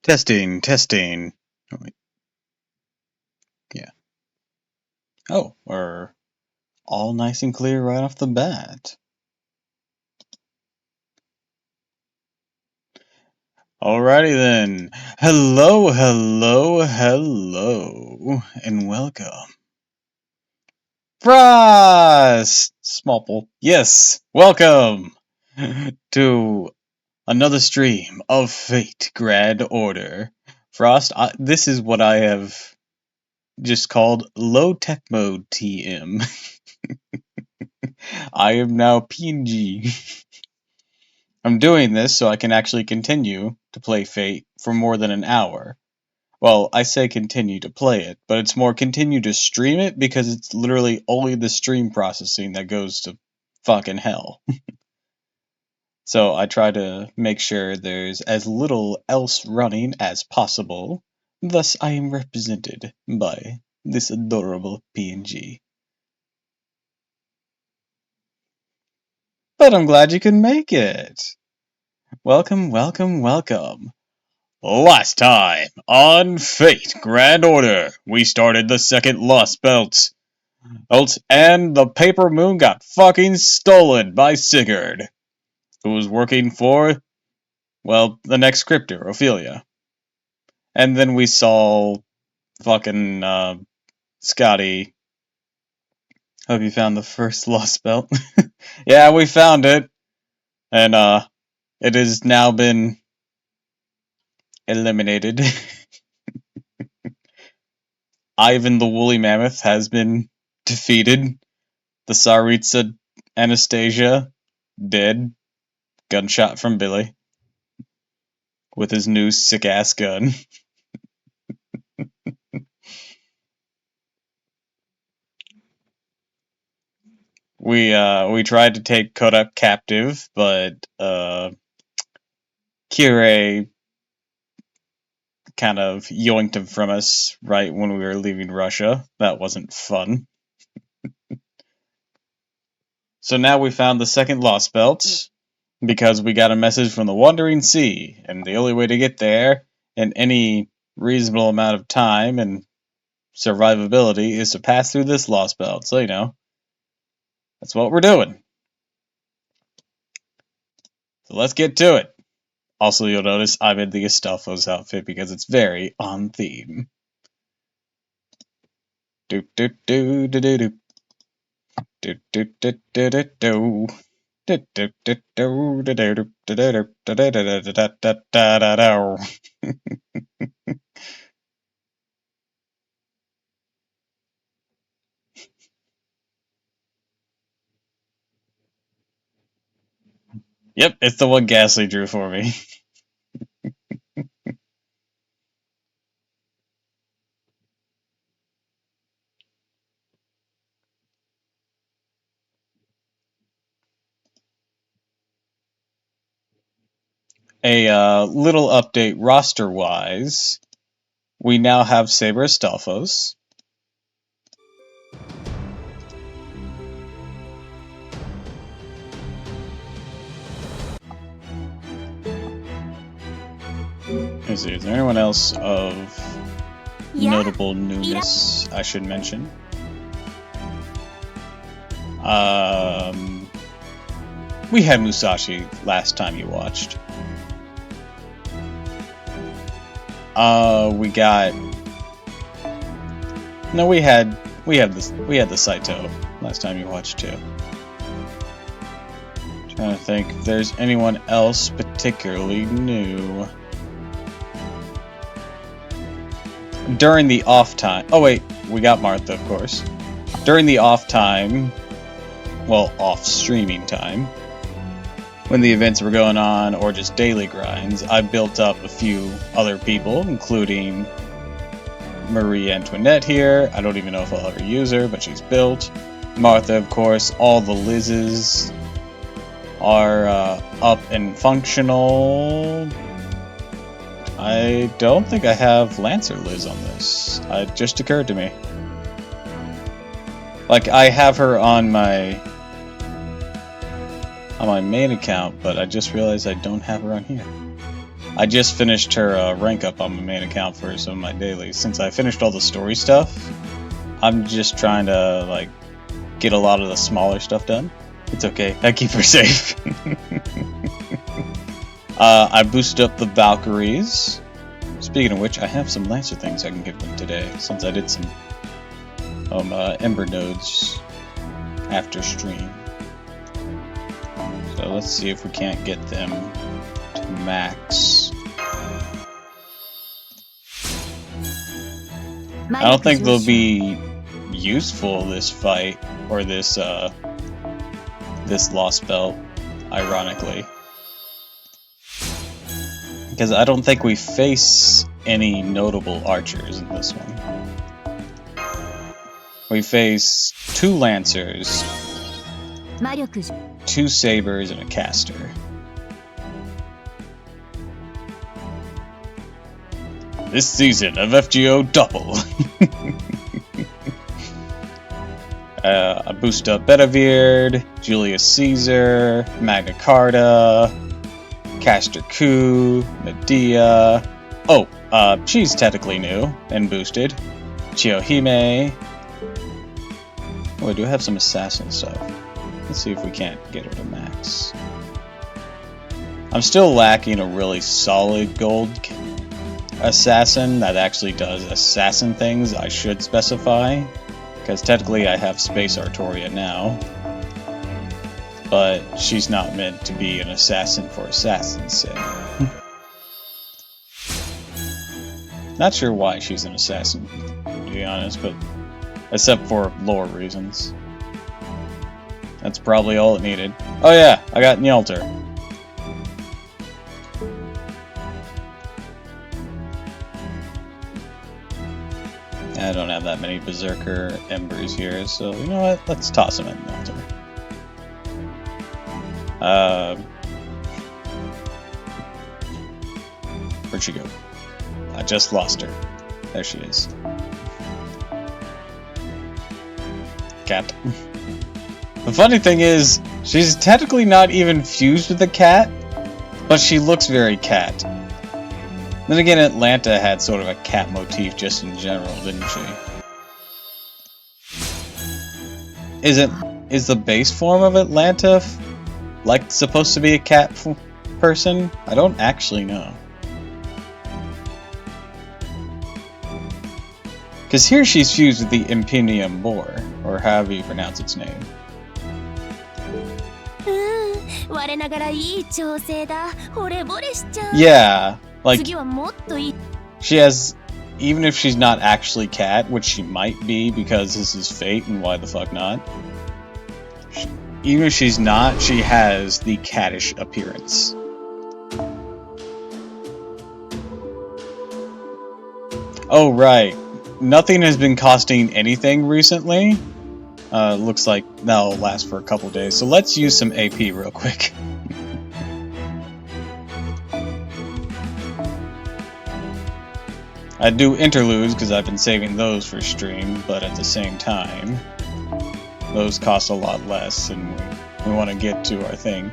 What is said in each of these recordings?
Testing, testing. Oh, wait. Yeah. Oh, we're all nice and clear right off the bat. Alrighty then. Hello, hello, hello, and welcome. Frost! Smallple. Yes, welcome to another stream of Fate Grand Order. Frost, this is what I have just called low tech mode TM. I am now PNG. I'm doing this so I can actually continue to play Fate for more than an hour. Well, I say continue to play it, but it's more continue to stream it because it's literally only the stream processing that goes to fucking hell. So I try to make sure there's as little else running as possible. Thus, I am represented by this adorable PNG. But I'm glad you can make it. Welcome, welcome, welcome. Last time on Fate Grand Order, we started the second Lost Belt, and the Paper Moon got fucking stolen by Sigurd, who was working for, well, the next scripter, Ophelia. And then we saw fucking Scotty. Hope you found the first Lost Belt. Yeah, we found it, and it has now been eliminated. Ivan the Woolly Mammoth has been defeated. The Tsaritsa Anastasia dead. Gunshot from Billy with his new sick ass gun. We tried to take Kodak captive, but Kirei kind of yoinked him from us right when we were leaving Russia. That wasn't fun. So now we found the second Lost Belt because we got a message from the Wandering Sea, and the only way to get there in any reasonable amount of time and survivability is to pass through this Lost Belt. So, that's what we're doing. So let's get to it. Also, you'll notice I'm in the Astolfo's outfit because it's very on theme. Do do do do do do. Do do do do do do. Yep, it's the one Ghastly drew for me. A little update roster-wise. We now have Saber Astolfos. Let's see, is there anyone else of notable newness I should mention? We had Musashi last time you watched. We got... No, we had the Saito last time you watched too. Trying to think if there's anyone else particularly new. During the off time... Oh wait, we got Martha, of course. During the off time... Well, off streaming time, when the events were going on, or just daily grinds, I built up a few other people, including Marie Antoinette here. I don't even know if I'll ever use her, but she's built. Martha, of course. All the Lizzes are up and functional. I don't think I have Lancer Liz on this. It just occurred to me. Like, I have her on my main account, but I just realized I don't have her on here. I just finished her rank up on my main account for some of my dailies. Since I finished all the story stuff, I'm just trying to, like, get a lot of the smaller stuff done. It's okay, I keep her safe. I boosted up the Valkyries. Speaking of which, I have some Lancer things I can give them today, since I did some Ember nodes after stream. So let's see if we can't get them to max. I don't think they'll be useful this fight, or this Lost Belt, ironically. Because I don't think we face any notable archers in this one. We face 2 Lancers, 2 Sabers, and a Caster. This season of FGO Doppel. I boost up Bedivere, Julius Caesar, Magna Carta, Caster Coup, Medea. Oh, she's technically new and boosted. Chiyohime. Oh, I do have some assassin stuff. Let's see if we can't get her to max. I'm still lacking a really solid gold assassin that actually does assassin things I should specify. Because technically I have Space Artoria now. But she's not meant to be an assassin for assassin's sake. Not sure why she's an assassin, to be honest, but except for lore reasons. That's probably all it needed. Oh yeah, I got Nyelter. I don't have that many Berserker Embers here, so you know what? Let's toss him in Nyelter. Where'd she go? I just lost her. There she is. Cat. The funny thing is, she's technically not even fused with the cat, but she looks very cat. Then again, Atlanta had sort of a cat motif just in general, didn't she? Is the base form of Atlanta like supposed to be a cat person? I don't actually know. Because here she's fused with the Impinium Boar, or however you pronounce its name. Yeah, like, she has, even if she's not actually cat, which she might be because this is Fate and why the fuck not, even if she's not, she has the cattish appearance. Oh right, nothing has been costing anything recently. Looks like that'll last for a couple days, so let's use some AP real quick. I do interludes because I've been saving those for stream, but at the same time, those cost a lot less and we want to get to our thing.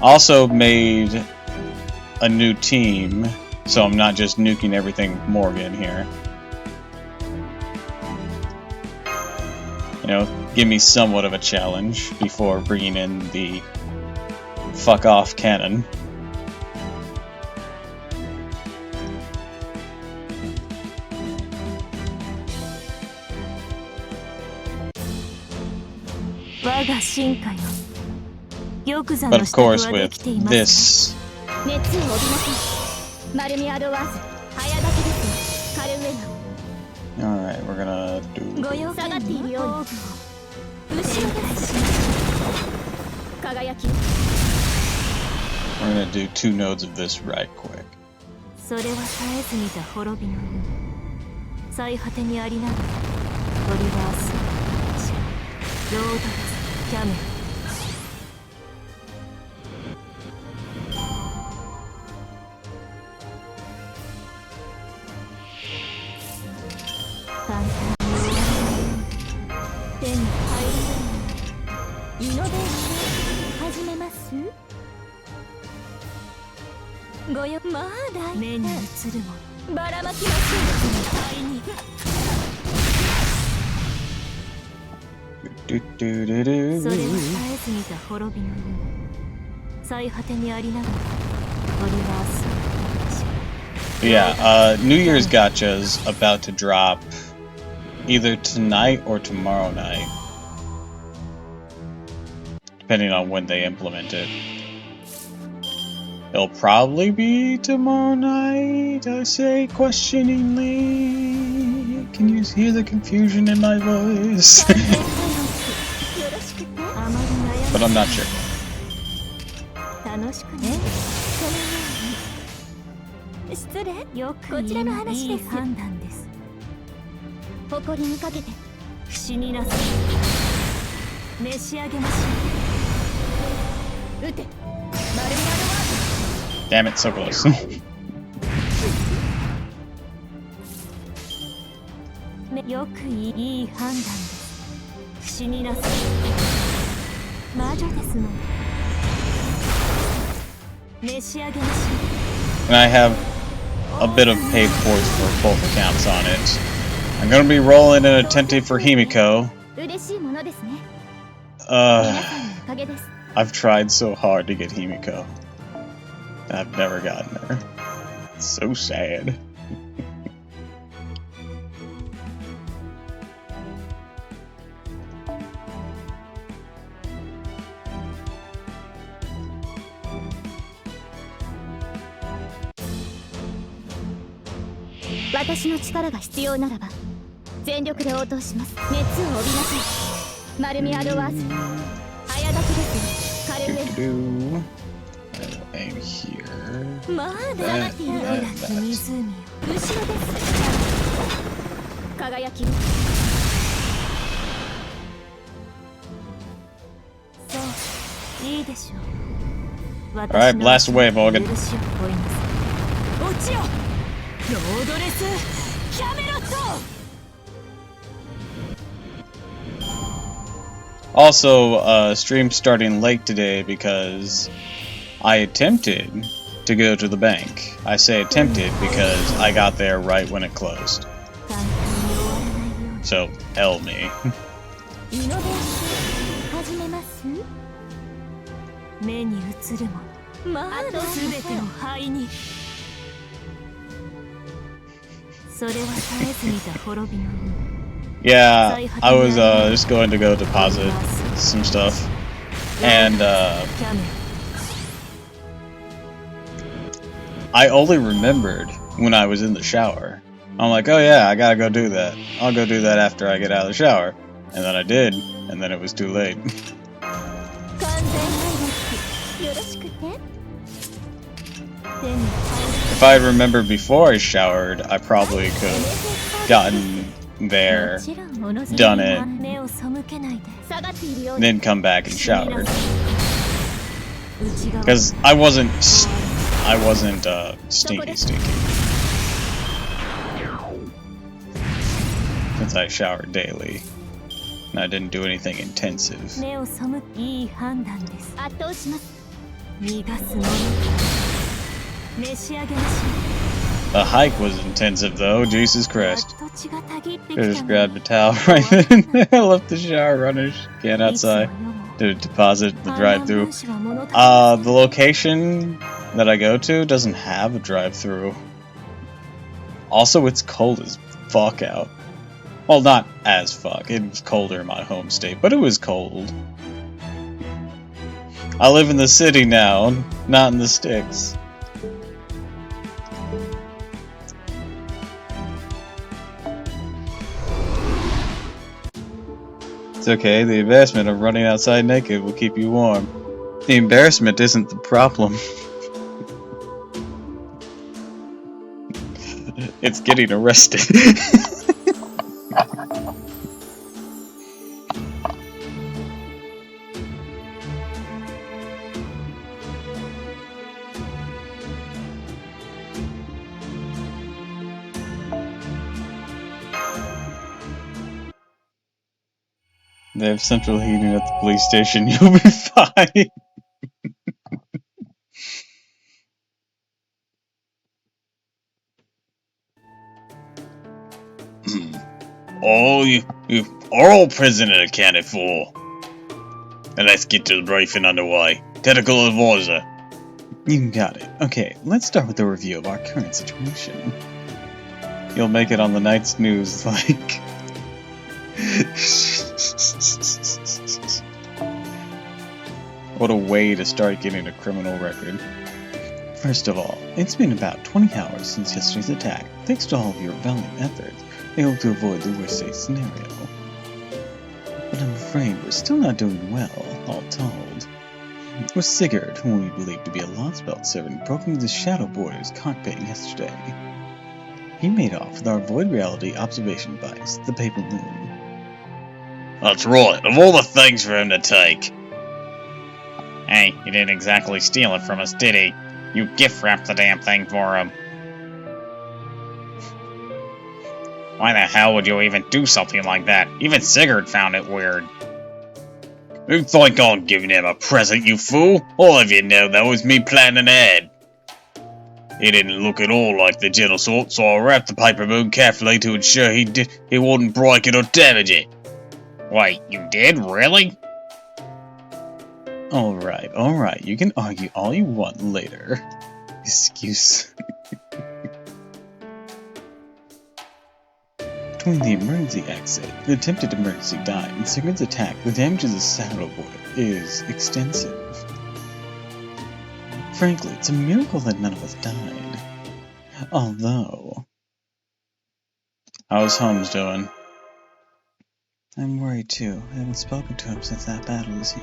Also made a new team, so I'm not just nuking everything with Morgan here. You know, give me somewhat of a challenge before bringing in the fuck off cannon. But of course with this... Alright, we're gonna do... We're gonna do 2 nodes of this right quick. Yeah, New Year's Gacha's about to drop either tonight or tomorrow night, depending on when they implement it. It'll probably be tomorrow night, I say questioningly. Can you hear the confusion in my voice? But I'm not sure. Damn it, so close. And I have a bit of paid ports for both accounts on it. I'm gonna be rolling in a Tente for Himiko. I've tried so hard to get Himiko. I've never gotten her. It's so sad. Aim here. Alright, blast away, Morgan. Also, stream starting late today because I attempted to go to the bank. I say attempted because I got there right when it closed. So, hell me. Yeah, I was just going to go deposit some stuff, and I only remembered when I was in the shower. I'm like, oh yeah, I gotta go do that. I'll go do that after I get out of the shower. And then I did, and then it was too late. If I had remembered before I showered, I probably could have gotten there, done it, then come back and showered. Because I wasn't stinky. Since I showered daily, and I didn't do anything intensive. The hike was intensive though, Jesus Christ. I just grabbed a towel right then. I left the shower, running, ran outside, did a deposit, the drive-thru. The location that I go to doesn't have a drive-thru. Also, it's cold as fuck out. Well, not as fuck. It was colder in my home state, but it was cold. I live in the city now, not in the sticks. It's okay, the embarrassment of running outside naked will keep you warm. The embarrassment isn't the problem. It's getting arrested. They have central heating at the police station. You'll be fine. Oh, you are all present and accounted for. And let's get to the briefing underway. Technical advisor. You got it. Okay, let's start with a review of our current situation. You'll make it on the night's news like... What a way to start getting a criminal record. First of all, it's been about 20 hours since yesterday's attack. Thanks to all of your valiant efforts, I hope to avoid the worst-case scenario. But I'm afraid we're still not doing well, all told. With Sigurd, whom we believe to be a Lost Belt servant, broke into the Shadow Border's cockpit yesterday. He made off with our Void Reality observation device, the Paper Moon. That's right, of all the things for him to take. Hey, he didn't exactly steal it from us, did he? You gift-wrapped the damn thing for him. Why the hell would you even do something like that? Even Sigurd found it weird. You think I'm giving him a present, you fool? All of you know that was me planning ahead. He didn't look at all like the gentle sort, so I wrapped the paper moon carefully to ensure he wouldn't break it or damage it. Wait, you did? Really? Alright, you can argue all you want later. Excuse. Between the emergency exit, the attempted emergency dive, and Sigurd's attack, the damage to the Shadow Border is extensive. Frankly, it's a miracle that none of us died. Although... How's Holmes doing? I'm worried too. I haven't spoken to him since that battle, is he?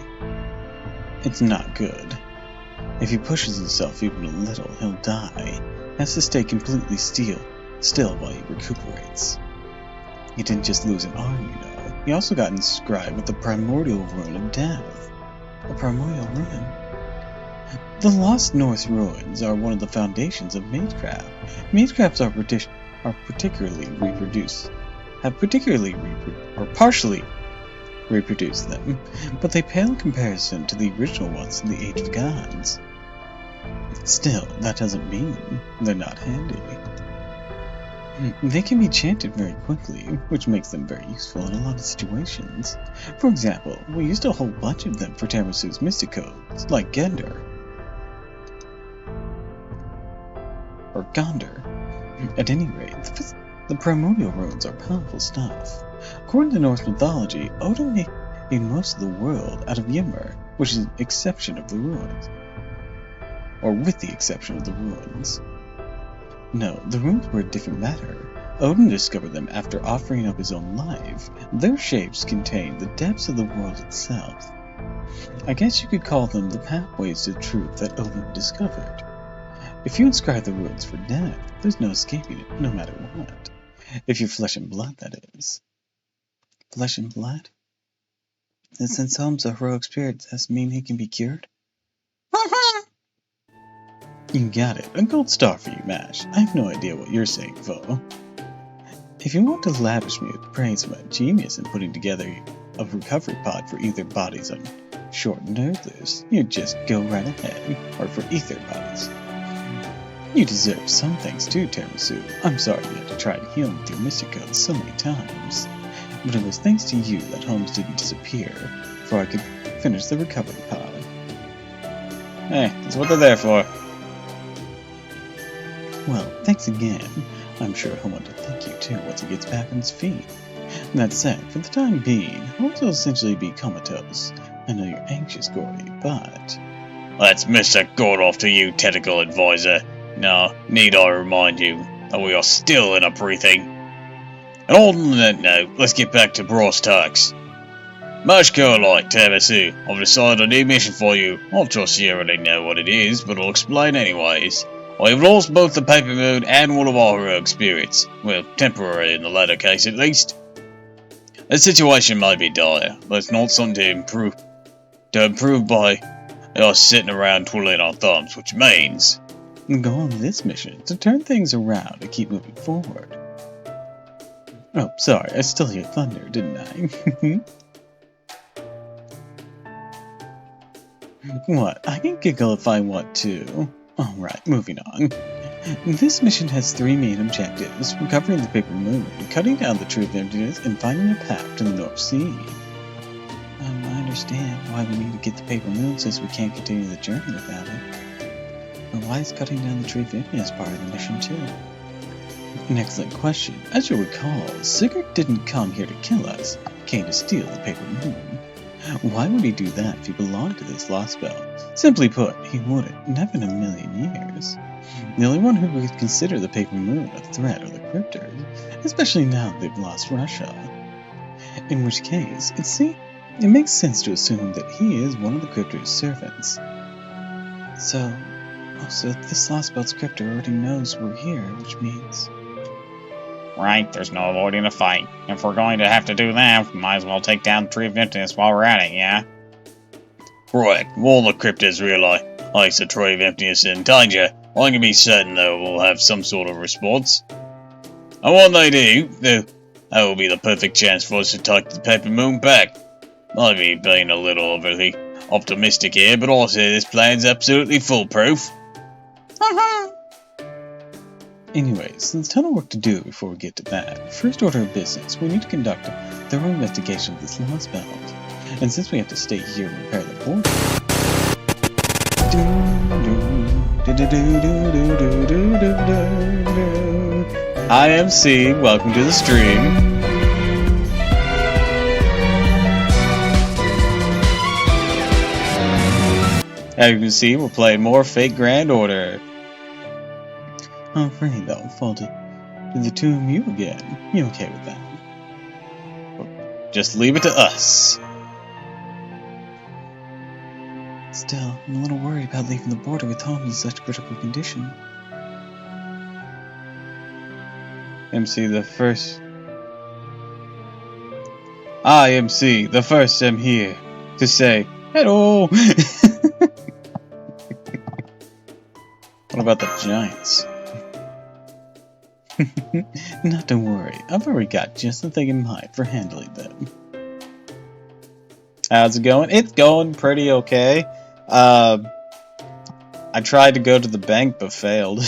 It's not good. If he pushes himself even a little, he'll die. He has to stay completely still while he recuperates. He didn't just lose an arm, you know. He also got inscribed with the primordial rune of death. A primordial rune? The Lost North ruins are one of the foundations of magecraft. Magecrafts partially reproduced them, but they pale in comparison to the original ones in the Age of Gods. Still, that doesn't mean they're not handy. They can be chanted very quickly, which makes them very useful in a lot of situations. For example, we used a whole bunch of them for Taramasu's mystic codes, like Gender. Or Gonder. At any rate, the primordial runes are powerful stuff. According to Norse mythology, Odin made most of the world out of Ymir, which is an exception of the ruins. Or with the exception of the ruins. No, the runes were a different matter. Odin discovered them after offering up his own life. Their shapes contain the depths of the world itself. I guess you could call them the pathways to truth that Odin discovered. If you inscribe the runes for death, there's no escaping it, no matter what. If you're flesh and blood, that is. Flesh and blood? And since Holmes a heroic spirit, does that mean he can be cured? You got it. A gold star for you, Mash. I have no idea what you're saying, Foe. If you want to lavish me with praise for my genius in putting together a recovery pod for ether bodies on short nerveless, you just go right ahead. Or for ether bodies. You deserve some thanks too, Tiramisu. I'm sorry you had to try and heal with your mystic codes so many times. But it was thanks to you that Holmes didn't disappear before I could finish the recovery pod. Hey, that's what they're there for. Well, thanks again. I'm sure he'll want to thank you too once he gets back on his feet. That said, for the time being, Holmes will essentially be comatose. I know you're anxious, Gordy, but... Let's Mr. Gordoff to you, technical advisor. Now, need I remind you that we are still in a briefing? And on that note, let's get back to brass tacks. Much Carolite, Tamasu, I've decided a new mission for you. I'll trust you already know what it is, but I'll explain anyways. I have lost both the Paper Moon and one of our heroic spirits. Well, temporary in the latter case at least. The situation may be dire, but it's not something to improve by us sitting around twiddling our thumbs, which means... Go on this mission to turn things around and keep moving forward. Oh, sorry, I still hear thunder, didn't I? What? I can giggle if I want to. Alright, moving on. This mission has three main objectives: recovering the Paper Moon, cutting down the Tree of Emptiness, and finding a path to the North Sea. I understand why we need to get the Paper Moon since we can't continue the journey without it. But why is cutting down the Tree of Emptiness part of the mission too? An excellent question. As you'll recall, Sigurd didn't come here to kill us. He came to steal the Paper Moon. Why would he do that if he belonged to this lost belt? Simply put, he wouldn't, never in a million years. The only one who would consider the Paper Moon a threat are the cryptors, especially now that they've lost Russia. In which case, it makes sense to assume that he is one of the cryptors' servants. So this lost belt's cryptor already knows we're here, which means... Right, there's no avoiding a fight. If we're going to have to do that, we might as well take down the Tree of Emptiness while we're at it, yeah? Right, all the cryptids realize the Tree of Emptiness is in danger. I can be certain they will have some sort of response. And when they do, that will be the perfect chance for us to take the Paper Moon back. Might be being a little overly optimistic here, but I'll say this plan's absolutely foolproof. Anyways, there's a ton of work to do before we get to that. First order of business, we need to conduct a thorough investigation of this lost belt. And since we have to stay here and repair the border... Hi MC, welcome to the stream. As you can see, we're playing more Fate Grand Order. I'm afraid that will fall to the two of you again. You okay with that? Just leave it to us. Still, I'm a little worried about leaving the border with home in such critical condition. MC the first... MC the first am here to say hello. What about the Giants? Not to worry, I've already got just the thing in mind for handling them. How's it going? It's going pretty okay. I tried to go to the bank but failed.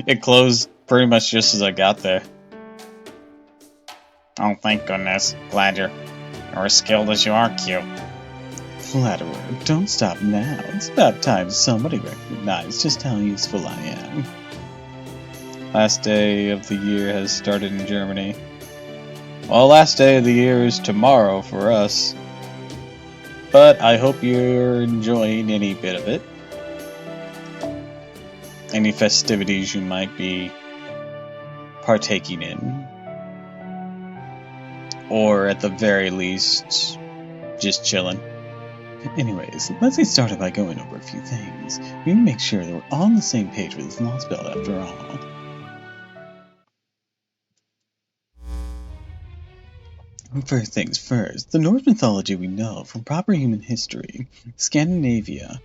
It closed pretty much just as I got there. Oh, thank goodness. Glad you're as skilled as you are, Q. Flatterer, don't stop now. It's about time somebody recognized just how useful I am. Last day of the year has started in Germany. Well, last day of the year is tomorrow for us. But I hope you're enjoying any bit of it. Any festivities you might be partaking in. Or at the very least, just chilling. Anyways, let's get started by going over a few things. We need to make sure that we're all on the same page with this lost belt after all. First things first, the Norse mythology we know from proper human history, Scandinavia,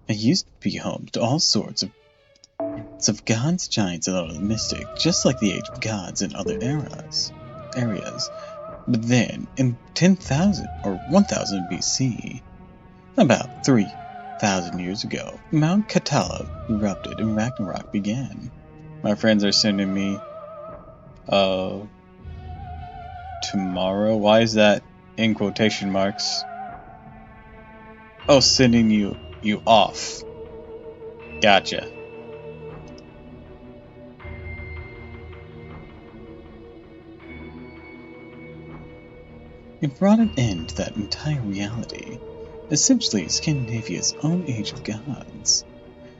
it used to be home to all sorts of gods, giants, and other mystics, just like the Age of Gods in other areas. But then, in 10,000 or 1000 BC, about 3,000 years ago, Mount Katala erupted and Ragnarok began. My friends are sending me, tomorrow? Why is that in quotation marks? Oh, sending you off. Gotcha. It brought an end to that entire reality, essentially Scandinavia's own Age of Gods.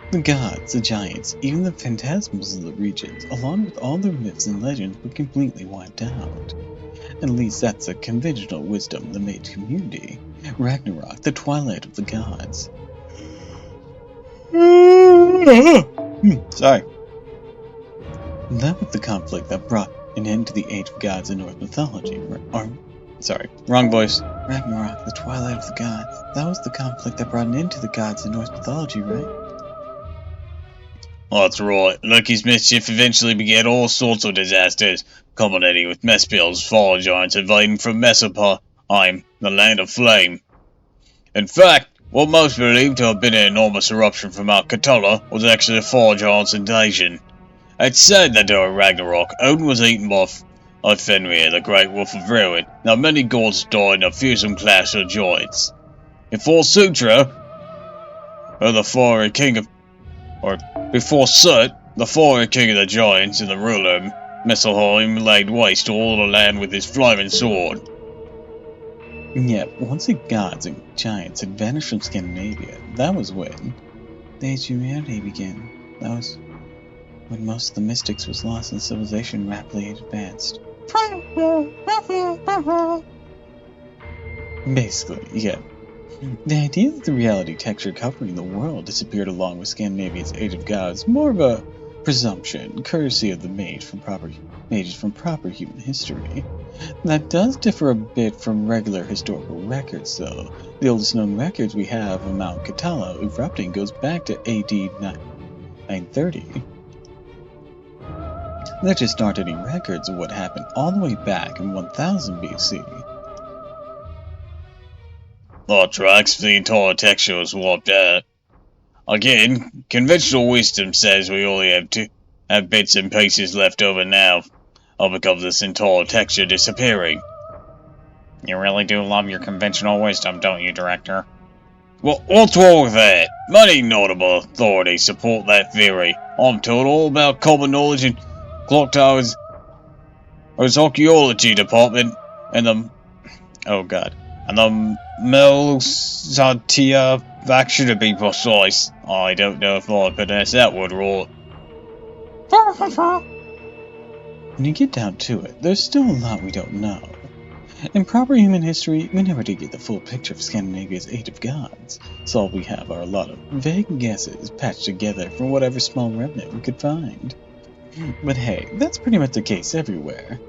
The gods, the giants, even the phantasms of the regions, along with all their myths and legends, were completely wiped out. At least that's the conventional wisdom of the mage community. Ragnarok, the twilight of the gods. Sorry. That was the conflict that brought an end to the Age of Gods in Norse mythology. Sorry, wrong voice. Ragnarok, the twilight of the gods. That was the conflict that brought an end to the gods in Norse mythology, right? That's right. Loki's mischief eventually began all sorts of disasters, culminating with Mespel's fallen giants invading from Mesopotamia, the land of flame. In fact, What most believe to have been an enormous eruption from Mount Cthulhu was actually a fire giant's invasion. It's said that during Ragnarok, Odin was eaten by Fenrir, the great wolf of ruin. Now many gods died in a fearsome clash of giants. Before Sutra, or the fiery king of, or before Sut, the fiery king of the giants and the ruler of Messelheim laid waste to all the land with his flaming sword. Yet, once the gods and giants had vanished from Scandinavia, that was when the age of humanity began. That was when most of the mystics was lost and civilization rapidly advanced. Basically, yeah. The idea that the reality texture covering the world disappeared along with Scandinavia's Age of Gods is more of a presumption, courtesy of the mages from proper human history. That does differ a bit from regular historical records, though. The oldest known records we have of Mount Cthulhu erupting goes back to AD 930. There just aren't any records of what happened all the way back in 1000 BC. Thought tracks, the entire texture was wiped out. Again, conventional wisdom says we only have bits and pieces left over now, all because of this entire texture disappearing. You really do love your conventional wisdom, don't you, Director? Well, what's wrong with that? Many notable authorities support that theory. I'm told all about common knowledge in Clock Tower's archaeology department and the Melsatia faction to be precise. I don't know if I pronounced that word right. When you get down to it, there's still a lot we don't know. In proper human history, we never did get the full picture of Scandinavia's Age of Gods, so all we have are a lot of vague guesses patched together from whatever small remnant we could find. But hey, that's pretty much the case everywhere.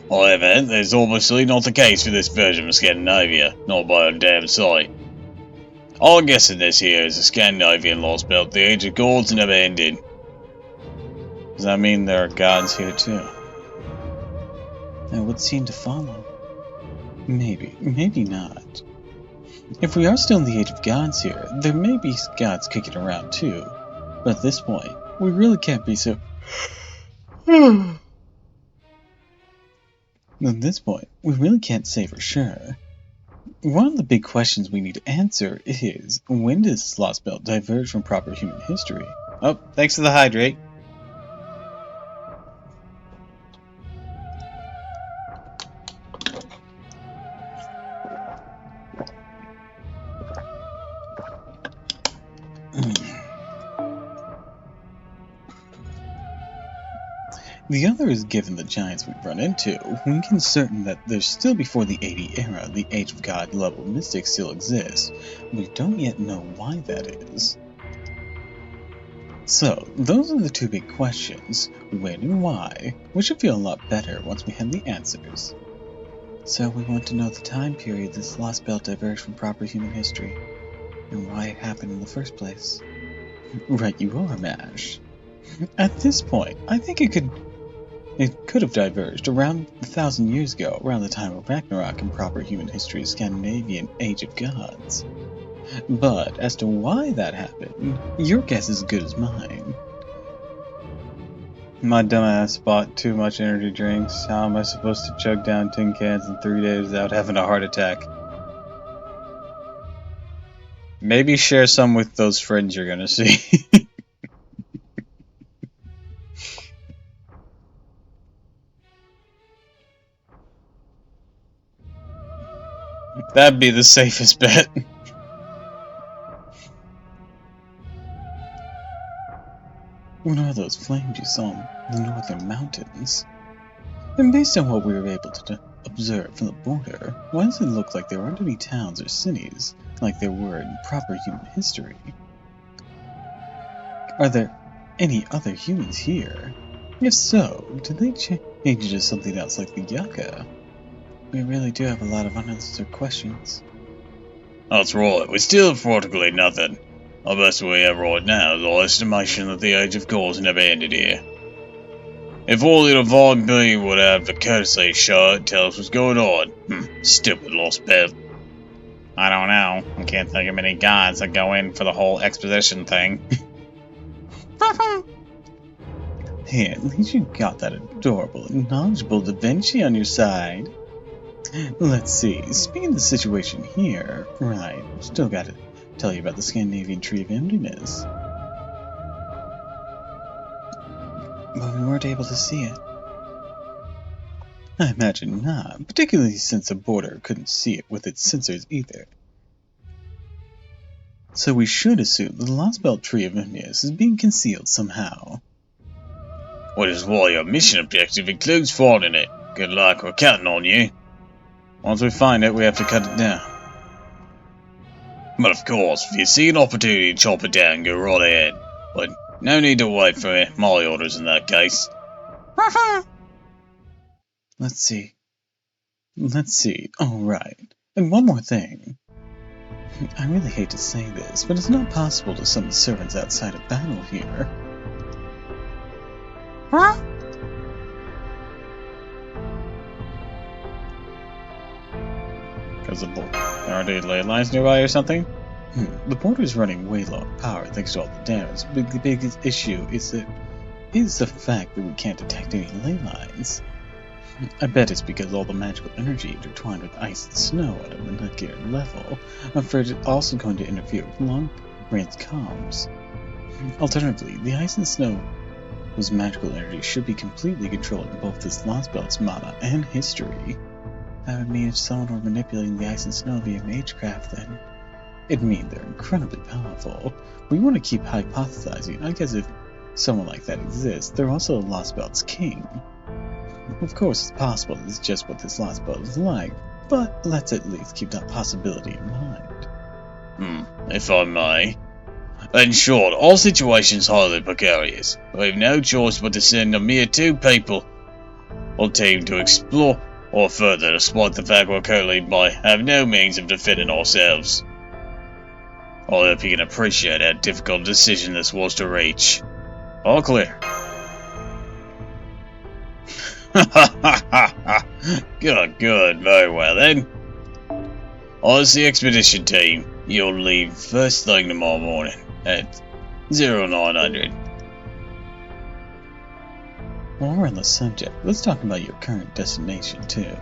However, that's obviously not the case for this version of Scandinavia, not by a damn sight. All guessing this here is a Scandinavian lost belt, the Age of Gods never ended. Does that mean there are gods here too? That would seem to follow. Maybe, maybe not. If we are still in the Age of Gods here, there may be gods kicking around too. But at this point, we really can't be so... At this point, we really can't say for sure. One of the big questions we need to answer is, when does this lost belt diverge from proper human history? Oh, thanks for the hydrate. The other is given the giants we've run into, we can certain that there's still before the 80 era, the Age of God level mystics still exists. We don't yet know why that is. So, those are the two big questions, when and why. We should feel a lot better once we have the answers. So we want to know the time period this lost belt diverged from proper human history, and why it happened in the first place. Right you are, MASH. At this point, I think it could have diverged around 1,000 years ago, around the time of Ragnarok in proper human history's Scandinavian Age of Gods. But as to why that happened, your guess is as good as mine. My dumbass bought too much energy drinks. How am I supposed to chug down 10 cans in 3 days without having a heart attack? Maybe share some with those friends you're gonna see. That'd be the safest bet. What are those flames you saw in the northern mountains? And based on what we were able to observe from the border, why does it look like there aren't any towns or cities like there were in proper human history? Are there any other humans here? If so, did they change into something else like the Yucca? We really do have a lot of unanswered questions. That's right, we still have practically nothing. The best we have right now is our estimation that the Age of Gods never ended here. If only the divine being would have the courtesy to show and tell us what's going on. Stupid lost belt. I don't know. I can't think of many gods that go in for the whole exposition thing. Hey, at least you got that adorable and knowledgeable Da Vinci on your side. Let's see, speaking of the situation here, right, still gotta tell you about the Scandinavian Tree of Emptiness. But we weren't able to see it. I imagine not, particularly since the border couldn't see it with its sensors either. So we should assume that the Lost Belt Tree of Emptiness is being concealed somehow. Which is why your mission objective includes finding it. Good luck, we're counting on you. Once we find it, we have to cut it down. But of course, if you see an opportunity to chop it down, go right ahead. But no need to wait for my orders in that case. Let's see. Alright. And one more thing. I really hate to say this, but it's not possible to summon servants outside of battle here. Huh? Because there are any ley lines nearby or something? The border's running way low on power thanks to all the damage, but the biggest issue is the fact that we can't detect any ley lines. I bet it's because all the magical energy intertwined with ice and snow at a molecular level. I'm afraid it's also going to interfere with long-range comms. Alternatively, the ice and snow whose magical energy should be completely controlling both this Lost Belt's mana and history. That would mean if someone were manipulating the ice and snow via magecraft, then it'd mean they're incredibly powerful. We want to keep hypothesizing. I guess if someone like that exists, they're also Lost Belt's king. Of course, it's possible it's just what this Lost Belt is like, but let's at least keep that possibility in mind. If I may. In short, all situations highly precarious. We have no choice but to send a mere 2 people or team to explore or further, despite the fact we're currently have no means of defending ourselves. I hope you can appreciate how difficult a decision this was to reach. All clear. Good, very well then. As the expedition team, you'll leave first thing tomorrow morning at 0900. While we're on the subject, let's talk about your current destination too.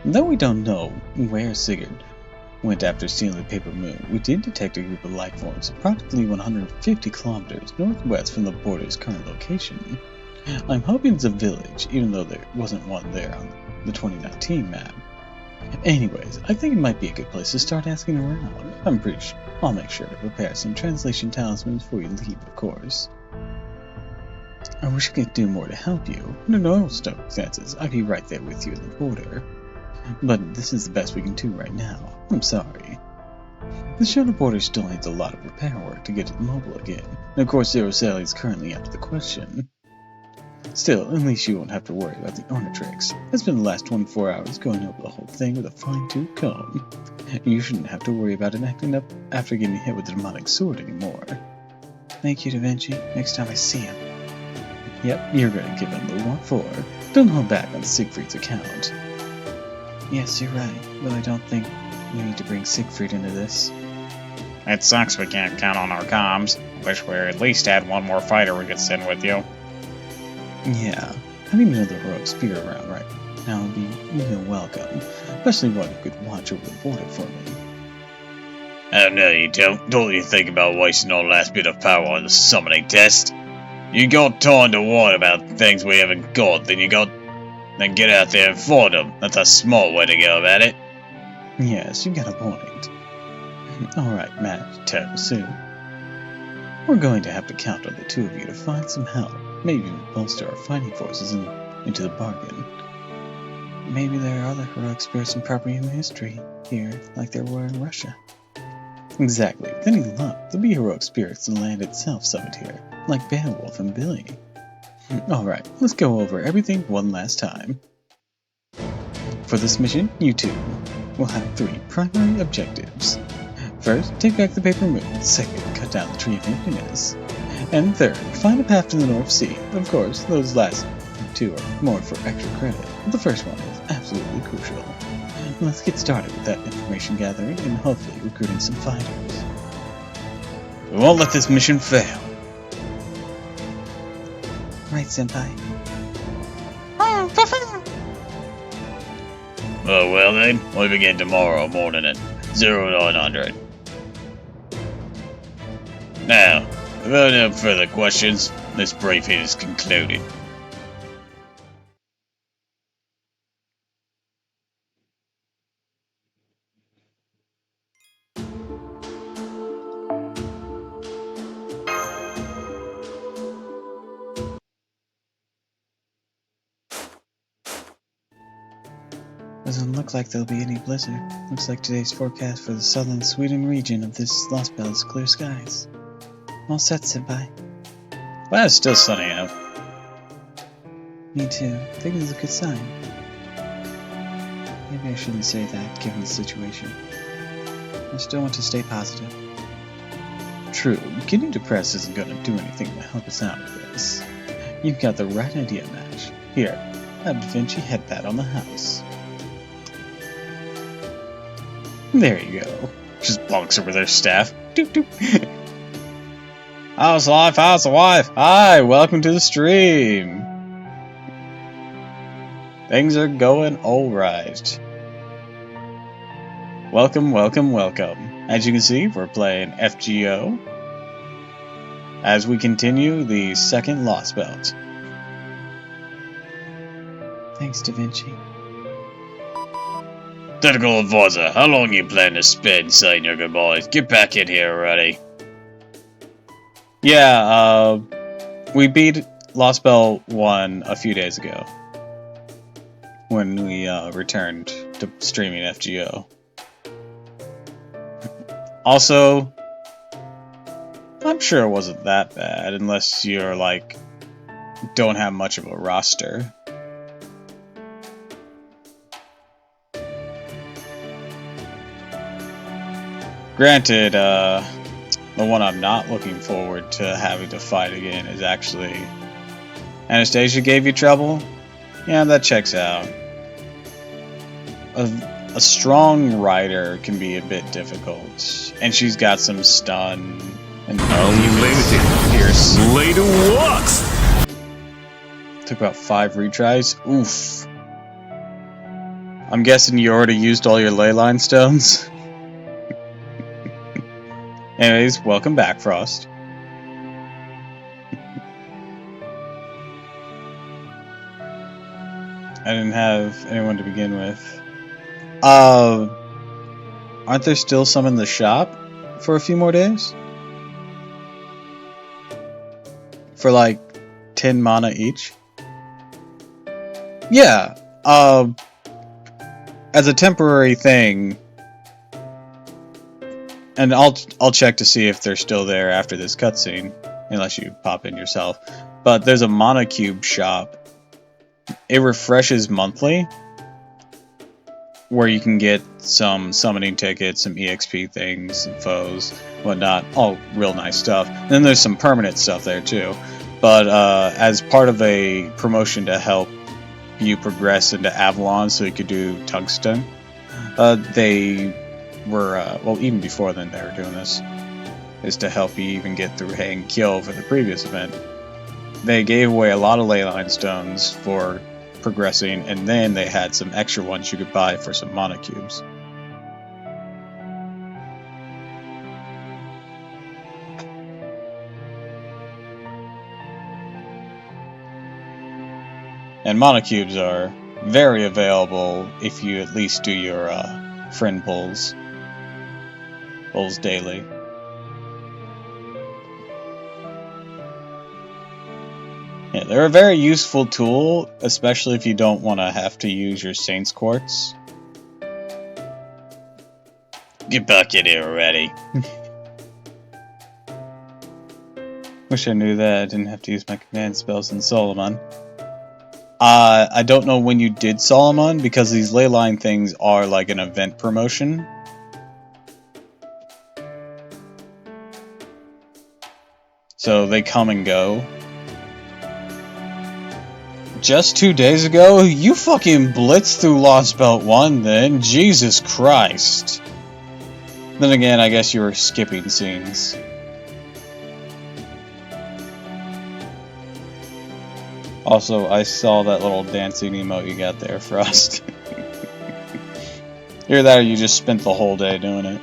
Though we don't know where Sigurd went after stealing the Paper Moon, we did detect a group of life forms approximately 150 kilometers northwest from the border's current location. I'm hoping it's a village, even though there wasn't one there on the 2019 map. Anyways, I think it might be a good place to start asking around. I'm pretty sure I'll make sure to prepare some translation talismans before you leave, of course. I wish I could do more to help you. Under normal circumstances, I'd be right there with you at the border. But this is the best we can do right now. I'm sorry. The shuttle border still needs a lot of repair work to get it mobile again, and of course Zero Sally is currently out of the question. Still, at least you won't have to worry about the Ornatrix. I spent the last 24 hours going over the whole thing with a fine-tooth comb. You shouldn't have to worry about it acting up after getting hit with the demonic sword anymore. Thank you, Da Vinci. Next time I see him. Yep, you're gonna give him the 1-4. Don't hold back on Siegfried's account. Yes, you're right, but I don't think we need to bring Siegfried into this. It sucks we can't count on our comms. Wish we at least had one more fighter we could send with you. Yeah, having another heroic spear around right now would be welcome, especially one who could watch over the border for me. Oh no you don't. Don't you think about wasting our last bit of power on the summoning test. You got time to whine about things we haven't got, then get out there and find them. That's a smart way to go about it. Yes, you got a point. Alright, Matt, terrible soon. We're going to have to count on the two of you to find some help. Maybe even bolster our fighting forces into the bargain. Maybe there are other heroic spirits and property in history here, like there were in Russia. Exactly. With any luck, there'll be heroic spirits in the land itself summoned here, like Beowulf and Billy. Alright, let's go over everything one last time. For this mission, you two will have 3 primary objectives. First, take back the Paper Moon. Second, cut down the Tree of Emptiness. And third, find a path to the North Sea. Of course, those last 2 are more for extra credit, but the first one is absolutely crucial. let's get started with that information gathering and hopefully recruiting some fighters. We won't let this mission fail. Right, Senpai. Oh, well then, we begin tomorrow morning at 0900. Now, without no further questions, this briefing is concluded. Doesn't look like there'll be any blizzard. Looks like today's forecast for the southern Sweden region of this Lost Belt is clear skies. All set, Senpai. Well, it's still sunny out. Me too. I think it's a good sign. Maybe I shouldn't say that, given the situation. I still want to stay positive. True, getting depressed isn't going to do anything to help us out with this. You've got the right idea, Mash. Here, have Da Vinci head pat on the house. There you go. Just bonks over their staff. Doop doop. How's life? How's the wife? Hi, welcome to the stream. Things are going alright. Welcome, welcome, welcome. As you can see, we're playing FGO as we continue the second Lost Belt. Thanks, Da Vinci. Technical advisor, how long you plan to spend saying your goodbyes? Get back in here already. Yeah, we beat Lost Belt 1 a few days ago when we returned to streaming FGO. Also, I'm sure it wasn't that bad unless you're like don't have much of a roster. Granted, the one I'm not looking forward to having to fight again is actually Anastasia gave you trouble? Yeah, that checks out. A strong rider can be a bit difficult, and she's got some stun and unlimited pierce. Later walks. Took about 5 retries. Oof. I'm guessing you already used all your leyline stones. Anyways, welcome back, Frost. I didn't have anyone to begin with. Aren't there still some in the shop for a few more days? For like 10 mana each? Yeah, as a temporary thing, and I'll check to see if they're still there after this cutscene, unless you pop in yourself. But there's a mana cube shop. It refreshes monthly, where you can get some summoning tickets, some EXP things, some foes, whatnot. All real nice stuff. And then there's some permanent stuff there too. But as part of a promotion to help you progress into Avalon so you could do Tungsten, they were, well, even before then they were doing this, is to help you even get through Hang Kill for the previous event. They gave away a lot of leyline stones for progressing, and then they had some extra ones you could buy for some mana cubes. And mana cubes are very available if you at least do your friend pulls daily. Yeah, they're a very useful tool, especially if you don't want to have to use your Saints Quartz. Get back in here already. Wish I knew that I didn't have to use my command spells in Solomon. I don't know when you did Solomon, because these leyline things are like an event promotion. So they come and go. Just 2 days ago? You fucking blitzed through Lost Belt 1 then. Jesus Christ. Then again, I guess you were skipping scenes. Also, I saw that little dancing emote you got there, Frost. Either that or you just spent the whole day doing it.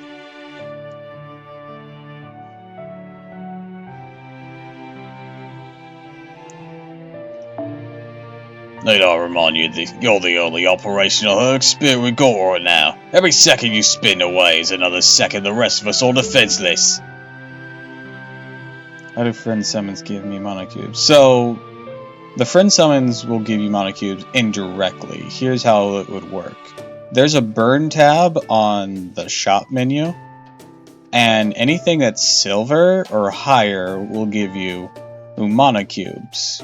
Need I remind you that you're the only operational Herc spirit we got right now. Every second you spin away is another second the rest of us are defenseless. How do friend summons give me mana cubes? So, the friend summons will give you mana cubes indirectly. Here's how it would work. There's a burn tab on the shop menu, and anything that's silver or higher will give you mana cubes.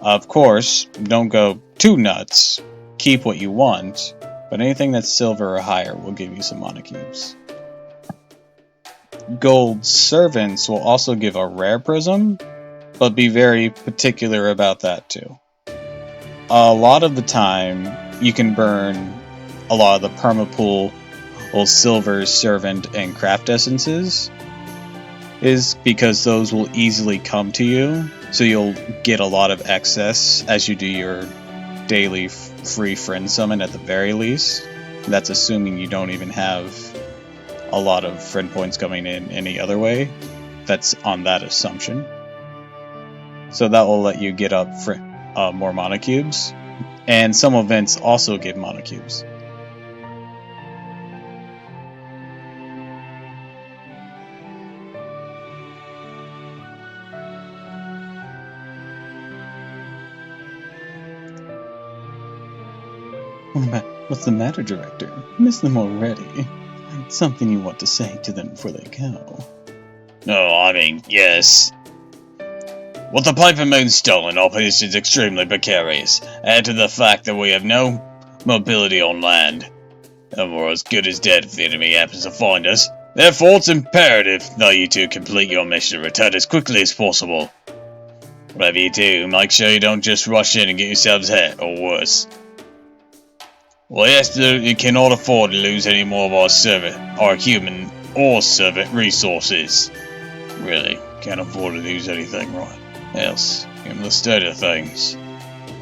Of course, don't go too nuts. Keep what you want, but anything that's silver or higher will give you some mana cubes. Gold servants will also give a rare prism, but be very particular about that too. A lot of the time, you can burn a lot of the permapool or silver servant and craft essences, is because those will easily come to you, so you'll get a lot of excess as you do your daily free friend summon at the very least. That's assuming you don't even have a lot of friend points coming in any other way. That's on that assumption. So that will let you get up more mana cubes. And some events also give mana cubes. What's the matter, Director? Miss them already. Something you want to say to them before they go? No, I mean, yes. With the Piper Moon stolen, our position is extremely precarious. Add to the fact that we have no mobility on land, and we're as good as dead if the enemy happens to find us. Therefore, it's imperative that you two complete your mission and return as quickly as possible. Whatever you do, make sure you don't just rush in and get yourselves hit, or worse. We absolutely cannot afford to lose any more of our human or servant resources. Really, can't afford to lose anything, right? Else, given the state of things.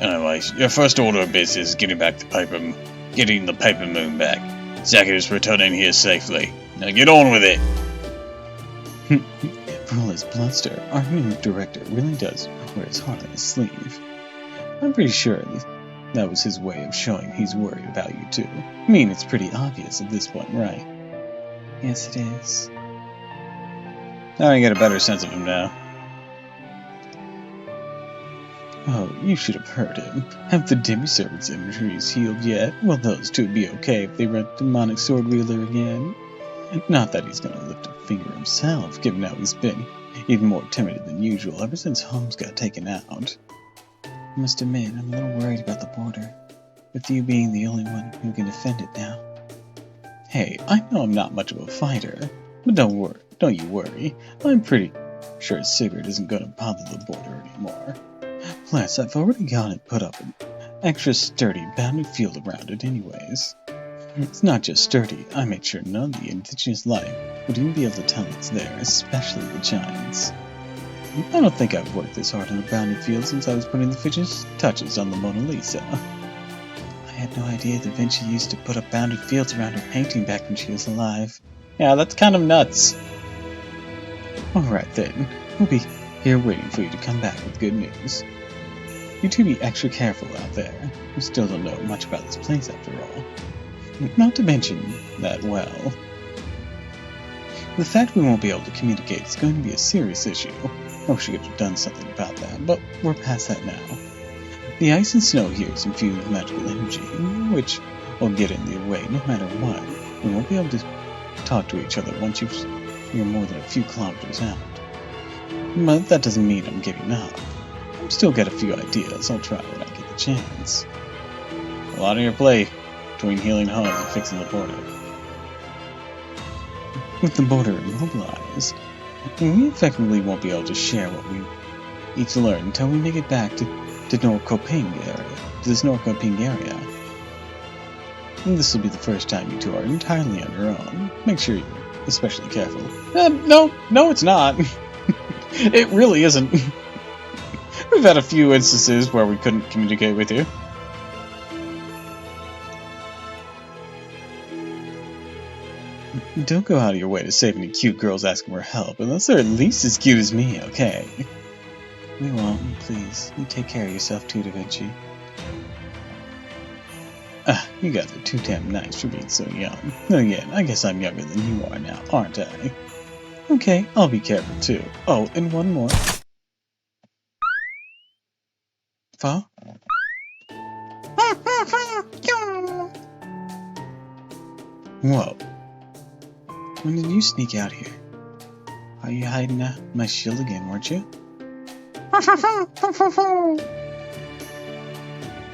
Anyways, your first order of business is getting the paper moon back. Second is returning here safely. Now get on with it. For all his bluster, our new director really does wear his heart on his sleeve. I'm pretty sure that was his way of showing he's worried about you too. I mean, it's pretty obvious at this point, right? Yes, it is. Now I get a better sense of him now. Oh, you should have heard him. Have the demi-servants' injuries healed yet? Well, those two would be okay if they read demonic sword wielder again. Not that he's gonna lift a finger himself, given how he's been even more timid than usual ever since Holmes got taken out. I must admit, I'm a little worried about the border, with you being the only one who can defend it now. Hey, I know I'm not much of a fighter, but don't you worry. I'm pretty sure Sigurd isn't gonna bother the border anymore. Plus, I've already got it put up an extra sturdy bounded field around it anyways. It's not just sturdy, I made sure none of the indigenous life would even be able to tell it's there, especially the giants. I don't think I've worked this hard on a bounded field since I was putting the finishing touches on the Mona Lisa. I had no idea that Vinci used to put up bounded fields around her painting back when she was alive. Yeah, that's kind of nuts. Alright then, we'll be here waiting for you to come back with good news. You two be extra careful out there. You still don't know much about this place after all. Not to mention that, well, the fact we won't be able to communicate is going to be a serious issue. I wish we could have done something about that, but we're past that now. The ice and snow here is infused with magical energy, which will get in the way no matter what. We won't be able to talk to each other once you're more than a few kilometers out. But that doesn't mean I'm giving up. I've still got a few ideas I'll try when I get the chance. A lot on your plate between healing Holmes and fixing the border. With the border immobilized, we effectively won't be able to share what we each learn until we make it back to to Norrköping area. And this will be the first time you two are entirely on your own. Make sure you're especially careful. No, it's not. It really isn't. We've had a few instances where we couldn't communicate with you. Don't go out of your way to save any cute girls asking for help, unless they're at least as cute as me, okay? We won't, please. You take care of yourself too, Da Vinci. You guys are too damn nice for being so young. Then again, I guess I'm younger than you are now, aren't I? Okay, I'll be careful too. Oh, and one more. Fa? Whoa. When did you sneak out here? Are you hiding my shield again, weren't you?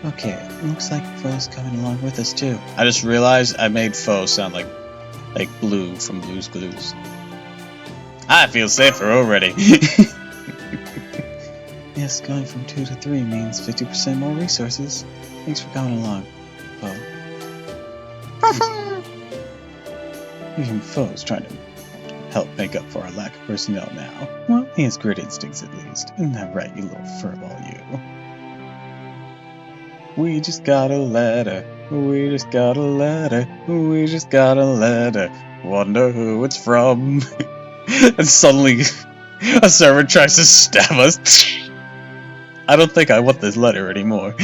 Okay, looks like Fo's coming along with us too. I just realized I made Fo sound like Blue from Blue's Clues. I feel safer already. Yes, going from 2 to 3 means 50% more resources. Thanks for coming along, Fo. Even Fo's trying to help make up for our lack of personnel now. Well, he has great instincts at least. Isn't that right, you little furball, you? We just got a letter. We just got a letter. We just got a letter. Wonder who it's from. And suddenly, a servant tries to stab us. I don't think I want this letter anymore.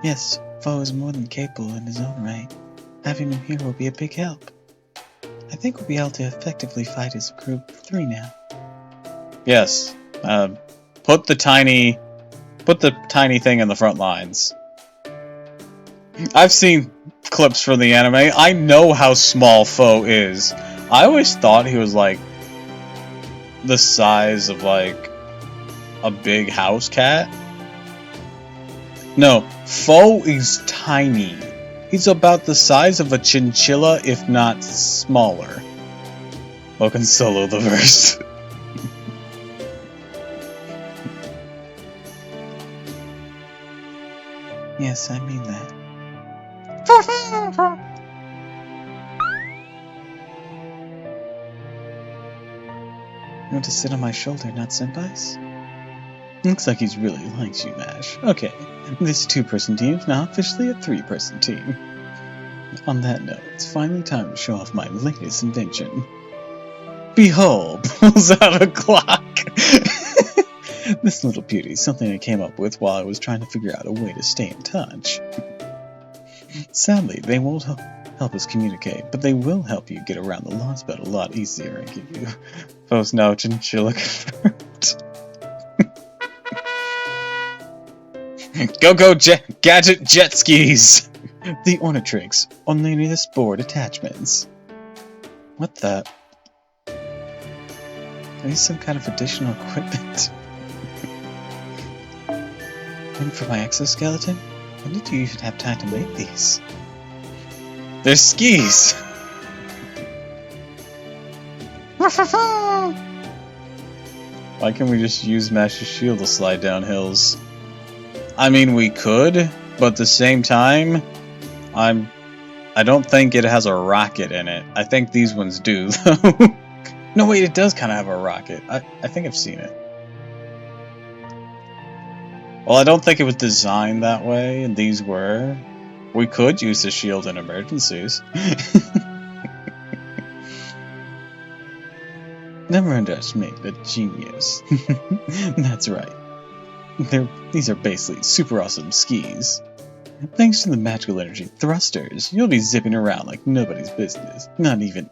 Yes, Fo is more than capable in his own right. Having him here will be a big help. I think we'll be able to effectively fight as a group of 3 now. Yes. Put the tiny thing in the front lines. I've seen clips from the anime. I know how small Fo is. I always thought he was like the size of like a big house cat. No, Fo is tiny. He's about the size of a chinchilla, if not smaller. Welcome Solo the verse. Yes, I mean that. You want to sit on my shoulder, not Senpai's? Looks like he's really likes you, Mash. Okay, this 2-person team is now officially a 3-person team. On that note, it's finally time to show off my latest invention. Behold, pulls out a clock! This little beauty is something I came up with while I was trying to figure out a way to stay in touch. Sadly, they won't help us communicate, but they will help you get around the lost belt a lot easier, I give you. Post now chinchilla confirmed. Go gadget jet skis! The Ornatrix, only near the sport attachments. What the? Are these some kind of additional equipment? And for my exoskeleton? When did you even have time to make these? They're skis! Why can't we just use Mash's shield to slide down hills? I mean, we could, but at the same time, I don't think it has a rocket in it. I think these ones do, though. No, wait, it does kind of have a rocket. I think I've seen it. Well, I don't think it was designed that way, and these were. We could use the shield in emergencies. Never underestimate a genius. That's right. These are basically super awesome skis. Thanks to the magical energy thrusters, you'll be zipping around like nobody's business. Not even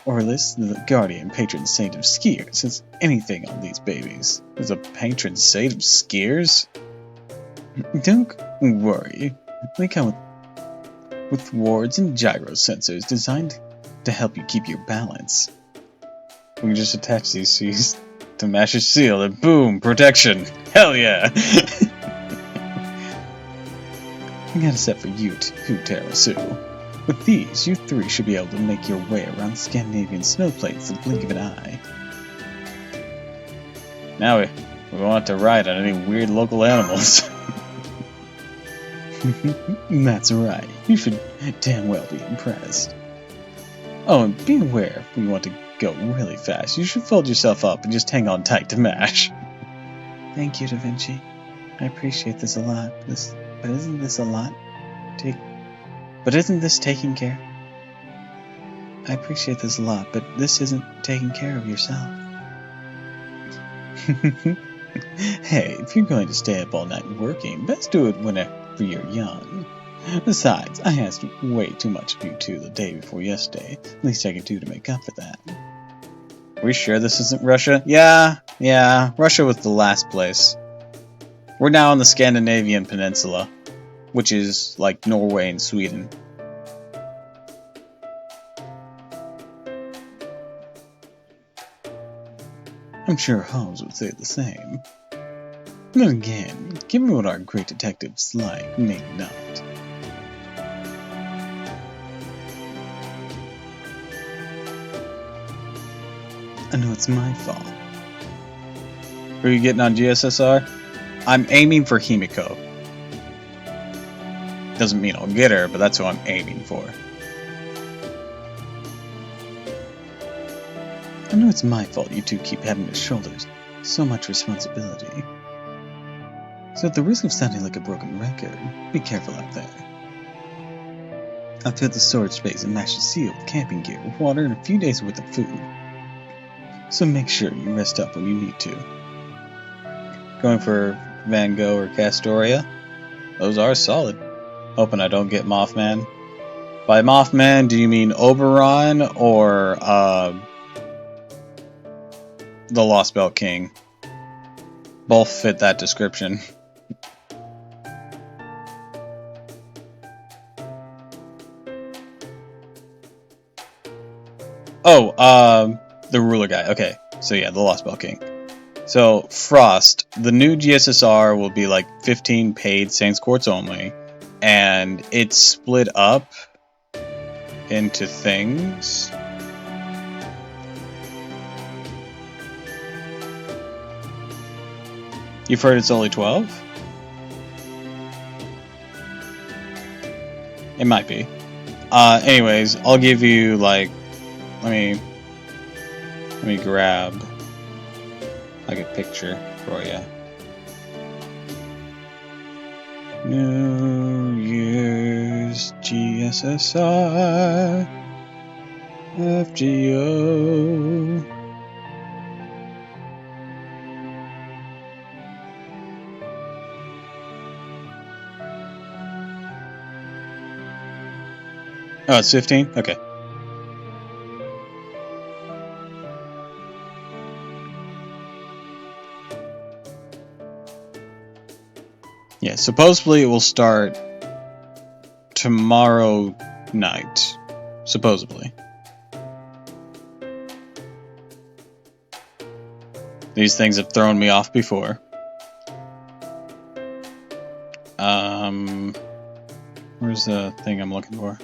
Orlis, the guardian patron saint of skiers, has anything on these babies. There's a patron saint of skiers? Don't worry. They come with wards and gyro sensors designed to help you keep your balance. We can just attach these skis to Mash's seal and boom, protection! Hell yeah! I got a set for you too, Tarasu. With these, you three should be able to make your way around Scandinavian snowplains in the blink of an eye. Now we won't have to ride on any weird local animals. That's right. You should damn well be impressed. Oh, and be aware, if you want to go really fast, you should fold yourself up and just hang on tight to MASH. Thank you, Da Vinci. I appreciate this a lot, but isn't this a lot? But isn't this taking care? I appreciate this a lot, but this isn't taking care of yourself. Hey, if you're going to stay up all night working, best do it whenever you're young. Besides, I asked way too much of you two the day before yesterday. Least I could do to make up for that. Are we sure this isn't Russia? Yeah, Russia was the last place. We're now on the Scandinavian peninsula, which is like Norway and Sweden. I'm sure Holmes would say the same. Then again, given what our great detective's like, maybe not. I know it's my fault. Who are you getting on GSSR? I'm aiming for Himiko. Doesn't mean I'll get her, but that's who I'm aiming for. I know it's my fault you two keep having to shoulder so much responsibility. So at the risk of sounding like a broken record, be careful out there. I've filled the storage space and mashed the seal with camping gear, water, and a few days worth of food. So make sure you rest up when you need to. Going for Van Gogh or Castoria? Those are solid. Hoping I don't get Mothman. By Mothman, do you mean Oberon or the Lost Belt King? Both fit that description. Oh, the ruler guy. Okay, so yeah, the Lost Belt King. So, Frost, the new GSSR will be like 15 paid Saints Quartz only, and it's split up into things. You've heard it's only 12? It might be. Anyways, I'll give you like, let me grab like a picture for you. New Year's GSSR FGO. Oh, it's 15? Okay. Yeah, supposedly it will start tomorrow night. Supposedly. These things have thrown me off before. Where's the thing I'm looking for?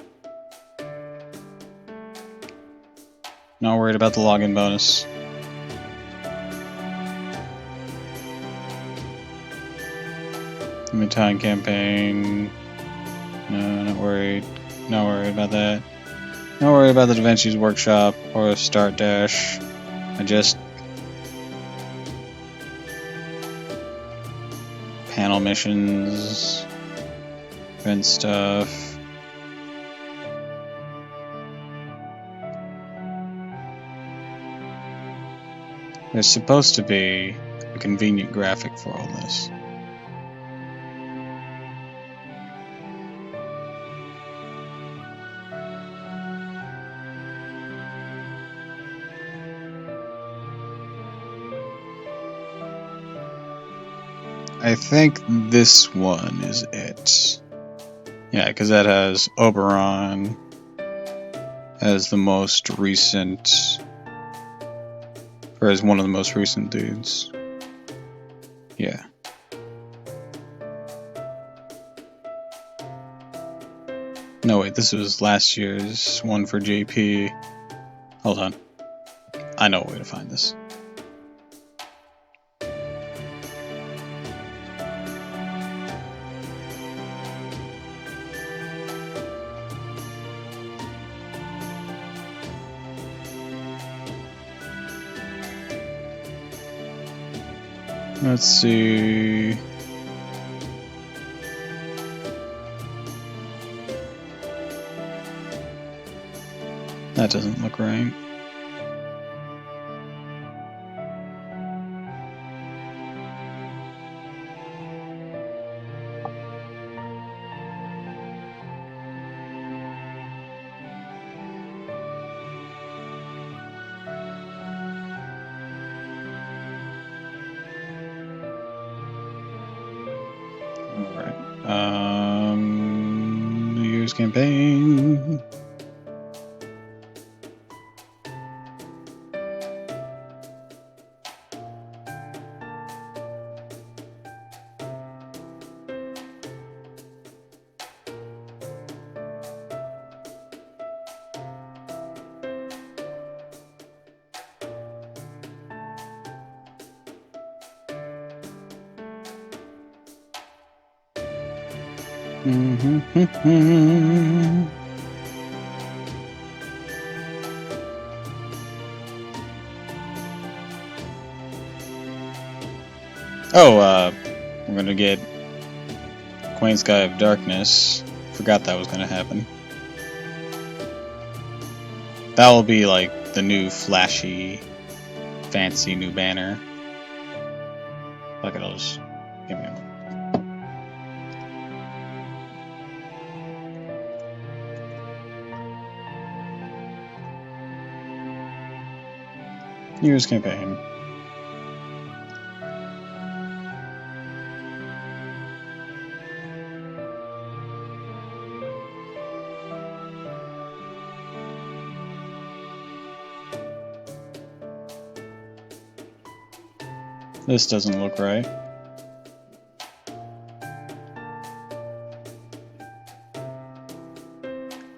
Not worried about the login bonus. Time campaign. No, not worried. Not worried about that. Not worried about the Da Vinci's workshop or start dash. I just panel missions, event stuff. There's supposed to be a convenient graphic for all this. I think this one is it. Yeah, because that has Oberon as the most recent, or as one of the most recent dudes. Yeah. No, wait, this was last year's one for JP. Hold on. I know a way to find this. Let's see. That doesn't look right. New Year's campaign. Oh, we're gonna get Queen Sky of Darkness. Forgot that was gonna happen. That will be like the new flashy, fancy new banner. Look at those. Give me a moment. New Year's campaign. This doesn't look right.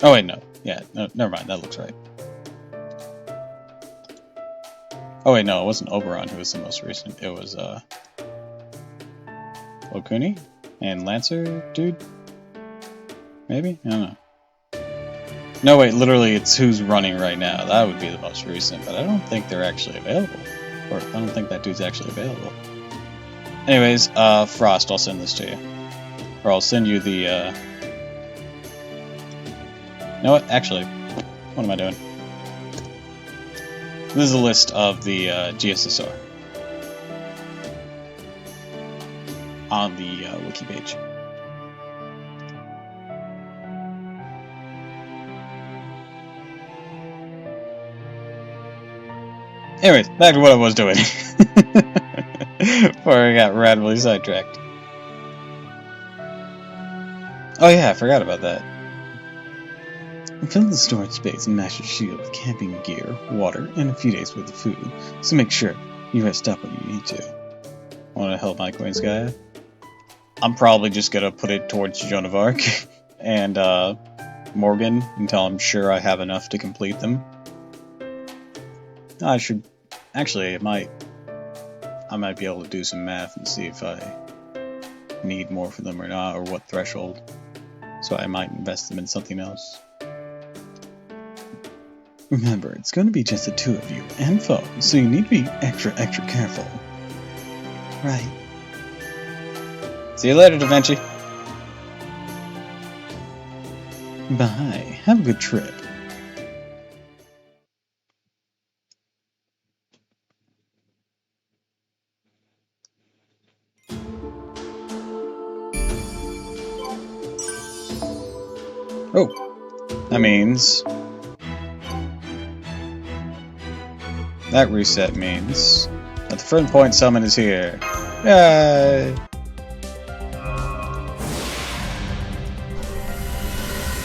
Oh wait, no. Yeah, no, never mind. That looks right. Oh wait, no, it wasn't Oberon who was the most recent. It was Okuni and Lancer, dude. Maybe? I don't know. No, wait, literally, it's who's running right now. That would be the most recent, but I don't think they're actually available. Or I don't think that dude's actually available. Anyways, Frost, I'll send this to you. Or I'll send you the, You know what? Actually, what am I doing? This is a list of the GSSR on the wiki page. Anyways, back to what I was doing. Before I got randomly sidetracked. Oh yeah, I forgot about that. Fill the storage space and Master Shield with camping gear, water, and a few days worth of food, so make sure you rest up when you need to. Want to help my Queen Sky? I'm probably just gonna put it towards Joan of Arc and Morgan until I'm sure I have enough to complete them. I should... Actually, I might be able to do some math and see if I need more for them or not, or what threshold. So I might invest them in something else. Remember, it's going to be just the two of you and phone, so you need to be extra careful. Right. See you later, Da Vinci. Bye. Have a good trip. Oh, that means... That reset means that the front point summon is here. Yay!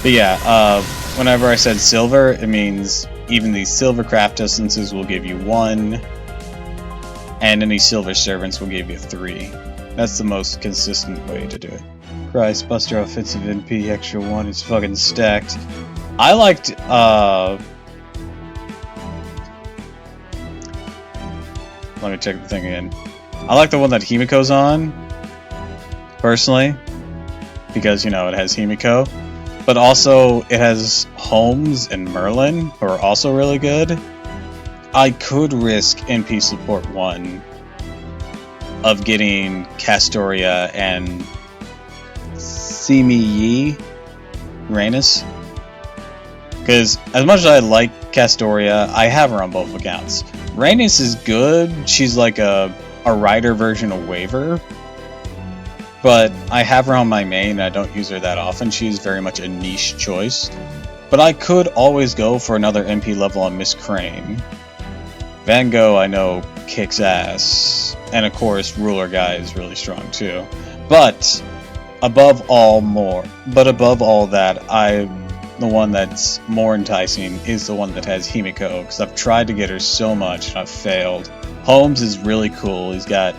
But yeah, whenever I said silver, it means even these silver craft essences will give you 1, and any silver servants will give you 3. That's the most consistent way to do it. Christ, Buster Offensive NP Extra 1 is fucking stacked. I liked, let me check the thing again. I like the one that Himiko's on, personally, because, you know, it has Himiko. But also, it has Holmes and Merlin, who are also really good. I could risk NP Support 1 of getting Castoria and Simi Rhaenys. Because as much as I like Castoria, I have her on both accounts. Rhaenys is good. She's like a rider version of Waver. But I have her on my main, and I don't use her that often. She's very much a niche choice. But I could always go for another MP level on Miss Crane. Van Gogh, I know, kicks ass. And of course, Ruler Guy is really strong too. But above all that, the one that's more enticing is the one that has Himiko, because I've tried to get her so much and I've failed. Holmes is really cool. He's got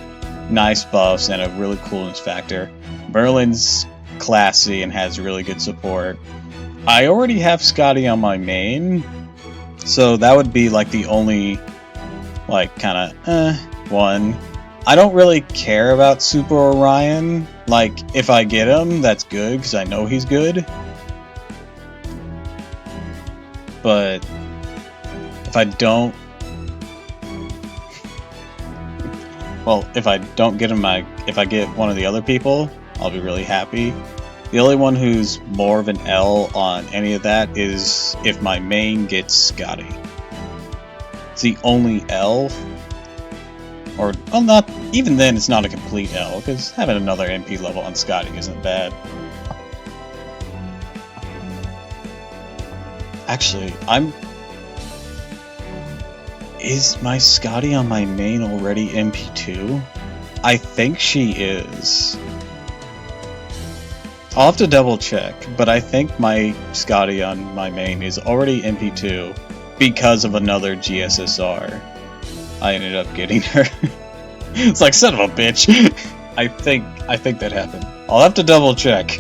nice buffs and a really coolness factor. Merlin's classy and has really good support. I already have Scotty on my main, so that would be like the only, like, kind of one. I don't really care about Super Orion. Like, if I get him, that's good, because I know he's good. But if I don't, well, if I don't get him, if I get one of the other people, I'll be really happy. The only one who's more of an L on any of that is if my main gets Scotty. It's the only L. Or, well, not, even then it's not a complete L, because having another MP level on Scotty isn't bad. Actually, is my Scotty on my main already MP2? I think she is. I'll have to double check, but I think my Scotty on my main is already MP2 because of another GSSR. I ended up getting her. It's like, son of a bitch. I think that happened. I'll have to double check.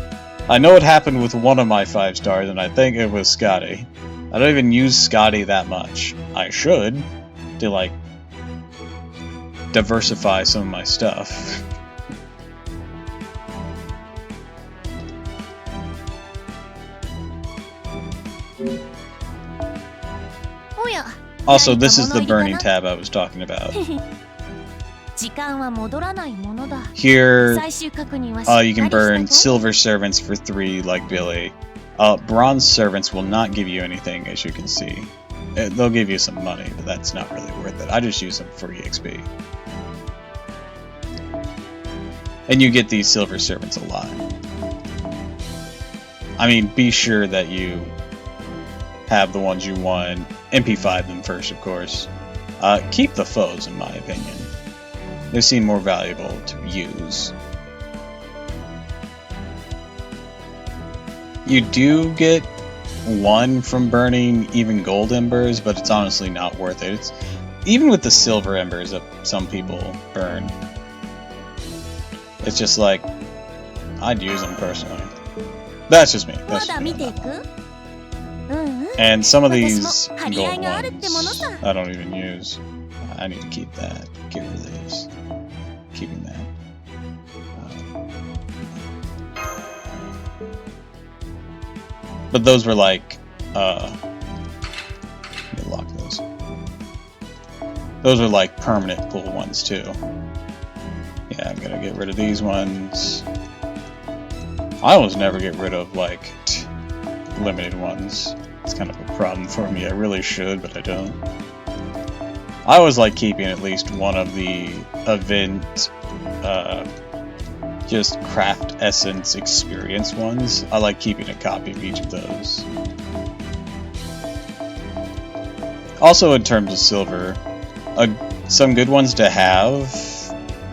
I know it happened with one of my 5 stars, and I think it was Scotty. I don't even use Scotty that much. I should, to like diversify some of my stuff. Also, this is the burning tab I was talking about. Here, you can burn silver servants for 3 like Billy. Bronze servants will not give you anything, as you can see. They'll give you some money, but that's not really worth it. I just use them for EXP. And you get these silver servants a lot. I mean, be sure that you have the ones you want. MP5 them first, of course. Keep the foes, in my opinion. They seem more valuable to use. You do get 1 from burning even gold embers, but it's honestly not worth it. It's, even with the silver embers that some people burn, it's just like, I'd use them personally. That's just me. That's just me. And some of these gold ones I don't even use. I need to keep that. Get rid of these. Keeping that. But those were like, let me lock those. Those are like permanent pull ones too. Yeah, I'm gonna get rid of these ones. I almost never get rid of like limited ones. It's kind of a problem for me. I really should, but I don't. I always like keeping at least one of the event, just craft essence experience ones. I like keeping a copy of each of those. Also, in terms of silver, some good ones to have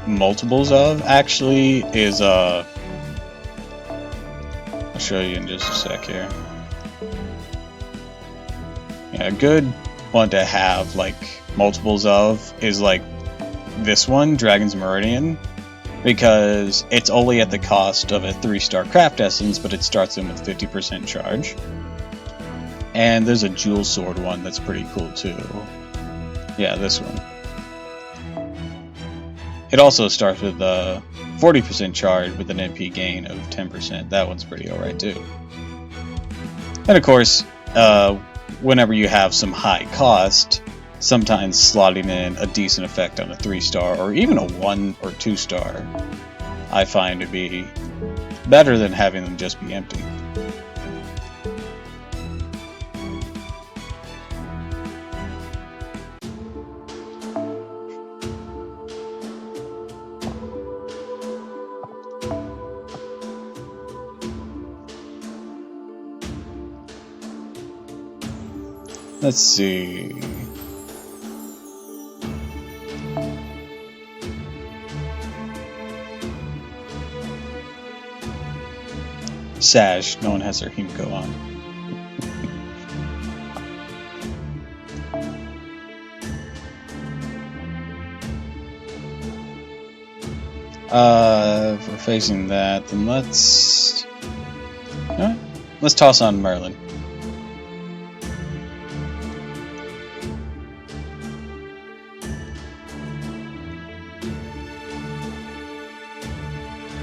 multiples of actually is I'll show you in just a sec here. Yeah, a good one to have like multiples of is like this one, Dragon's Meridian. because it's only at the cost of a 3-star craft essence, but it starts in with 50% charge. And there's a jewel sword one that's pretty cool too. Yeah, this one. It also starts with 40% charge with an MP gain of 10%. That one's pretty alright too. And of course, whenever you have some high cost, sometimes slotting in a decent effect on a 3-star or even a 1 or 2-star, I find to be better than having them just be empty. Let's see. Saj, no one has their Himiko on. If we're facing that, then let's... You know what? Let's toss on Merlin.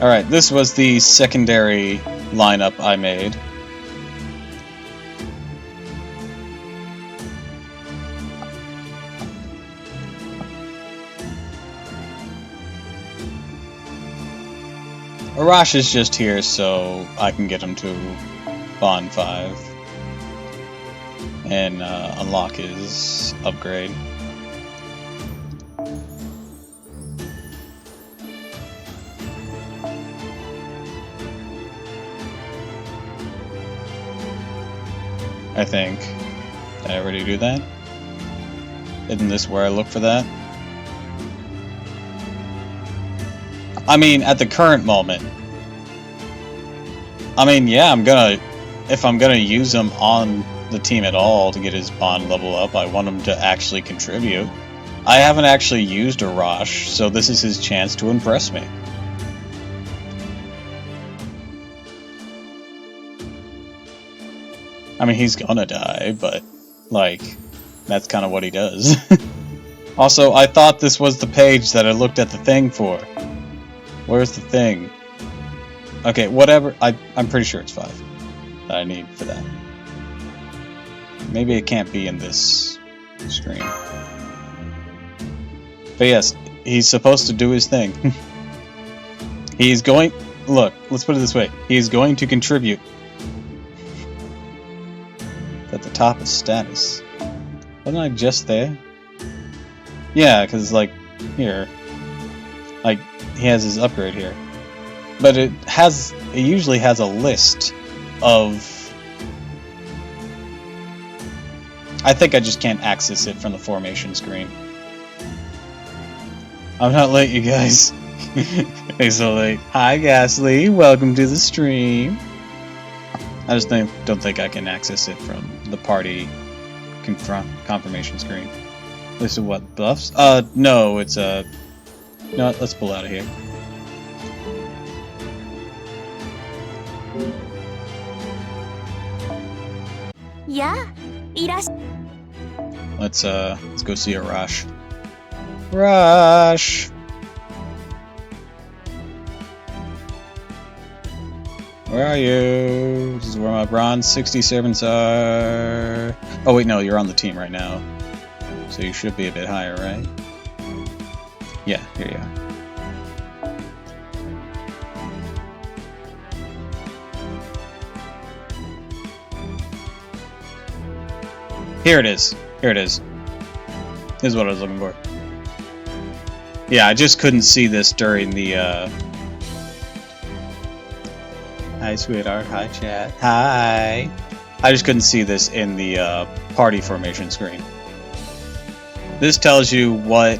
Alright, this was the secondary lineup I made. Arash is just here so I can get him to Bond 5 and unlock his upgrade. I think. Did I already do that? Isn't this where I look for that? I mean, at the current moment. I mean, yeah, if I'm gonna use him on the team at all to get his bond level up, I want him to actually contribute. I haven't actually used Arash, so this is his chance to impress me. I mean, he's gonna die, but, like, that's kind of what he does. Also, I thought this was the page that I looked at the thing for. Where's the thing? Okay, whatever. I'm pretty sure it's 5 that I need for that. Maybe it can't be in this screen. But yes, he's supposed to do his thing. He's going... Look, let's put it this way. He's going to contribute. At the top of status. Wasn't I just there? Yeah, because, like, here. Like, he has his upgrade here. But it usually has a list of... I think I just can't access it from the formation screen. I'm not late, you guys. It's so late. Hi, Ghastly. Welcome to the stream. I just don't think I can access it from the party confirmation screen. List of what? Buffs? No, it's a... You know what? Let's pull out of here. Yeah. Let's go see Arash. Rush! Where are you? This is where my bronze 67s are. Oh wait, no, you're on the team right now. So you should be a bit higher, right? Yeah, here you are. Here it is. Here it is. This is what I was looking for. Yeah, I just couldn't see this during the, Hi, sweetheart. Hi, chat. Hi! I just couldn't see this in the, party formation screen. This tells you what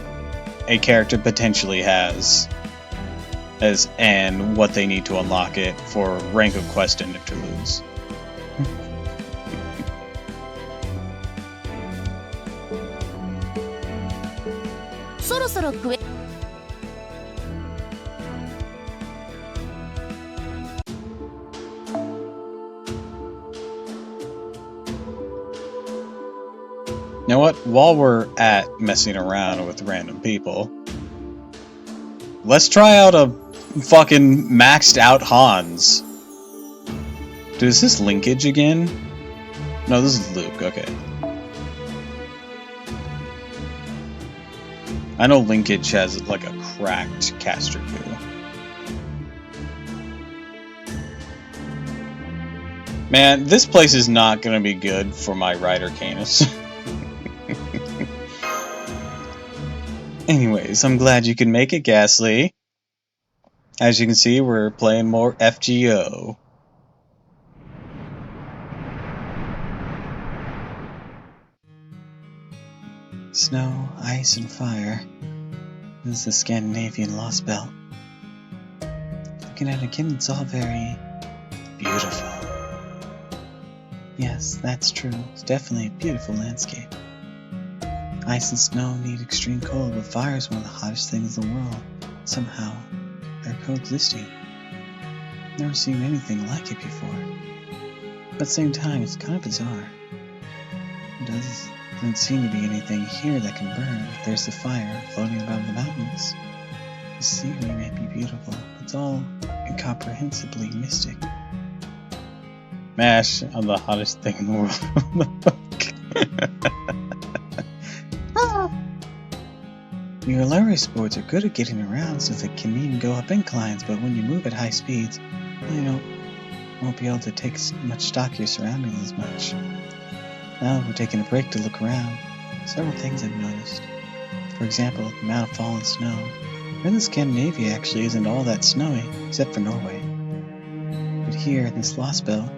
a character potentially has, and what they need to unlock it for rank of quest and interludes. know what? While we're at messing around with random people, let's try out a fucking maxed out Hans. Dude, is this linkage again? No, this is Luke, okay. I know linkage has like a cracked caster goo. Man, this place is not gonna be good for my Rider Canis. Anyways, I'm glad you can make it, Ghastly. As you can see, we're playing more FGO. Snow, ice, and fire. This is the Scandinavian Lost Belt. Looking at it again, it's all very beautiful. Yes, that's true. It's definitely a beautiful landscape. Ice and snow need extreme cold, but fire is one of the hottest things in the world. Somehow, they're coexisting. Never seen anything like it before. But at the same time, it's kind of bizarre. Doesn't seem to be anything here that can burn. There's the fire floating above the mountains. The scenery may be beautiful, but it's all incomprehensibly mystic. MASH, I'm the hottest thing in the world. Your lorry sports are good at getting around since they can even go up inclines, but when you move at high speeds, you won't be able to take much stock of your surroundings as much. Now that we're taking a break to look around, several things I've noticed. For example, the amount of fallen snow. Here in Scandinavia actually isn't all that snowy, except for Norway. But here in this Lost Belt,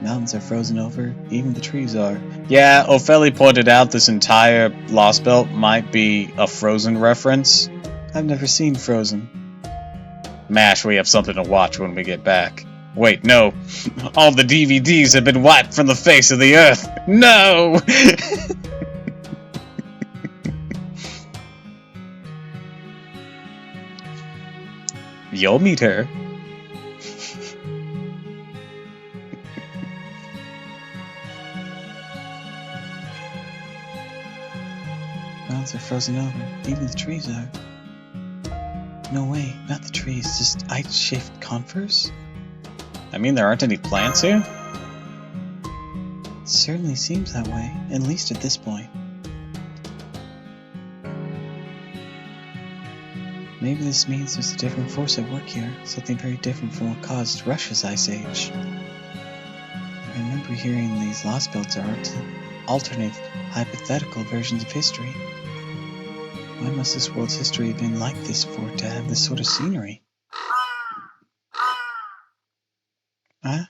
mountains are frozen over, even the trees are. Yeah, Ophelli pointed out this entire Lost Belt might be a Frozen reference. I've never seen Frozen. MASH, we have something to watch when we get back. Wait, no. All the DVDs have been wiped from the face of the earth. No! You'll meet her. Mountains are frozen over. Even the trees are. No way, not the trees, just ice-shaped conifers? I mean, there aren't any plants here? It certainly seems that way, at least at this point. Maybe this means there's a different force at work here, something very different from what caused Russia's Ice Age. I remember hearing these Lost Belts are alternate, hypothetical versions of history. Why must this world's history have been like this for it to have this sort of scenery? Huh?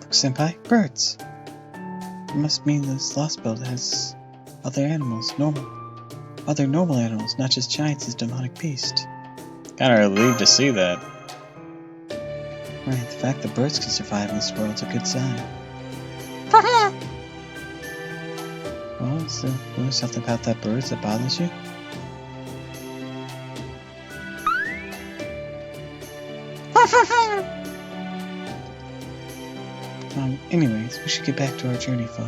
Look, Senpai, birds. It must mean this Lost Belt has other animals, other normal animals, not just giants as demonic beasts. Kinda relieved to see that. Right, the fact that birds can survive in this world's a good sign. Well, is there something about that bird that bothers you? Anyways, we should get back to our journey, Fo.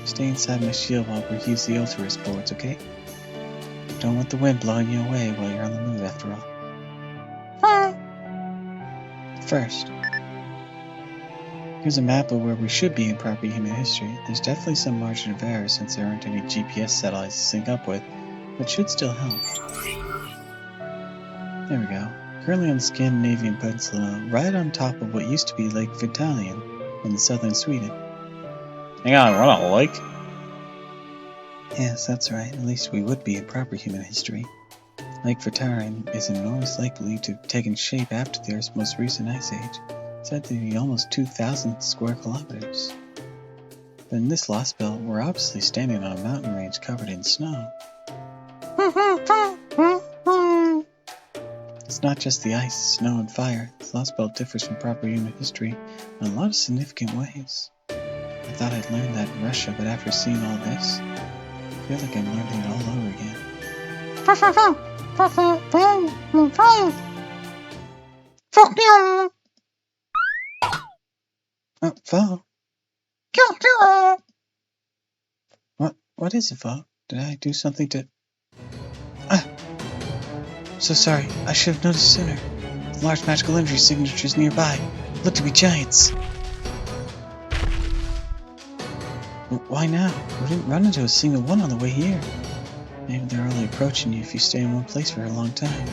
Stay inside my shield while we use the Ultra boards, okay? Don't want the wind blowing you away while you're on the move, after all. First, here's a map of where we should be in proper human history. There's definitely some margin of error since there aren't any GPS satellites to sync up with, but should still help. There we go. Currently on the Scandinavian peninsula, right on top of what used to be Lake Vitalian in southern Sweden. Hang on, we're on a lake? Yes, that's right. At least we would be in proper human history. Lake Vitalian is an enormous lake believed to have taken shape after the Earth's most recent ice age. Said to be almost 2,000 square kilometers. But in this Lost Belt, we're obviously standing on a mountain range covered in snow. It's not just the ice, snow, and fire. This Lost Belt differs from proper human history in a lot of significant ways. I thought I'd learned that in Russia, but after seeing all this, I feel like I'm learning it all over again. Fuck you! Oh, Fo, What is it, Vo? Did I do something to... Ah! So sorry. I should have noticed sooner. The large magical injury signatures nearby look to be giants. Why now? We didn't run into a single one on the way here. Maybe they're only approaching you if you stay in one place for a long time.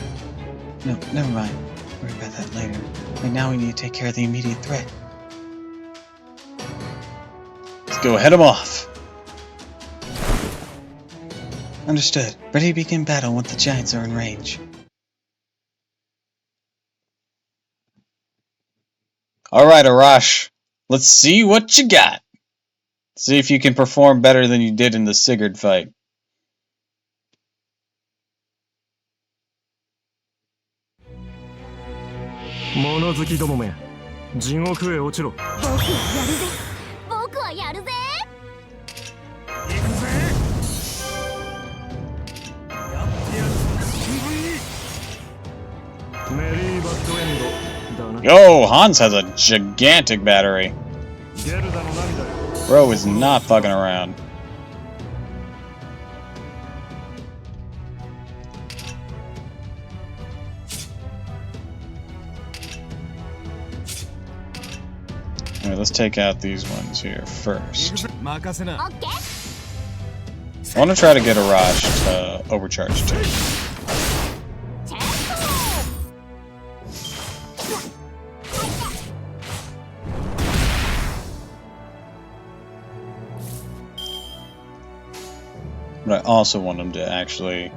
No, never mind. Worry about that later. Right now we need to take care of the immediate threat. Let's go head them off. Understood. Ready to begin battle once the giants are in range. Alright, Arash. Let's see what you got. See if you can perform better than you did in the Sigurd fight. Yo, Hans has a gigantic battery. Bro is not fucking around. Alright, let's take out these ones here first. I want to try to get Arash to overcharge too. But I also want him to actually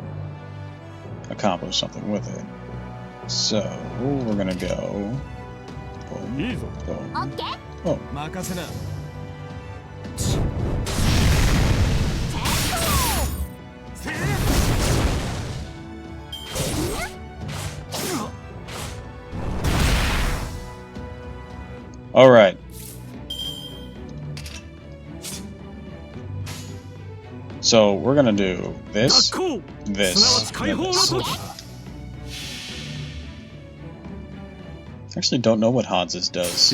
accomplish something with it. So, we're gonna go... Boom, boom. Oh. Alright. So we're gonna do this, this, and this. I actually don't know what Hans's does.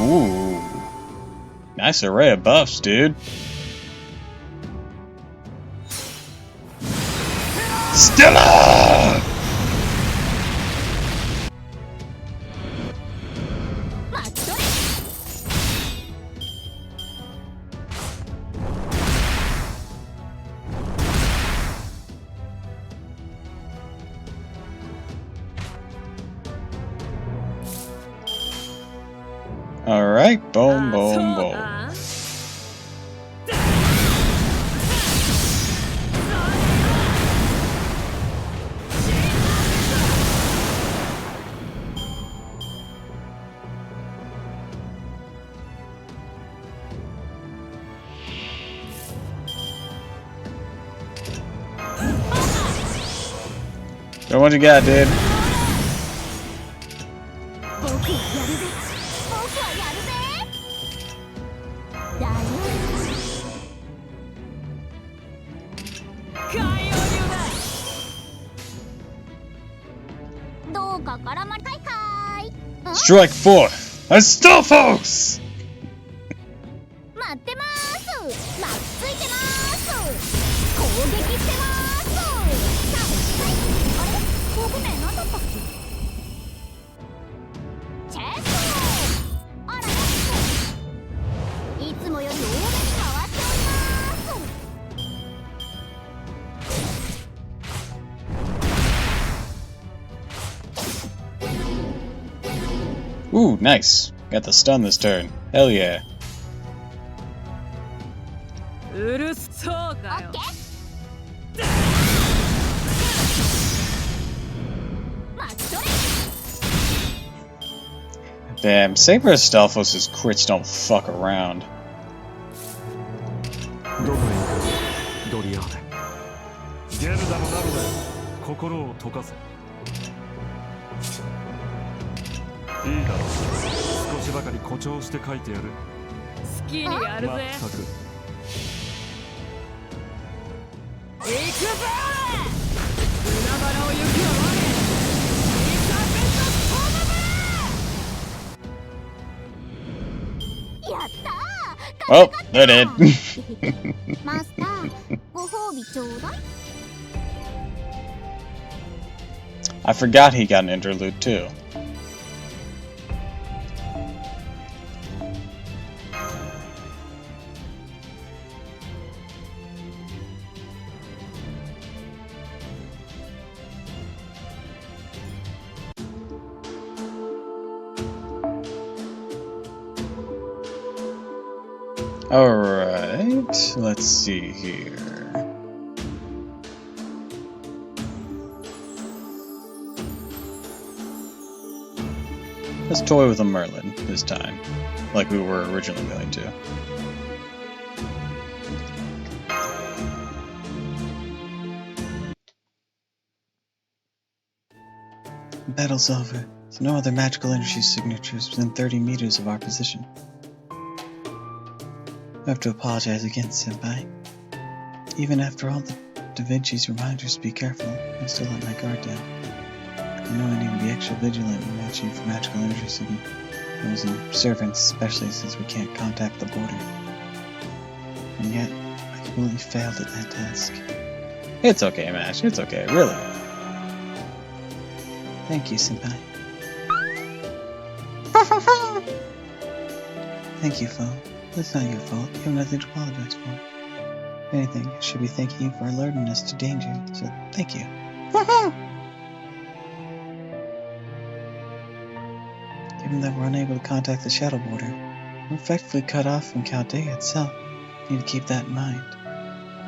Ooh. Nice array of buffs, dude. Stella! Alright, boom, boom, boom. So what you got, dude? Strike 4! Astolfos! Ooh, nice. Got the stun this turn. Hell yeah. Damn, Saber Astolfos' crits don't fuck around. やったー Oh, they're dead. マスター、ご褒美ちょうだい I forgot he got an interlude too. Alright, let's see here. Let's toy with a Merlin this time, like we were originally going to. The battle's over. There's no other magical energy signatures within 30 meters of our position. I have to apologize again, Senpai. Even after all the Da Vinci's reminders to be careful, I still let my guard down. I know I need to be extra vigilant when watching for magical energy signals and servants, especially since we can't contact the border. And yet, I completely failed at that task. It's okay, Mash. It's okay, really. Thank you, Senpai. Thank you, Fo. That's not your fault. You have nothing to apologize for. If anything, I should be thanking you for alerting us to danger, so thank you. Given that we're unable to contact the Shadow Border, we're effectively cut off from Chaldea itself. We need to keep that in mind.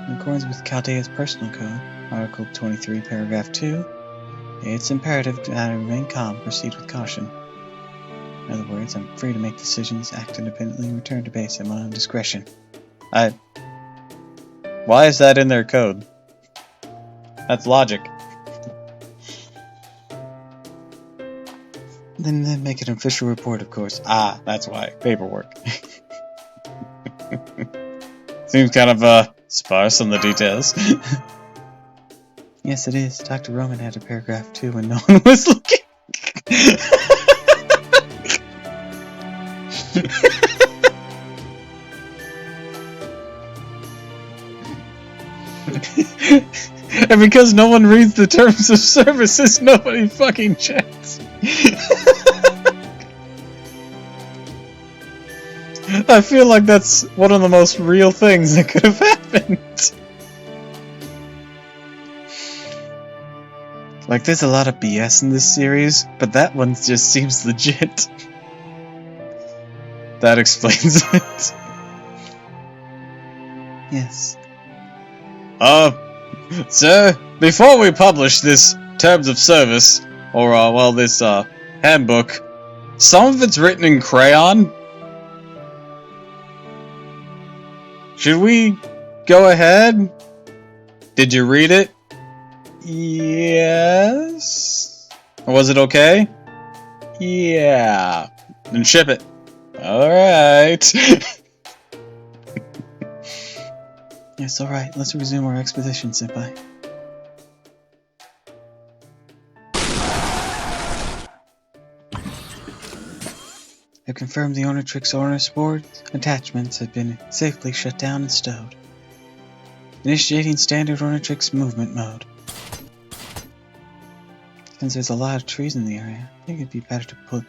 In accordance with Chaldea's personal code, Article 23, Paragraph 2, it's imperative to remain calm, proceed with caution. In other words, I'm free to make decisions, act independently, and return to base at my own discretion. Why is that in their code? That's logic. Then make an official report, of course. Ah, that's why. Paperwork. Seems kind of, sparse on the details. Yes, it is. Dr. Roman had a paragraph 2 when no one was looking. And because no one reads the terms of services, nobody fucking checks. I feel like that's one of the most real things that could have happened. Like, there's a lot of BS in this series, but that one just seems legit. That explains it. Yes. Sir, before we publish this terms of service, or, this, handbook, some of it's written in crayon. Should we go ahead? Did you read it? Yes. Was it okay? Yeah. Then ship it. Alright. Yes, alright. Let's resume our expedition, Senpai. I've confirmed the Ornatrix Ornus board attachments have been safely shut down and stowed. Initiating standard Ornatrix movement mode. Since there's a lot of trees in the area, I think it'd be better to put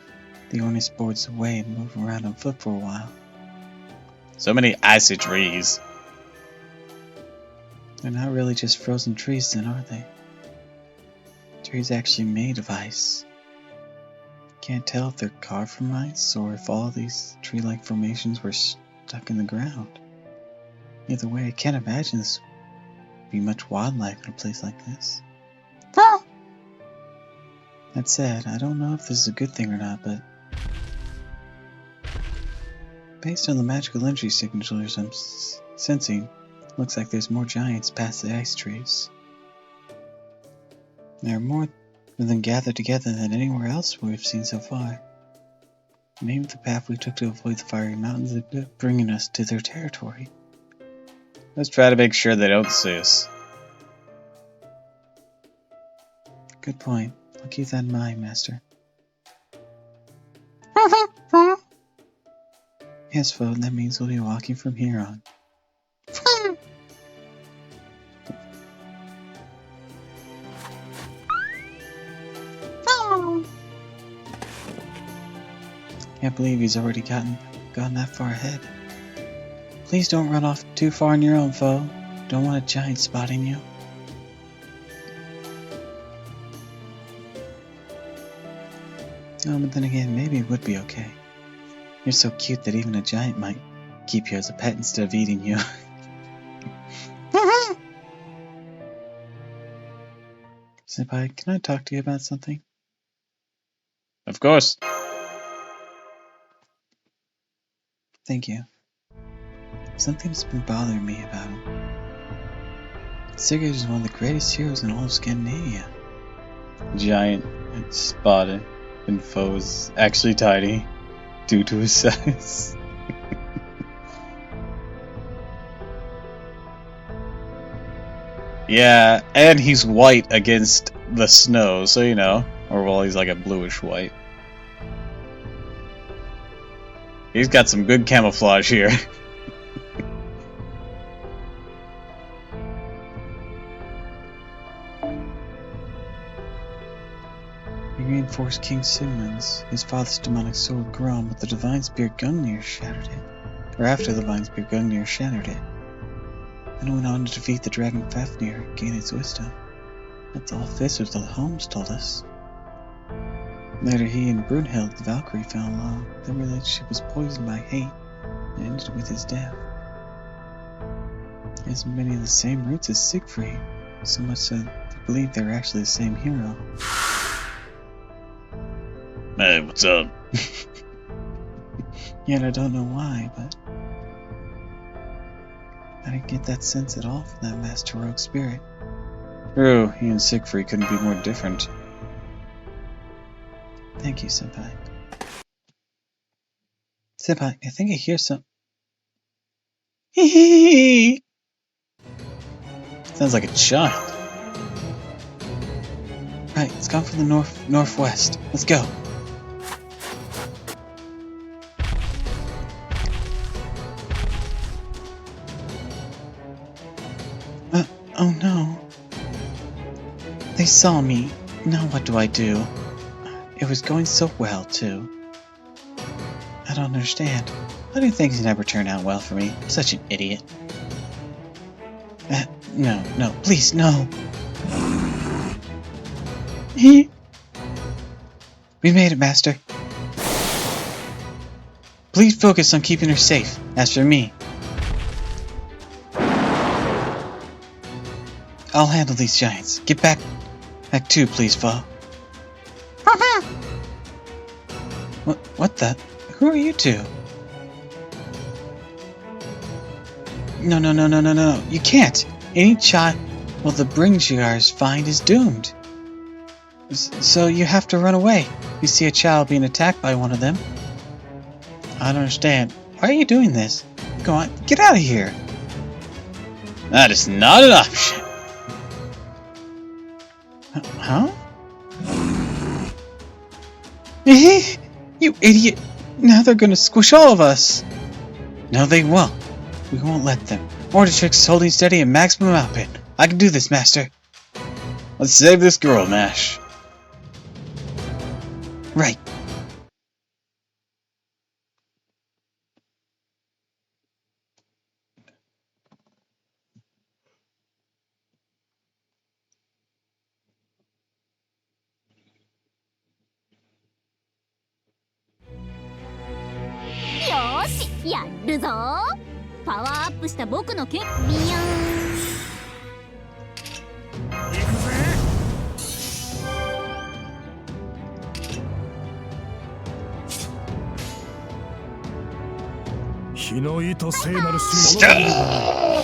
the Ornus boards away and move around on foot for a while. So many icy trees. They're not really just frozen trees then, are they? Trees actually made of ice. Can't tell if they're carved from ice or if all these tree-like formations were stuck in the ground. Either way, I can't imagine this would be much wildlife in a place like this. That said, I don't know if this is a good thing or not, but based on the magical energy signatures I'm sensing, looks like there's more giants past the ice trees. There are more of them gathered together than anywhere else we've seen so far. Maybe the path we took to avoid the fiery mountains is bringing us to their territory. Let's try to make sure they don't see us. Good point. I'll keep that in mind, Master. Yes, Fo, that means we'll be walking from here on. Can't believe he's already gone that far ahead. Please don't run off too far on your own, Fo. Don't want a giant spotting you. Oh, but then again, maybe it would be okay. You're so cute that even a giant might keep you as a pet instead of eating you. Senpai, can I talk to you about something? Of course. Thank you. Something's been bothering me about him. Sigurd is one of the greatest heroes in all of Scandinavia. Giant and spotted, and Fo is actually tiny due to his size. Yeah, and he's white against the snow, so you know. Or well, he's like a bluish white. He's got some good camouflage here. He reinforced King Sigmund's, his father's demonic sword Grom, but the divine spear Gungnir shattered it. Or after the divine spear Gungnir shattered it. Then went on to defeat the dragon Fafnir and gain its wisdom. That's all fits with what Holmes told us. Later he and Brunhild the Valkyrie fell in love. Their relationship was poisoned by hate and ended with his death. He has many of the same roots as Siegfried, so much so they believe they were actually the same hero. Hey, what's up? Yet I don't know why, but I didn't get that sense at all from that master rogue spirit. True, he and Siegfried couldn't be more different. Thank you, Senpai. Senpai, I think I hear some. Hee. Sounds like a child. Right, it's gone from the northwest. Let's go. Oh no. They saw me. Now what do I do? It was going so well, too. I don't understand. How do things never turn out well for me? I'm such an idiot. No, please, no. We made it, Master. Please focus on keeping her safe. As for me, I'll handle these giants. Get back too, please, Fo. What the? Who are you two? No. You can't. Any child the Bringjars find is doomed. So you have to run away. If you see a child being attacked by one of them. I don't understand. Why are you doing this? Go on, get out of here. That is not an option. Huh? You idiot! Now they're gonna squish all of us! No, they won't. We won't let them. Mortitrix is holding steady at maximum output. I can do this, Master. Let's save this girl, Mash. Right. Yoshi, やるぞ。パワーアップした僕の剣ビヨーン。日の糸聖なる死の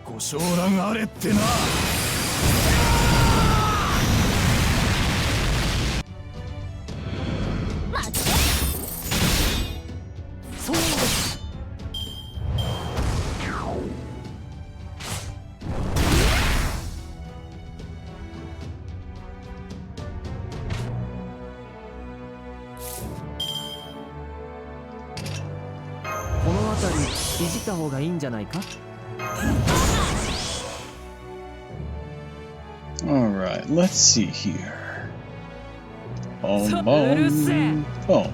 ご承覧あれってな。りいじった方がいいんじゃないか。 Alright, let's see here. Boom, boom, boom.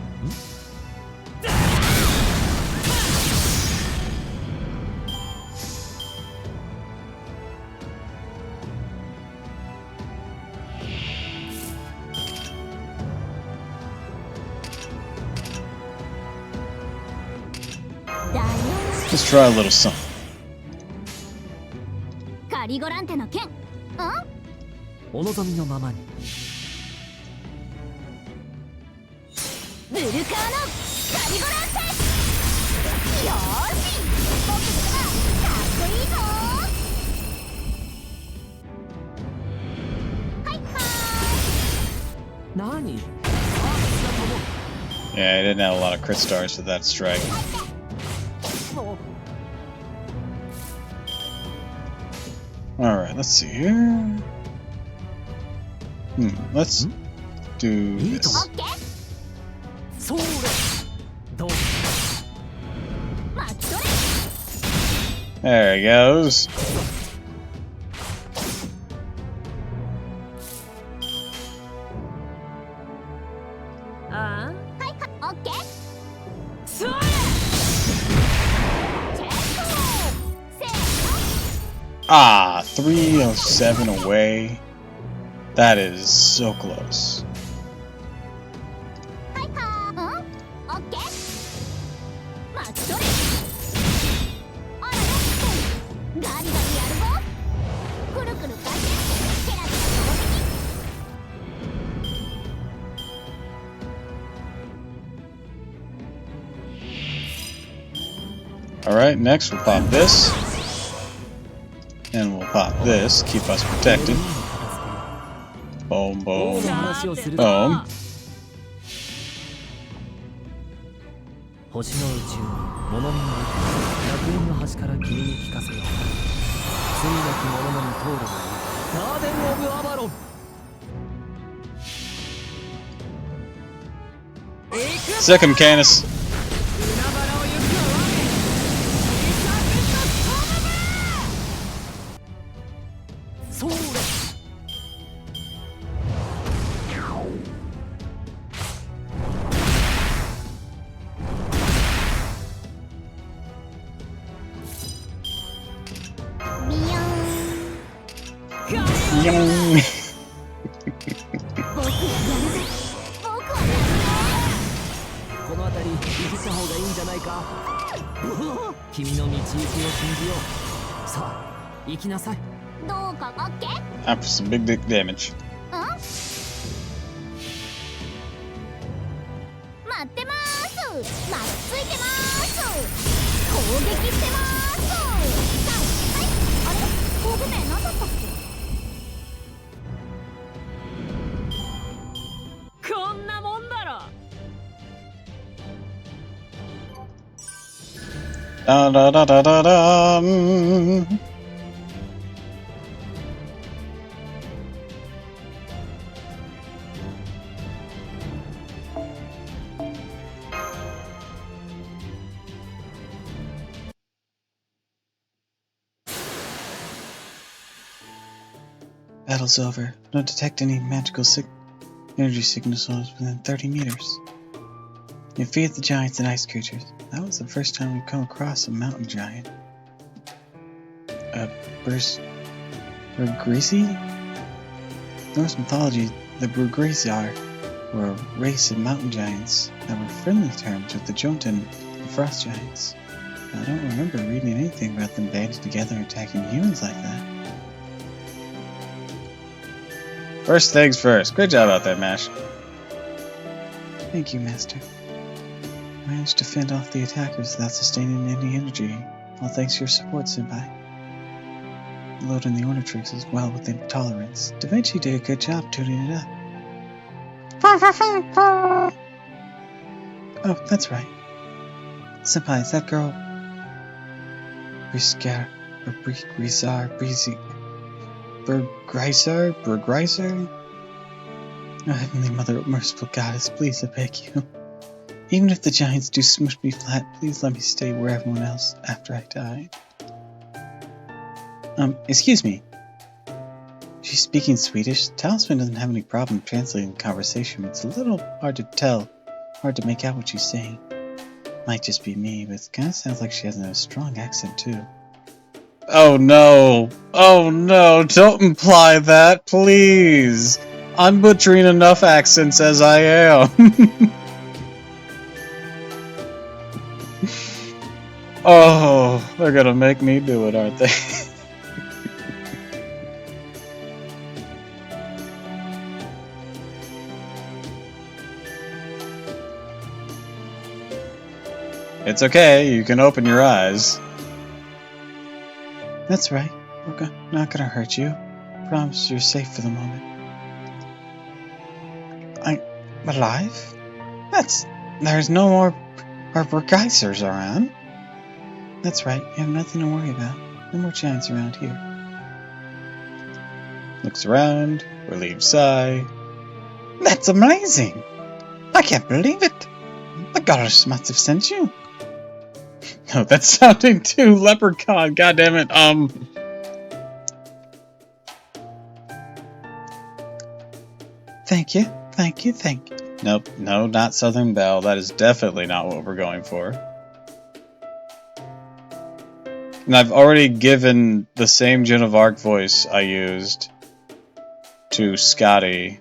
Let's try a little something. カリゴランテの剣。お望みのままに。ブルカーのカリゴランテ。よーし、僕にはかっこいいぞ。はいはーい。何？ Yeah, I didn't have a lot of crit stars with that strike. Alright, let's see here. Let's do this. それ。どう？ There he goes. ああ。 オッケー。それ。 Ah, 307 away. That is so close. はいはー。オッケー。待ち取れ。あらよ。ガリガリやるぞ。くるくる回転。ケラケラ投 Alright, next we'll pop this. And we'll pop this, keep us protected. Boom, boom, 話をする。 boom. 星の宇宙に物見の楽園の端から君に聞かせよう。罪なき者のみ通るがいい。ガーデン・オブ・アバロン。 Second Canis. それ。 ビヨーン。 Young. 僕はやるぜ。僕はやるぜ。この辺りいじった方がいいんじゃないか。君の道行きを信じよう。さあ行きなさい。どうかオッケー。 After some big dick damage. 待ってまーす。巻きついてまーす。攻撃してまーす。はい。あれ、防具名何だったっけ。こんなもんだろ。 Da da da da da da. Battle's over. Don't detect any magical energy signals within 30 meters. You defeated the giants and ice creatures. That was the first time we've come across a mountain giant. Brugrisi? In Norse mythology, the Brugrisi were a race of mountain giants that were friendly terms with the Jotun, the frost giants. I don't remember reading anything about them banding together and attacking humans like that. First things first. Great job out there, Mash. Thank you, Master. I managed to fend off the attackers without sustaining any energy, all thanks to your support, Senpai. Loading the order tricks is well within tolerance. Da Vinci did a good job tuning it up. Oh, that's right. Senpai, is that girl... Bergreiser? Oh, Heavenly Mother, merciful Goddess, please, I beg you. Even if the giants do smush me flat, please let me stay where everyone else after I die. Excuse me. She's speaking Swedish. Talisman doesn't have any problem translating the conversation, but it's a little hard to make out what she's saying. Might just be me, but it kind of sounds like she has a strong accent too. Oh no! Oh no! Don't imply that, please! I'm butchering enough accents as I am. Oh, they're gonna make me do it, aren't they? It's okay, you can open your eyes. That's right. We're not gonna hurt you. Promise you're safe for the moment. I'm alive? There's no more Harbor geysers around. That's right, you have nothing to worry about. No more giants around here. Looks around, relieved sigh. That's amazing! I can't believe it! The goddess must have sent you. No, that's sounding too leprechaun, goddammit. Thank you. Nope, no, not Southern Belle. That is definitely not what we're going for. And I've already given the same Joan of Arc voice I used to Scotty.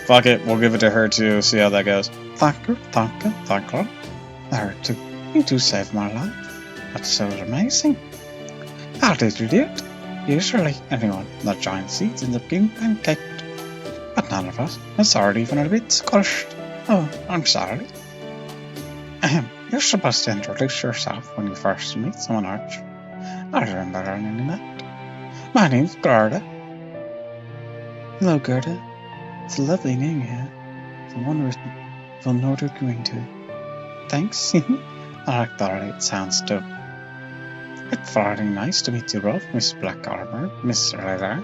Fuck it, we'll give it to her too, see how that goes. Thank you. You two saved my life. That's so amazing. How did you do it? Usually, anyone that giant seeds ends up getting pancaked. But none of us. I'm sorry, even a bit squished. Oh, I'm sorry. You're supposed to introduce yourself when you first meet someone, aren't you? I remember learning that. My name's Gerda. Hello, Gerda. It's a lovely name you have. It's a one we'll know what we're going to. Thanks. I like the way it sounds too. It's very nice to meet you both, Miss Black Armor, Miss Leather.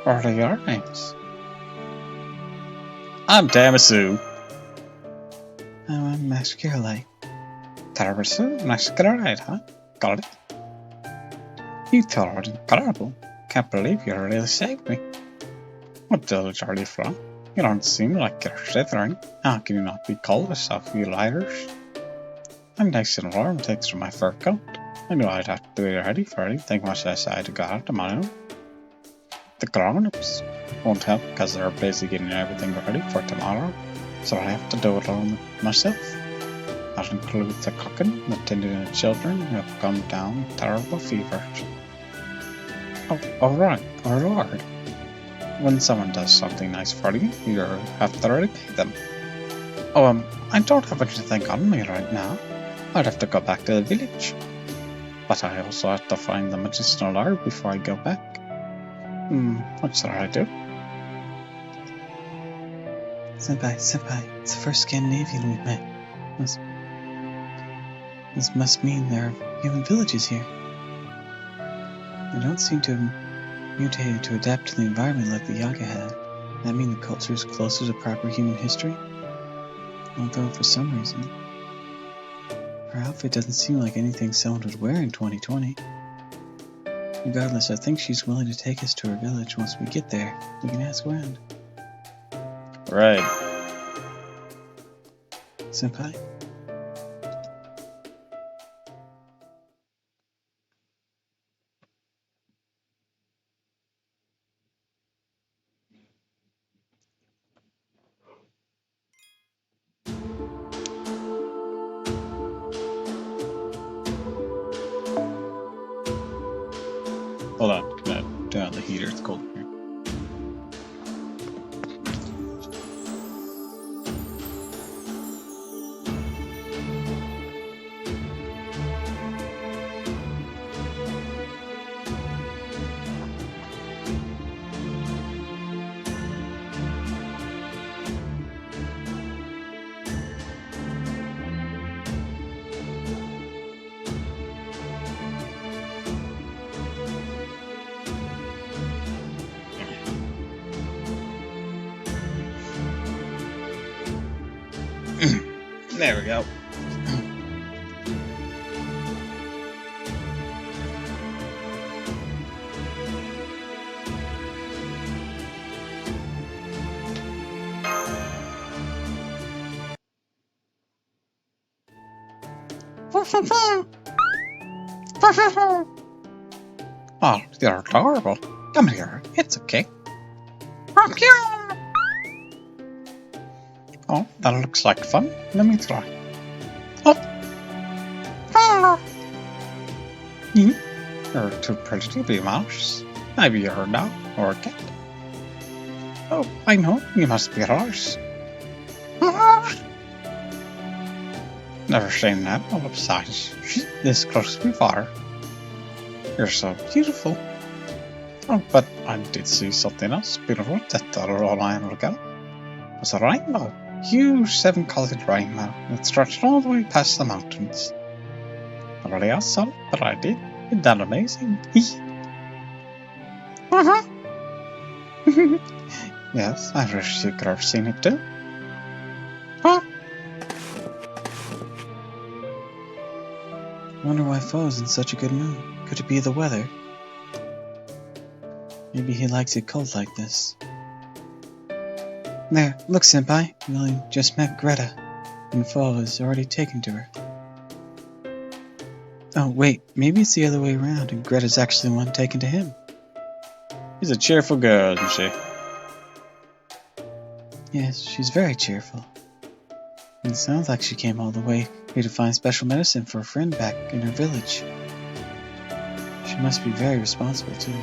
What are your names? I'm Damasu. I'm Masquerade. Damasu? Masquerade, huh? Got it. You two are incredible. Can't believe you really saved me. What village are you from? You don't seem like you're shivering. How can you not be cold yourself, you lighters? I'm nice and warm thanks to my fur coat. I knew I'd have to be ready for anything once I decided to go out tomorrow. The grown-ups won't help because they're busy getting everything ready for tomorrow, so I have to do it all myself. That includes the cooking, the tending of the children who have come down with terrible fevers. Oh right, oh Lord. When someone does something nice for you, you have to repay them. I don't have anything on me right now. I'd have to go back to the village. But I also have to find the medicinal herb before I go back. What should I do? Senpai, it's the first Scandinavian we've met. This must mean there are human villages here. They don't seem to have mutated to adapt to the environment like the Yaga had. Does that mean the culture is closer to proper human history? Although, for some reason, her outfit doesn't seem like anything someone would wear in 2020. Regardless, I think she's willing to take us to her village. Once we get there, we can ask around. Right. Senpai? Hold on, I'm gonna turn on the heater, it's cold in here. There we go. Oh, you're adorable. Come here. It's okay. Oh, that looks like fun. Let me try. Oh. You're too pretty to be a mouse. Maybe you're a dog or a cat. Oh, I know. You must be a horse. Never seen that all of size. This close before. You're so beautiful. Oh, but I did see something else beautiful that all I look at was a rainbow. Huge 7-colored rainbow that stretched all the way past the mountains. Nobody else saw it, but I did. Isn't that amazing? Yes, I wish you could have seen it too. I wonder why Fo's in such a good mood. Could it be the weather? Maybe he likes it cold like this. There, look, Senpai. Willie just met Greta, and Fo is already taken to her. Oh, wait, maybe it's the other way around, and Greta's actually the one taken to him. She's a cheerful girl, isn't she? Yes, she's very cheerful. And it sounds like she came all the way here to find special medicine for a friend back in her village. She must be very responsible, too.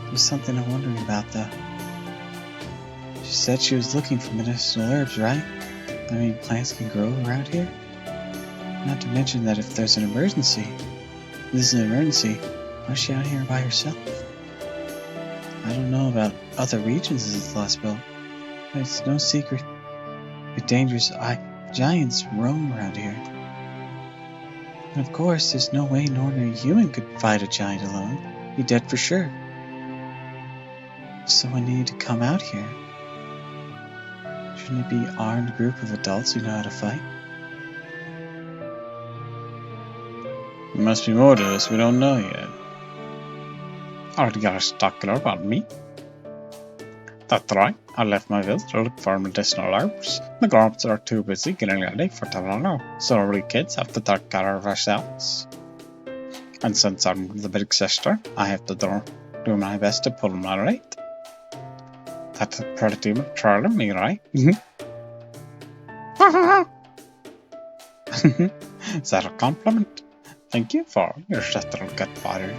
There's something I'm wondering about, though. She said she was looking for medicinal herbs, right? I mean, plants can grow around here? Not to mention that if there's an emergency, this is an emergency, why is she out here by herself? I don't know about other regions of this Lost Belt, but it's no secret that dangerous giants roam around here. And of course, there's no way an ordinary human could fight a giant alone. He'd be dead for sure. Someone needed to come out here. Shouldn't it be an armed group of adults who know how to fight? There must be more to this we don't know yet. Are you guys talking about me? That's right. I left my village to look for medicinal herbs. The grown-ups are too busy getting ready for tomorrow, so we kids have to take care of ourselves. And since I'm the big sister, I have to do my best to pull my weight. That's pretty mature of me, right? Is that a compliment? Thank you for your little good body.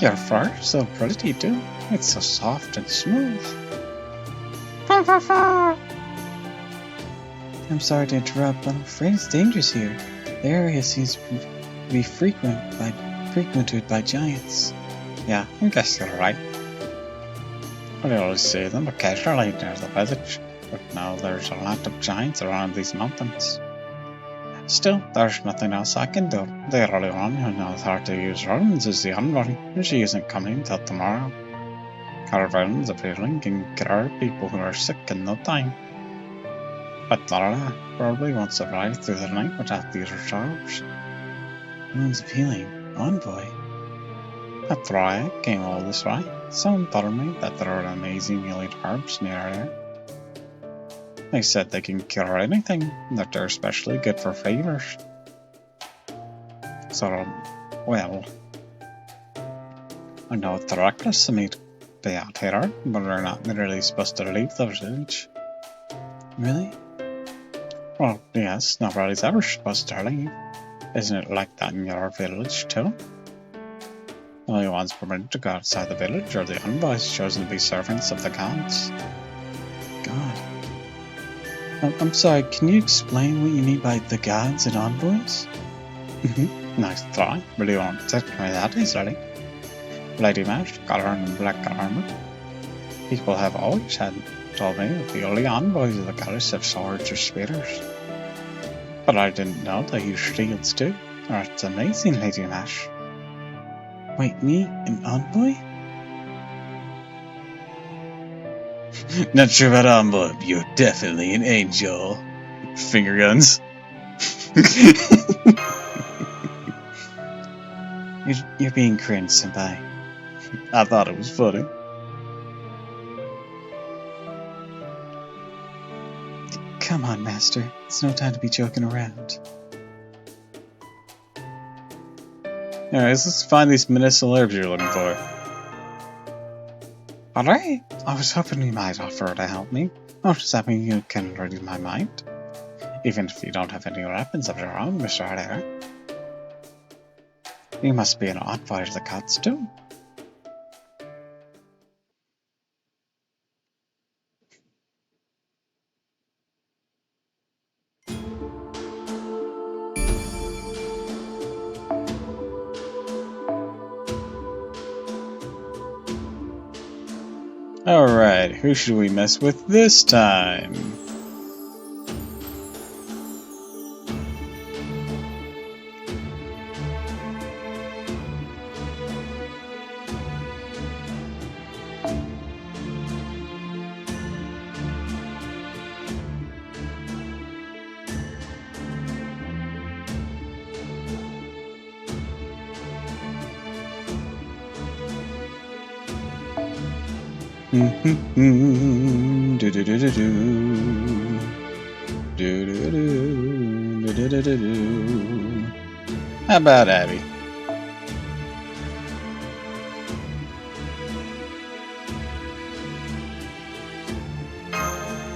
Your fur is so pretty too. It's so soft and smooth. I'm sorry to interrupt, but I'm afraid it's dangerous here. The area seems to be frequented by giants. Yeah, I guess you're right. I always see them occasionally near the village, but now there's a lot of giants around these mountains. Still, there's nothing else I can do. The only one who knows how to use runes is the envoy, and she isn't coming until tomorrow. Her runes apparently can cure people who are sick in no time. But Laura probably won't survive through the night without these reserves. Runes of healing, envoy. That's why I came all this way. Someone told me that there are amazing healing herbs near here. They said they can cure anything, that they're especially good for fevers. So, well, I know it's reckless of me to be out here, but we're not really supposed to leave the village. Really? Well, yes, nobody's ever supposed to leave. Isn't it like that in your village, too? The only ones permitted to go outside the village are the envoys chosen to be servants of the gods. God. I'm sorry, can you explain what you mean by the gods and envoys? Nice try, but you won't take me that easily. Lady Mash, color in black armor. People have always told me that the only envoys of the goddess have swords or spears. But I didn't know they use shields too. That's amazing, Lady Mash. Wait, me? An envoy? Not sure about envelope. You're definitely an angel. Finger guns. You're being cringe, senpai. I thought it was funny. Come on, master. It's no time to be joking around. Anyways, let's find these medicinal herbs you're looking for. Alright, I was hoping you might offer to help me. Or does that mean you can read my mind? Even if you don't have any weapons of your own, Mr. Adair. You must be an envoy to the gods too. Alright, who should we mess with this time? How about Abby?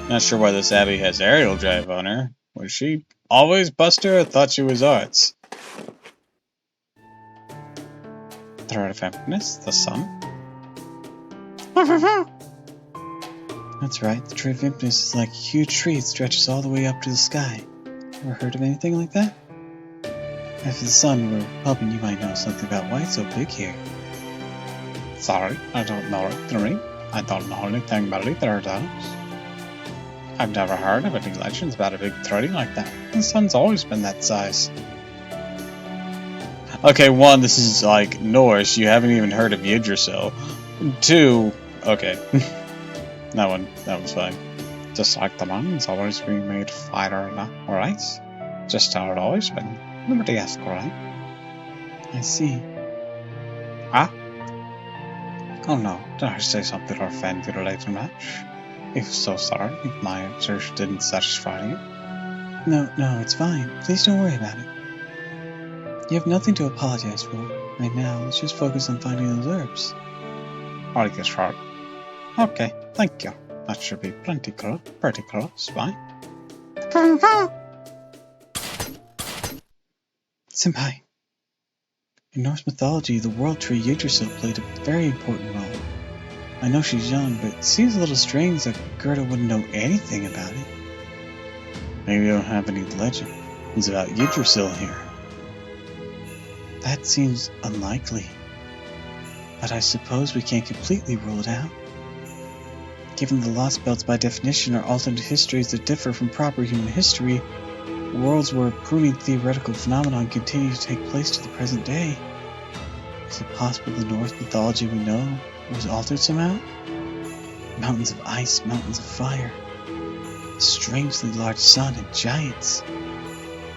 Not sure why this Abby has aerial drive on her. Was she always Buster? I thought she was Arts. The Rite of Emptiness, the sun. That's right, the Tree of Emptiness is like a huge tree that stretches all the way up to the sky. Ever heard of anything like that? If the sun were helping, you might know something about why it's so big here. Sorry, I don't know it. I don't know anything about either of those. I've never heard of any legends about a big tree like that. The sun's always been that size. Okay, one, this is like Norse. You haven't even heard of Yggdrasil. Two, okay. that was fine. Just like the mountains always being made of fire or ice. Just how it always been. Nobody asked, right? I see. Ah? Oh no, did I say something to offend you later much? If so, sorry if my answers didn't satisfy you. No, it's fine. Please don't worry about it. You have nothing to apologize for. Right now, let's just focus on finding those herbs. I guess right. Okay, thank you. That should be pretty close, fine. Senpai, in Norse mythology, the world tree Yggdrasil played a very important role. I know she's young, but it seems a little strange that Gerda wouldn't know anything about it. Maybe we don't have any legends about Yggdrasil here. That seems unlikely. But I suppose we can't completely rule it out. Given the Lost Belts by definition are alternate histories that differ from proper human history, worlds where a pruning theoretical phenomenon continue to take place to the present day. Is it possible the Norse mythology we know was altered somehow? Mountains of ice, mountains of fire, a strangely large sun, and giants.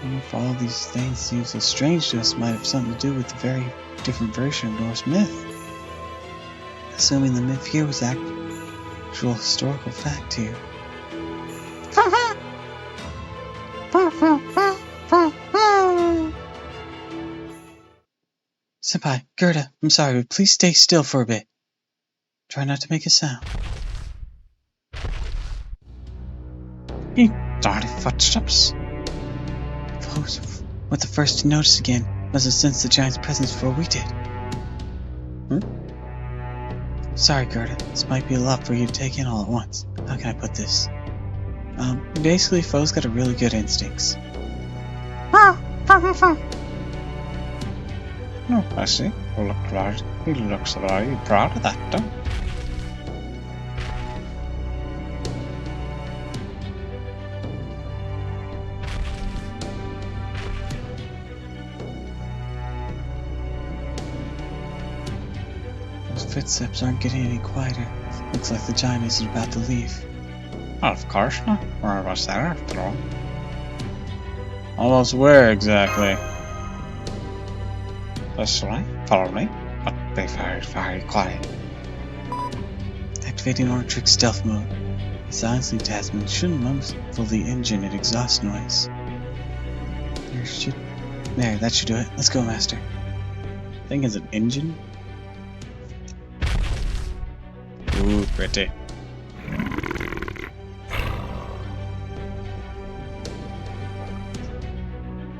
And if all these things seem so strange to us, might have something to do with the very different version of Norse myth. Assuming the myth here was actual historical fact here. Senpai, Gerda, I'm sorry, but please stay still for a bit. Try not to make a sound. Dirty footsteps. Those were the first to notice again. Must have sensed the giant's presence before we did. Sorry, Gerda. This might be a lot for you to take in all at once. How can I put this? Basically, Foe's got a really good instincts. Oh, I see. He looks very proud of that, don't he? Those footsteps aren't getting any quieter. Looks like the giant isn't about to leave. Of course not. We're almost there after all. Almost where exactly? This way. Follow me. But be very, very quiet. Activating Ortrix stealth mode. The silencing tasman shouldn't muffle the engine and exhaust noise. There, that should do it. Let's go, Master. Thing is an engine? Ooh, pretty.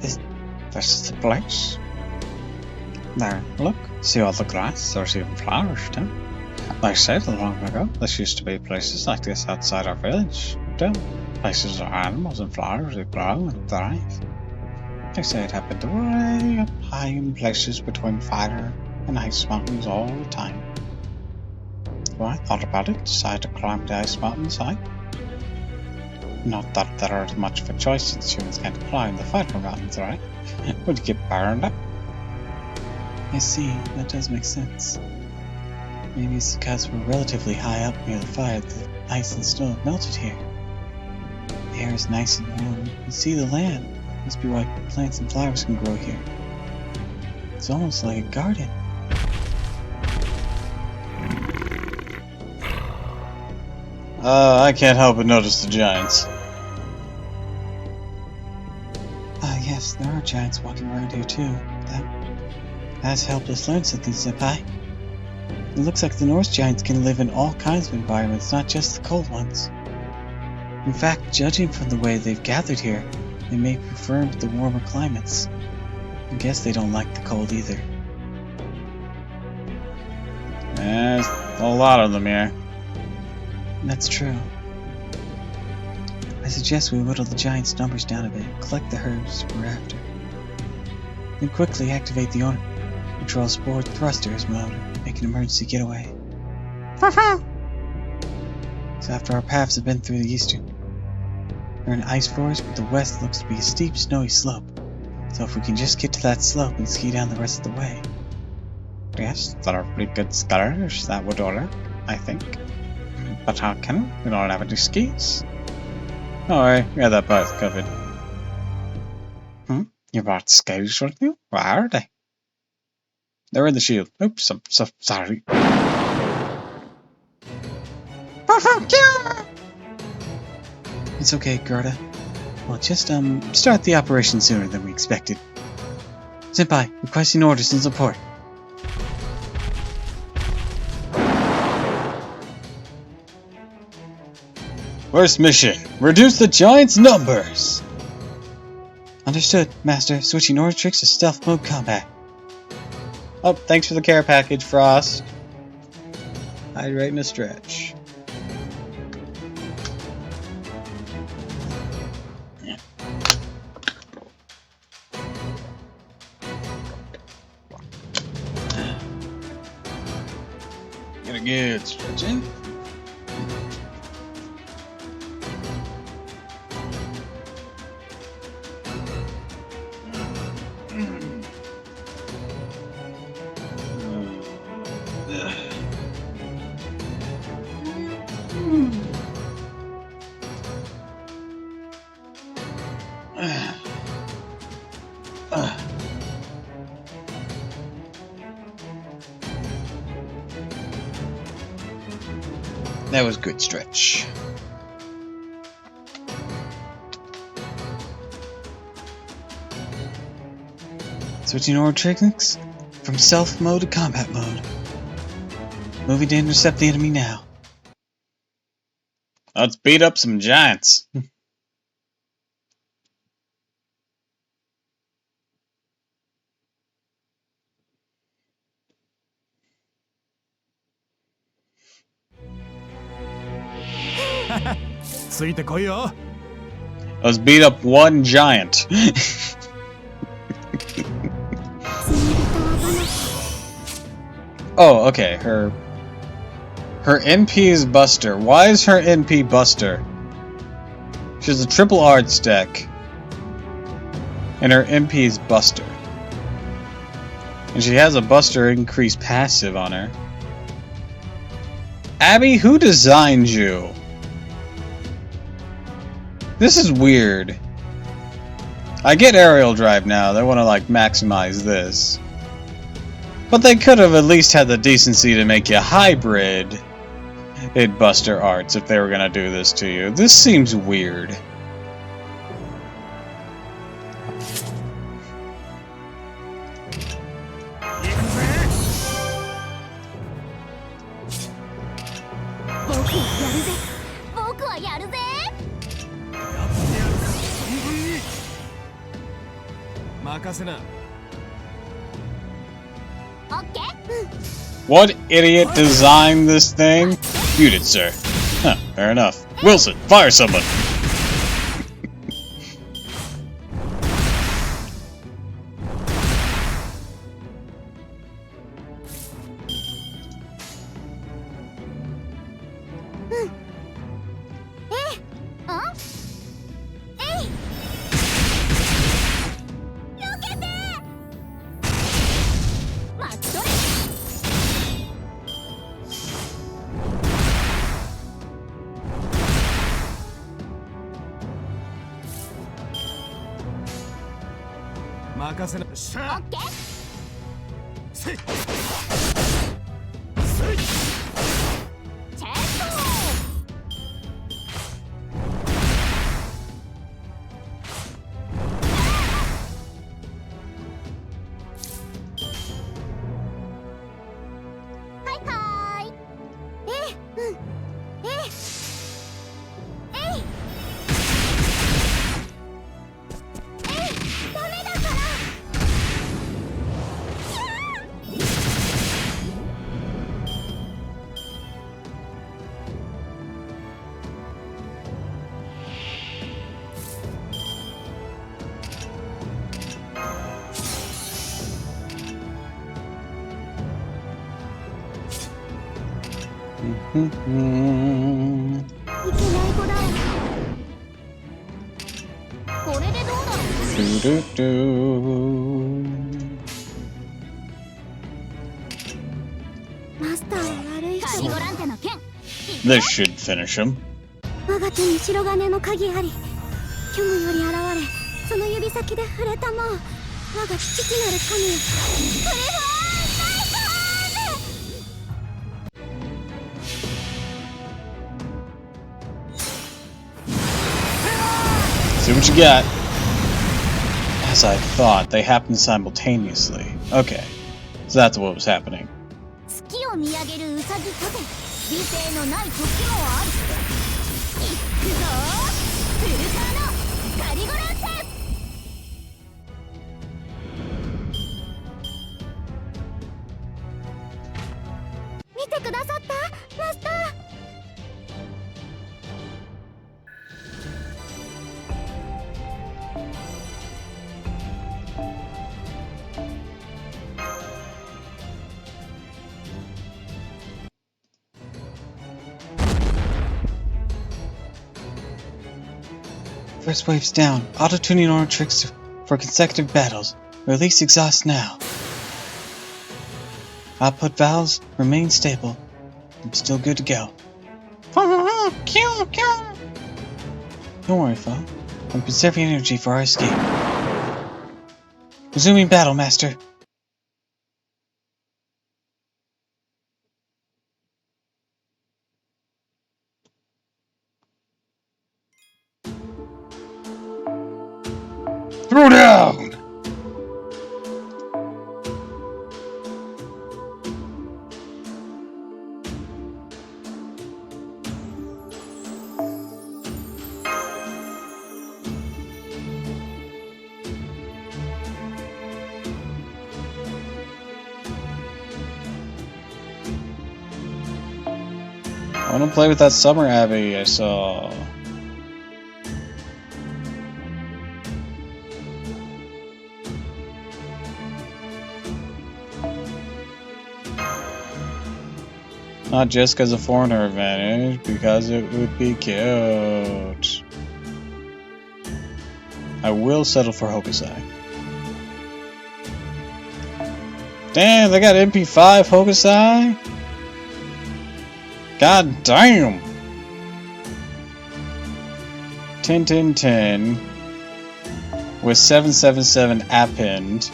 This is the place. There, look. See all the grass? There's even flowers, too. Like I said long ago, this used to be places like this outside our village, too. Places where animals and flowers would grow and thrive. They say it happened way up high in places between fire and ice mountains all the time. So I thought about it, decided to climb the ice mountainside. Not that there is much of a choice since humans can't climb the fire mountains, right? Would you get burned up? I see, that does make sense. Maybe it's because we're relatively high up near the fire that the ice and snow have melted here. The air is nice and warm. You see the land. Must be why plants and flowers can grow here. It's almost like a garden. I can't help but notice the giants. Yes, there are giants walking around here too. That has helped us learn something, Senpai. It looks like the Norse giants can live in all kinds of environments, not just the cold ones. In fact, judging from the way they've gathered here, they may prefer the warmer climates. I guess they don't like the cold either. There's a lot of them here. That's true. I suggest we whittle the giants' numbers down a bit, collect the herbs we're after. Then quickly activate the control sport thrusters mode and make an emergency getaway. So after our paths have been through the eastern, we're in ice forest, but the west looks to be a steep, snowy slope. So if we can just get to that slope and ski down the rest of the way. Yes, there are pretty good skiers that would order, I think. But how can we? We don't have any skis. Don't worry, we got that path covered. You brought skis with you? Where are they? They're in the shield. Oops, I'm so sorry. It's okay, Gerda. Well, just start the operation sooner than we expected. Senpai, requesting orders and support. First mission, reduce the giants' numbers! Understood, Master. Switching Ortrix to stealth mode combat. Oh, thanks for the care package, Frost. Hydrate and a stretch. Get a good stretching. That was a good stretch. Switching Ortrix from stealth mode to combat mode. Moving to intercept the enemy now. Let's beat up some giants. Let's beat up one giant. Oh, okay. Her NP is Buster. Why is her NP Buster? She has a triple art stack. And her NP is Buster. And she has a Buster increased passive on her. Abby, who designed you? This is weird. I get aerial drive now. They want to like maximize this. But they could have at least had the decency to make you hybrid in Buster Arts if they were going to do this to you. This seems weird. What idiot designed this thing? You did, sir. Huh, fair enough. Wilson, fire someone! This should finish him. 我が手に白金の鍵あり、虚無より現れ、その指先で触れたもう、我が父なる神よ。クリフォー See what you got. As I thought, they happened simultaneously. Okay, so that's what was happening. 月を見上げるウサギとて、理性のない時もある。いくぞー、フルカーのカリゴランテ。見てくださったマスター。First wave's down. Auto-tuning armor tricks for consecutive battles. Release exhaust now. Output valves remain stable. I'm still good to go. Don't worry, Fo. I'm conserving energy for our escape. Resuming battle, Master. Throw down! I want to play with that Summer Abbey I saw. Not just because of foreigner advantage, because it would be cute. I will settle for Hokusai. Damn, they got MP5 Hokusai? God damn! 10 with 777 append,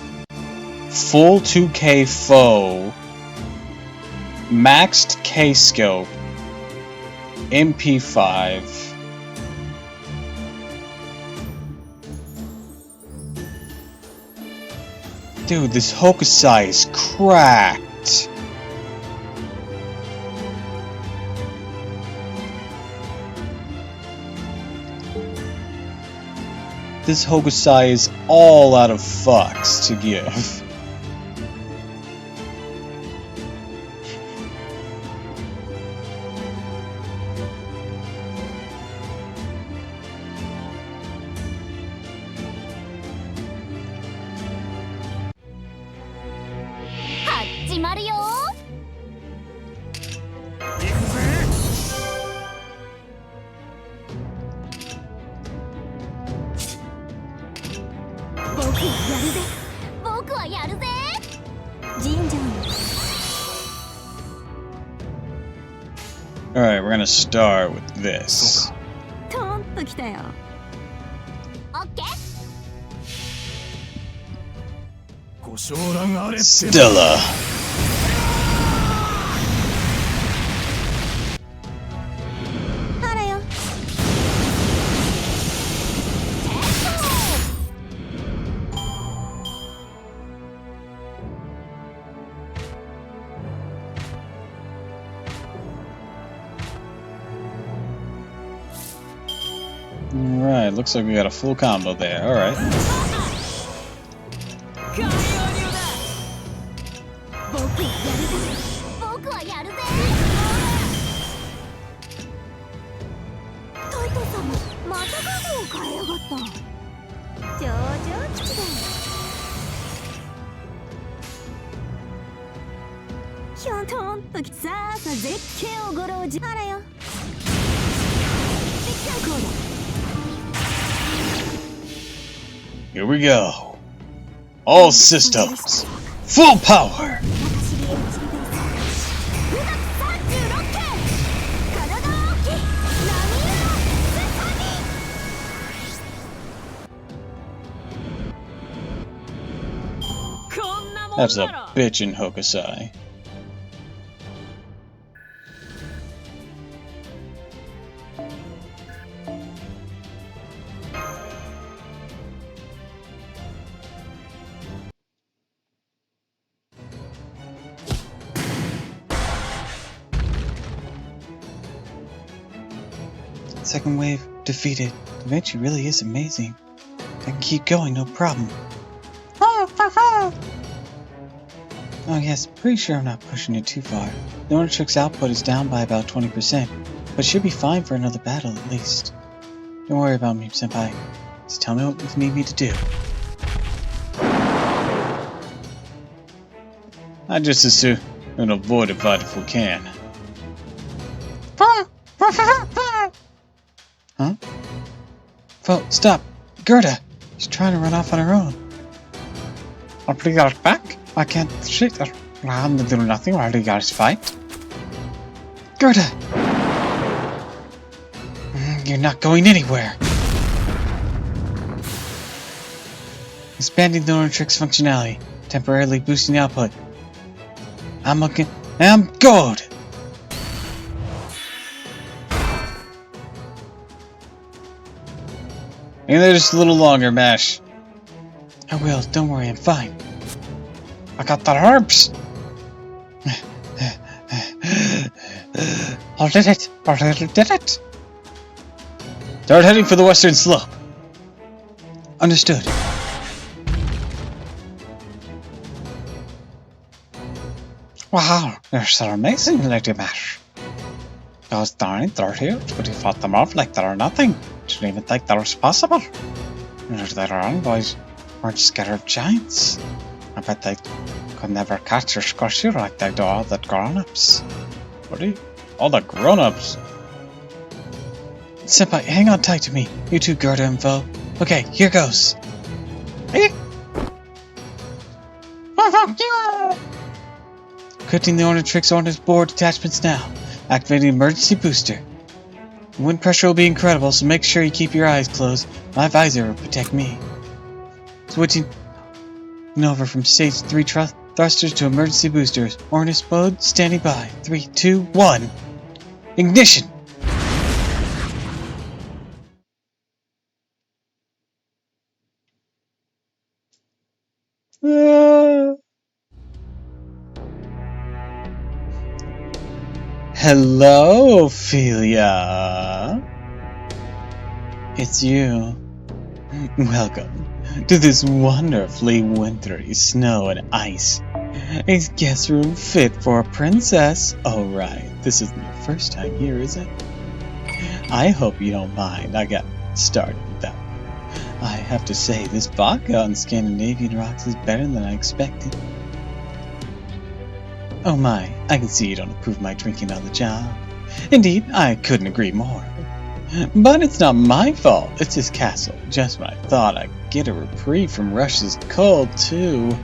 full 2K foe, maxed K scope, MP5. Dude, this Hokusai is cracked. This Hokusai is all out of fucks to give. Alright, we're gonna start with this. Stella. Alright, looks like we got a full combo there. Alright. Here we go. All systems. Full power. That's a bitchin' Hokusai. Second wave defeated. Da Vinci really is amazing. I can keep going, no problem. Oh yes, pretty sure I'm not pushing it too far. The Ornatrix output is down by about 20%, but should be fine for another battle at least. Don't worry about me, Senpai. Just tell me what you need me to do. I just assume and avoid a fight if we can. Huh? Well, stop! Gerda! She's trying to run off on her own. I'll bring her back. I can't shoot her. I'm gonna do nothing while you guys fight. Gerda! You're not going anywhere. Expanding the Ornatrix functionality, temporarily boosting output. I'm good! And they're just a little longer, Mash. I will, don't worry, I'm fine. I got the herbs. I did it! I did it! Start heading for the western slope. Understood. Wow, you're so amazing, Lady Mash. Those darn, they're huge, but you fought them off like they're nothing. Didn't even think that was possible. Their envoys weren't scared of giants. I bet they could never catch or squash you like they do all the grown-ups. What are you? All the grown-ups? Senpai, hang on tight to me. You too, Gerda and Vo. Okay, here goes. Cutting the Ornatrix on his board attachments now. Activating emergency booster. The wind pressure will be incredible, so make sure you keep your eyes closed. My visor will protect me. Switching over from stage 3 thrusters to emergency boosters. Ornus mode, standing by. 3, 2, 1. Ignition! Hello, Ophelia. It's you. Welcome to this wonderfully wintry snow and ice. A guest room fit for a princess. Oh, right. This isn't your first time here, is it? I hope you don't mind. I got started with that one. I have to say, this vodka on Scandinavian rocks is better than I expected. Oh my, I can see you don't approve of my drinking on the job. Indeed, I couldn't agree more. But it's not my fault. It's his castle. Just when I thought I'd get a reprieve from Russia's cold, too.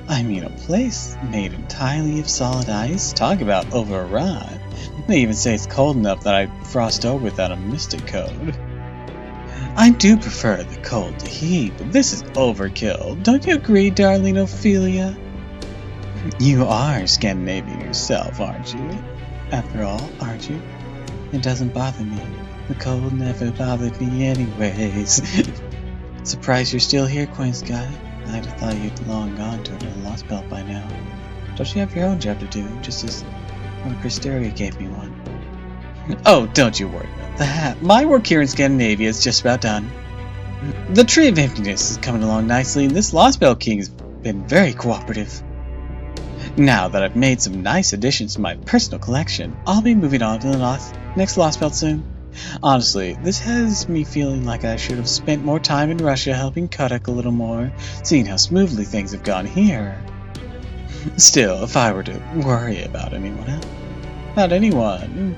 I mean, a place made entirely of solid ice? Talk about overrun. They even say it's cold enough that I'd frost over without a mystic code. I do prefer the cold to heat, but this is overkill. Don't you agree, darling Ophelia? You are Scandinavian yourself, aren't you? After all, aren't you? It doesn't bother me. The cold never bothered me anyways. Surprised you're still here, Queen Sky. I'd have thought you'd long gone to another lost belt by now. Don't you have your own job to do, just as Lord Cristeria gave me one? Oh, don't you worry about that. My work here in Scandinavia is just about done. The Tree of Emptiness is coming along nicely, and this Lost Belt King has been very cooperative. Now that I've made some nice additions to my personal collection, I'll be moving on to the next Lost Belt soon. Honestly, this has me feeling like I should have spent more time in Russia helping Kodak a little more, seeing how smoothly things have gone here. Still, if I were to worry about anyone else, not anyone,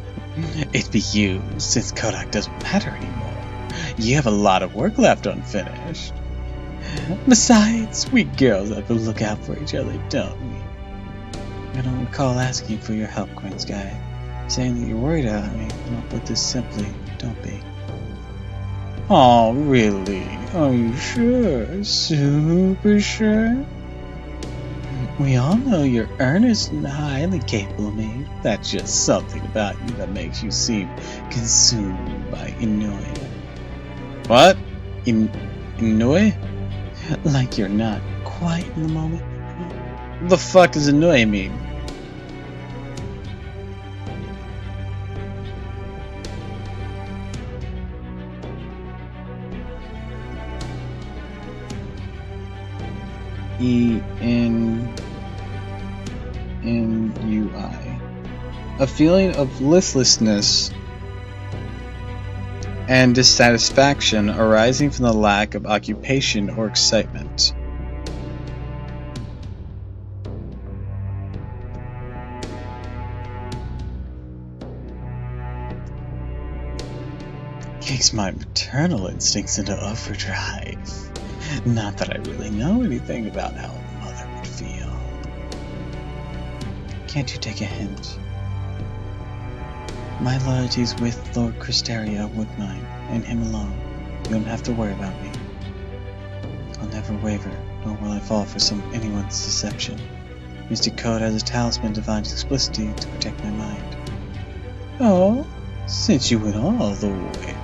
it'd be you, since Kodak doesn't matter anymore. You have a lot of work left unfinished. Besides, we girls have to look out for each other, don't we? I don't recall asking for your help, Queen Sky. Saying that you're worried about me, and I'll put this simply, don't be. Oh, really? Are you sure? Super sure? We all know you're earnest and highly capable, mate. That's just something about you that makes you seem consumed by ennui. What? Ennui? Like you're not quite in the moment? What the fuck does ennui mean? E-N-N-U-I. A feeling of listlessness and dissatisfaction arising from the lack of occupation or excitement. Kicks my maternal instincts into overdrive. Not that I really know anything about how a mother would feel. Can't you take a hint? My loyalty's with Lord Cristeria Woodmine, and him alone. You don't have to worry about me. I'll never waver, nor will I fall for anyone's deception. Mystic Code has a talisman divine explicitly to protect my mind. Oh, since you went all the way,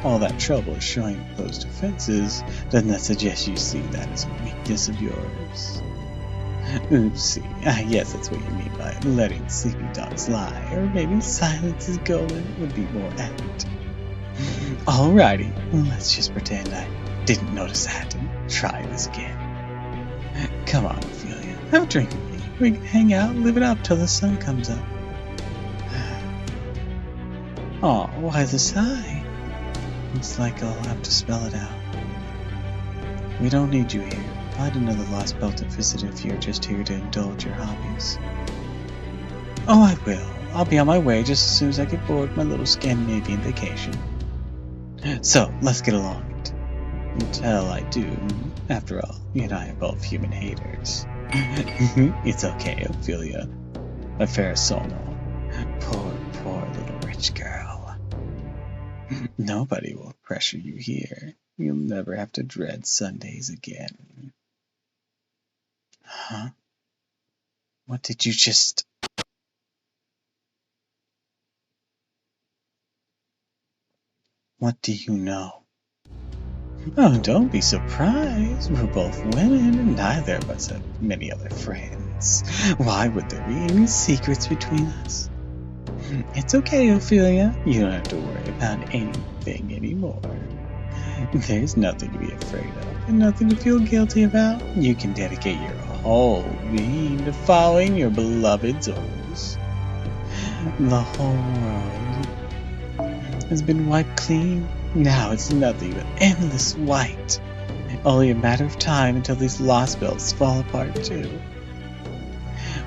all that trouble showing those defenses, doesn't that suggest you see that as a weakness of yours? Oopsie, yes, that's what you mean by letting sleeping dogs lie, or maybe silence is golden would be more apt. Alrighty, let's just pretend I didn't notice that and try this again. Come on, Ophelia, have a drink with me. We can hang out and live it up till the sun comes up. Oh, why the sigh? Looks like I'll have to spell it out. We don't need you here. Find another lost belt to visit if you're just here to indulge your hobbies. Oh, I will. I'll be on my way just as soon as I get bored with my little Scandinavian vacation. So, let's get along it. Until I do. After all, you and I are both human haters. It's okay, Ophelia. My fair soul. Poor poor little rich girl. Nobody will pressure you here. You'll never have to dread Sundays again. Huh? What did you just... What do you know? Oh, don't be surprised. We're both women, and neither of us have many other friends. Why would there be any secrets between us? It's okay, Ophelia. You don't have to worry about anything anymore. There's nothing to be afraid of, and nothing to feel guilty about. You can dedicate your whole being to following your beloved's orders. The whole world has been wiped clean. Now it's nothing but endless white. Only a matter of time until these lost belts fall apart too.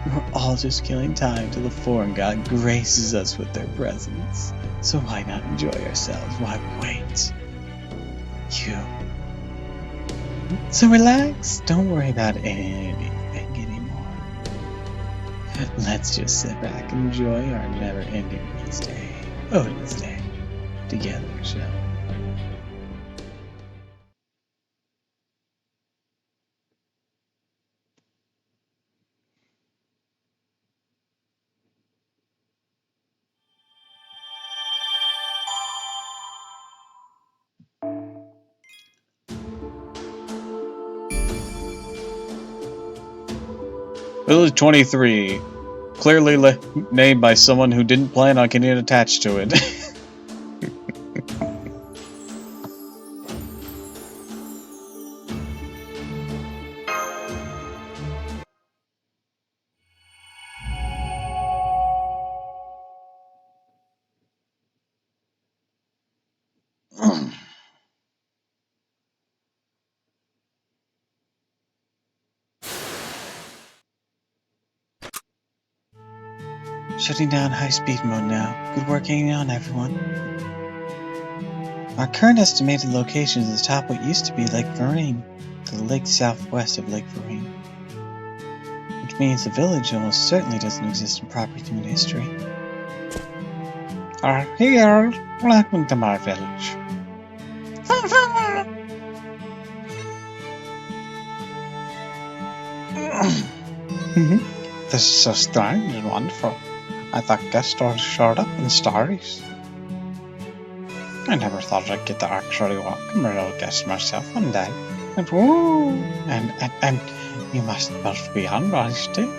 We're all just killing time till the foreign god graces us with their presence. So why not enjoy ourselves? Why wait? You. So relax. Don't worry about anything anymore. Let's just sit back and enjoy our never-ending Wednesday. Odin's Day. Together, shall we? Village 23. Clearly named by someone who didn't plan on getting attached to it. Shutting down high-speed mode now. Good work hanging on, everyone. Our current estimated location is atop what used to be Lake Vereen, to the lake southwest of Lake Vereen. Which means the village almost certainly doesn't exist in proper human history. Here, welcome to my village. This is so strange and wonderful. I thought guest stars showed up in stories. I never thought I'd get to actually welcome real guests myself one day. And woo! And you must both be unwise too.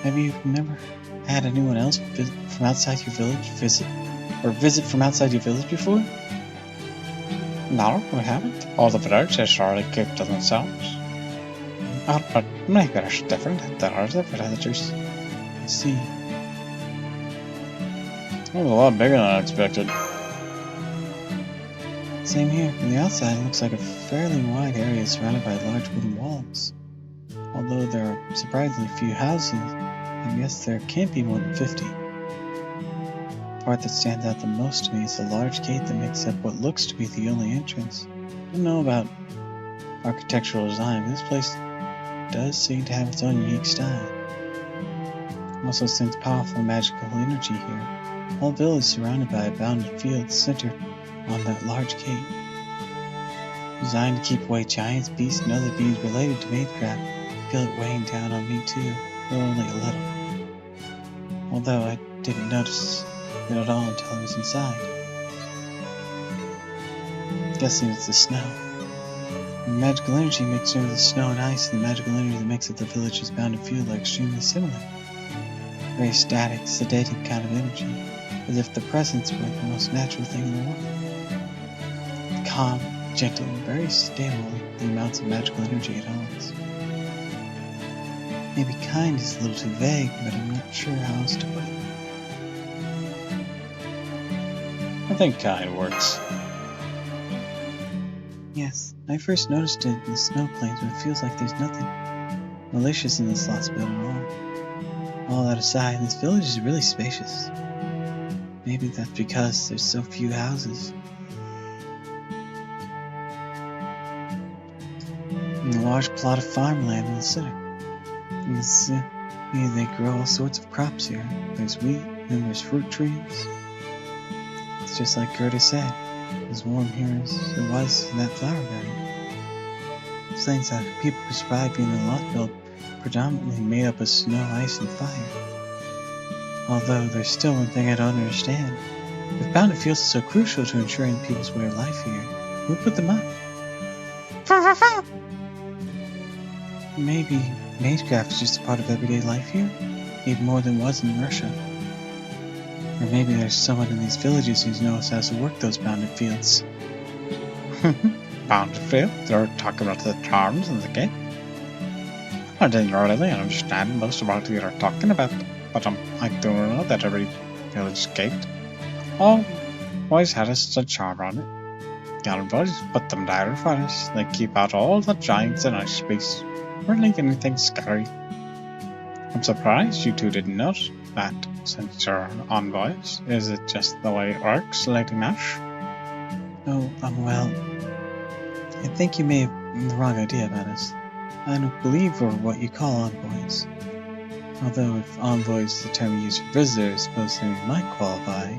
Maybe you've never had anyone else from outside your village visit from outside your village before? No, we haven't. All the villagers surely keep to themselves. Oh, but maybe there's different. There are other villagers. I see. That was a lot bigger than I expected. Same here. From the outside, it looks like a fairly wide area surrounded by large wooden walls. Although there are surprisingly few houses, I guess there can't be more than 50. The part that stands out the most to me is the large gate that makes up what looks to be the only entrance. I don't know about architectural design, but this place does seem to have its own unique style. Also sense powerful magical energy here. The whole village surrounded by a bounded field centered on that large gate. Designed to keep away giants, beasts, and other beings related to Maidcraft. I feel it weighing down on me too, though only a little. Although I didn't notice it at all until I was inside. Guessing it's the snow. The magical energy mixed with the snow and ice, and the magical energy that makes up the village's bounded field are extremely similar. Very static, sedated kind of energy, as if the presence were the most natural thing in the world. Calm, gentle, and very stable the amounts of magical energy it holds. Maybe kind is a little too vague, but I'm not sure how else to put it. I think kind works. Yes, I first noticed it in the snow plains, but it feels like there's nothing malicious in this lost belt at all. All that aside, this village is really spacious. Maybe that's because there's so few houses. And a large plot of farmland in the center. You can see they grow all sorts of crops here. There's wheat, numerous fruit trees. It's just like Gerda said, as warm here as it was in that flower garden. It's things that people who survive being in the Lost Belt predominantly made up of snow, ice, and fire. Although there's still one thing I don't understand. If bounded fields are so crucial to ensuring the people's way of life here, who put them up? Maybe magecraft is just a part of everyday life here, even more than was in Russia. Or maybe there's someone in these villages who knows how to work those bounded fields. Bounded fields? You're talking about the charms in the game? I didn't really understand most of what you're talking about, but I do know that every village gate always has a charm on it. The boys put them there for us. They keep out all the giants and ice beasts. Really anything scary. I'm surprised you two didn't know that since you're envoys. Is it just the way it works, Lady Nash? Oh, well, I think you may have the wrong idea about us. I don't believe we're what you call envoys. Although if envoy is the term you use for visitors, suppose they might qualify.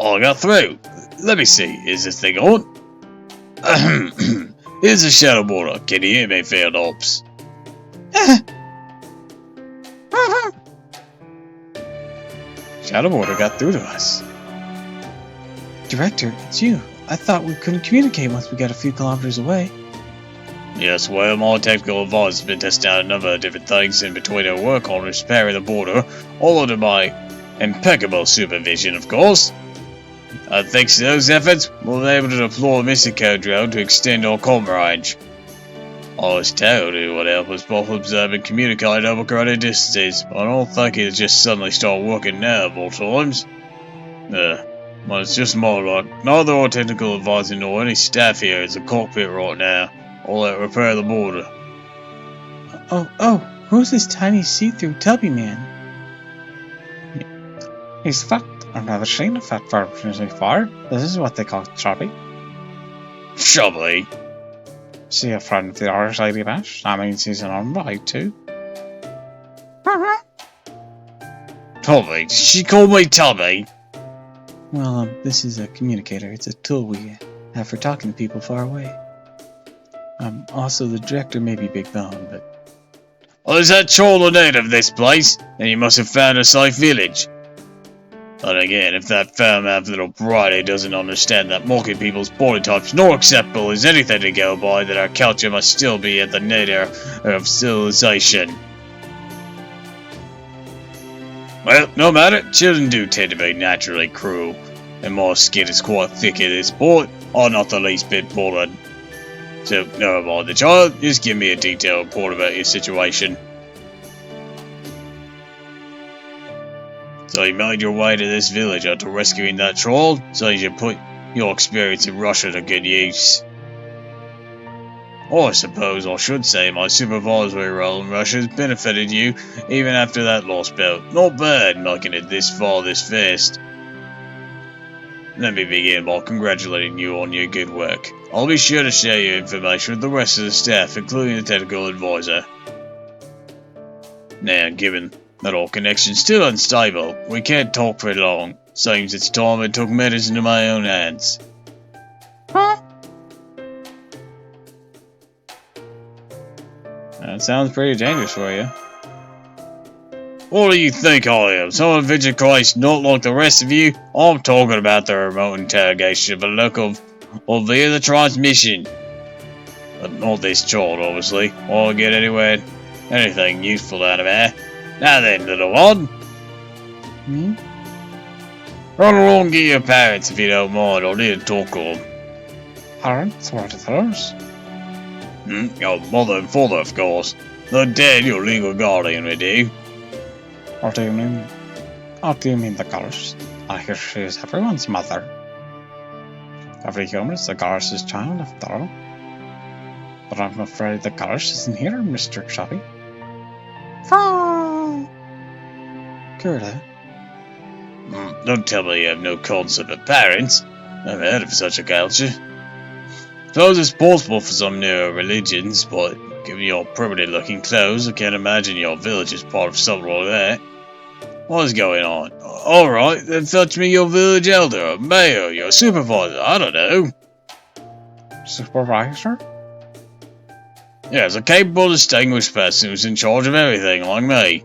I got through. Let me see, is this thing on? Here's a shadow border. Can you hear me, fair ops? Shadowborder got through to us. Director, it's you. I thought we couldn't communicate once we got a few kilometers away. Yes, well, my technical advisor has been testing out a number of different things in between our work on repairing the border, all under my impeccable supervision, of course. Thanks to those efforts, we'll be able to deploy a Mystico drone to extend our comm range. I was told it would help us both observe and communicate over greater distances, but I don't think it'll just suddenly start working now of all times. Well, it's just my luck. Neither our technical advisor nor any staff here is in the cockpit right now. I'll let repair the border. Oh, who's this tiny see-through tubby man? He's fat. I've never seen a fat person before. This is what they call chubby. Chubby? See a friend of yours, Lady Nash? That means he's an envoy too. Tubby? Did she call me Tubby? Well, this is a communicator. It's a tool we have for talking to people far away. Also, the director may be big boned, but... Well, is that troll a native of this place? Then you must have found a safe village. But again, if that foul-mouthed little Bride doesn't understand that mocking people's body types nor acceptable is anything to go by, that our culture must still be at the nadir of civilization. Well, no matter, children do tend to be naturally cruel, and my skin is quite thick at this point. I'm not the least bit bothered. So, never mind the child, just give me a detailed report about your situation. So you made your way to this village after rescuing that troll, so you should put your experience in Russia to good use. Or I suppose I should say my supervisory role in Russia has benefited you even after that lost belt. Not bad making it this far this fast. Let me begin by congratulating you on your good work. I'll be sure to share your information with the rest of the staff, including the technical advisor. Now, given that our connection's still unstable, we can't talk for long. Seems it's time I took matters into my own hands. That sounds pretty dangerous for you. What do you think I am? Some adventure Christ not like the rest of you? I'm talking about the remote interrogation of a local or via the transmission. But not this child, obviously. I'll get anything useful out of her. Now then, little one. Run along and get your parents if you don't mind. I'll need to talk to them. Parents? What are those? Your mother and father, of course. They're dead, your legal guardian would do. What do you mean? What do you mean the Ghost? I hear she is everyone's mother. Every human is the Ghost's child, after all. But I'm afraid the Ghost isn't here, Mr. Chubby. Gerda? Don't tell me you have no concept of parents. Never heard of such a culture. Suppose it's possible for some newer religions, but given your primitive looking clothes, I can't imagine your village is part of something like that. What is going on? Alright, then fetch me your village elder, mayor, your supervisor, I don't know. Supervisor? Yes, a capable, distinguished person who's in charge of everything, like me.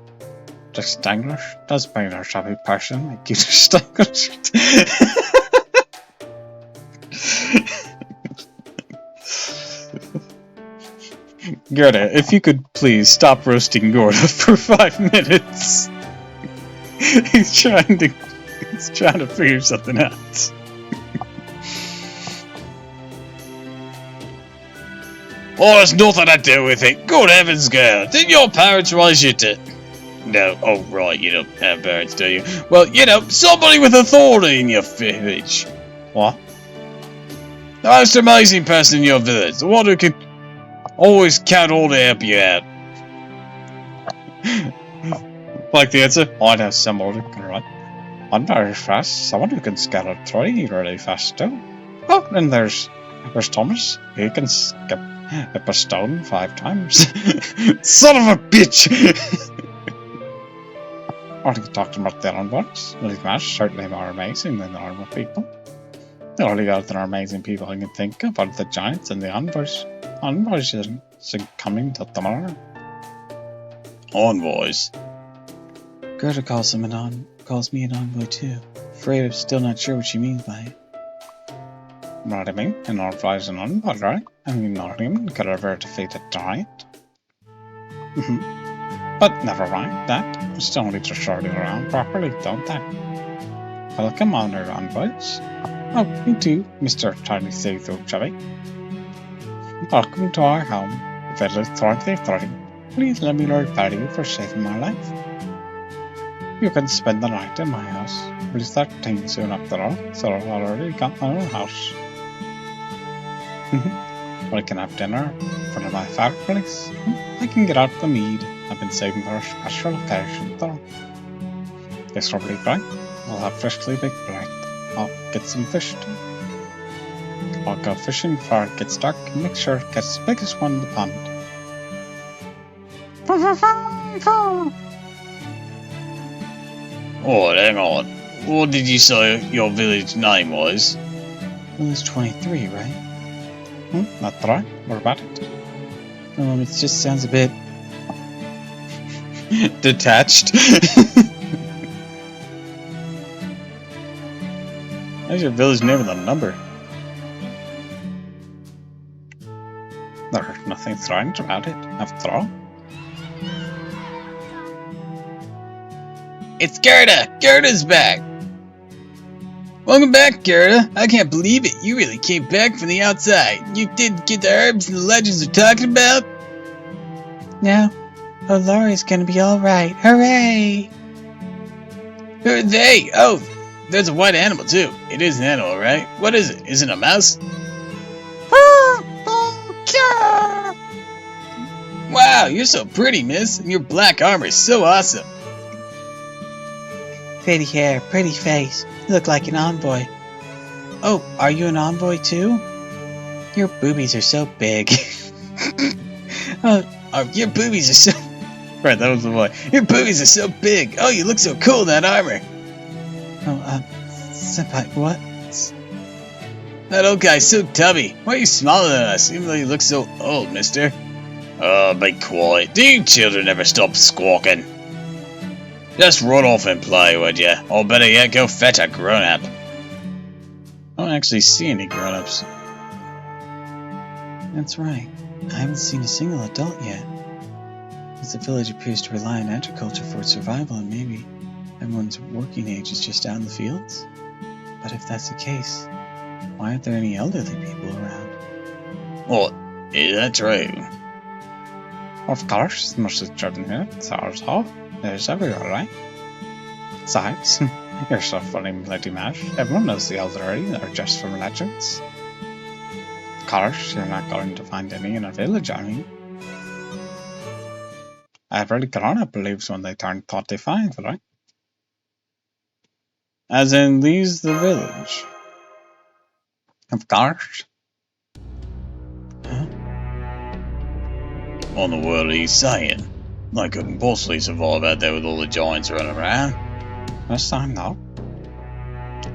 Distinguished? Does mean there's a big person like you distinguished. Gerda, if you could please stop roasting Gorda for 5 minutes. He's trying to figure something out. Oh, it's nothing to do with it. Good heavens, girl. Didn't your parents raise you to... No, oh right, you don't have parents, do you? Well, you know, somebody with authority in your village. What? The most amazing person in your village. The one who can always count all to help you out. Like the answer? I'd have someone who can run. I'm very fast. Someone who can scatter 3 really fast too. Oh, and there's Thomas. He can skip a stone 5 times. Son of a bitch! What are you talking about the other ones? Well, they're certainly more amazing than the normal people. The only other amazing people I can think of are the giants and the envoys. Envoys isn't coming till tomorrow. Envoys? Gerda calls me an envoy too. Afraid I'm still not sure what she means by it. What I mean? An envoy is an envoy, right? I mean, not him could ever defeat a giant. But never mind that. I still need to show it around properly, don't I? Welcome, honored envoys. Oh, you too, Mr. Tiny Seathroat Chubby. Welcome to our home, Village 33. Please let me repay you for saving my life. You can spend the night in my house. Please 13 soon after all, so I've already got my own house. We can have dinner in front of my fireplace. I can get out the mead I've been saving for a special occasion though. This will be great. We'll have freshly baked bread. I'll get some fish too. I'll go fishing before it gets dark and make sure it gets the biggest one in the pond. Oh, hang on. What did you say your village name was? Village 23, right? That's right. What about it? It just sounds a bit detached. How's your village name with a number? There's nothing strange about it, after all. It's Gerda! Gerda's back! Welcome back, Gerda. I can't believe it. You really came back from the outside. You did get the herbs and the legends are talking about? No. Oh, Laurie's gonna be alright. Hooray! Who are they? Oh, there's a white animal, too. It is an animal, right? What is it? Is it a mouse? Wow, you're so pretty, miss. And your black armor is so awesome. Pretty hair, pretty face. You look like an envoy. Oh, are you an envoy too? Your boobies are so big. Your boobies are so... Right, that was the one. Your boobies are so big. Oh, you look so cool in that armor. Senpai, what? That old guy's so tubby. Why are you smaller than us, even though you look so old, mister? Oh, be quiet. Do you children ever stop squawking? Just run off and play, would ya? Or better yet, go fetch a grown-up. I don't actually see any grown-ups. That's right. I haven't seen a single adult yet. As the village appears to rely on agriculture for its survival, and maybe everyone's working age is just out in the fields. But if that's the case, why aren't there any elderly people around? What? Is that true? Of course, most of the children here, so there's everywhere, right? Besides, you're so funny, Lady Mash. Everyone knows the elderly are just from legends. Of course, you're not going to find any in a village, I mean. Every grown-up believes when they turn 35, right? As in, leaves the village. Of course. Huh? On the world he's saying. They couldn't possibly survive out there with all the giants running around. This time, though.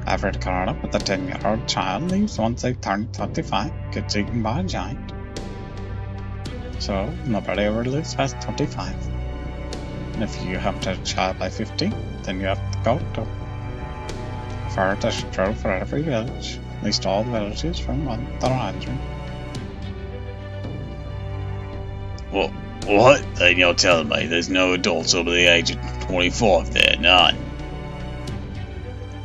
I've read caught up with a 10-year-old child leaves once they turn 25, gets eaten by a giant. So, nobody ever lives past 25. And if you haven't had a child by 50, then you have to go to there's true for every village. At least all the villages from 1 to 100. Well, what? Then you're telling me there's no adults over the age of 25 there, none?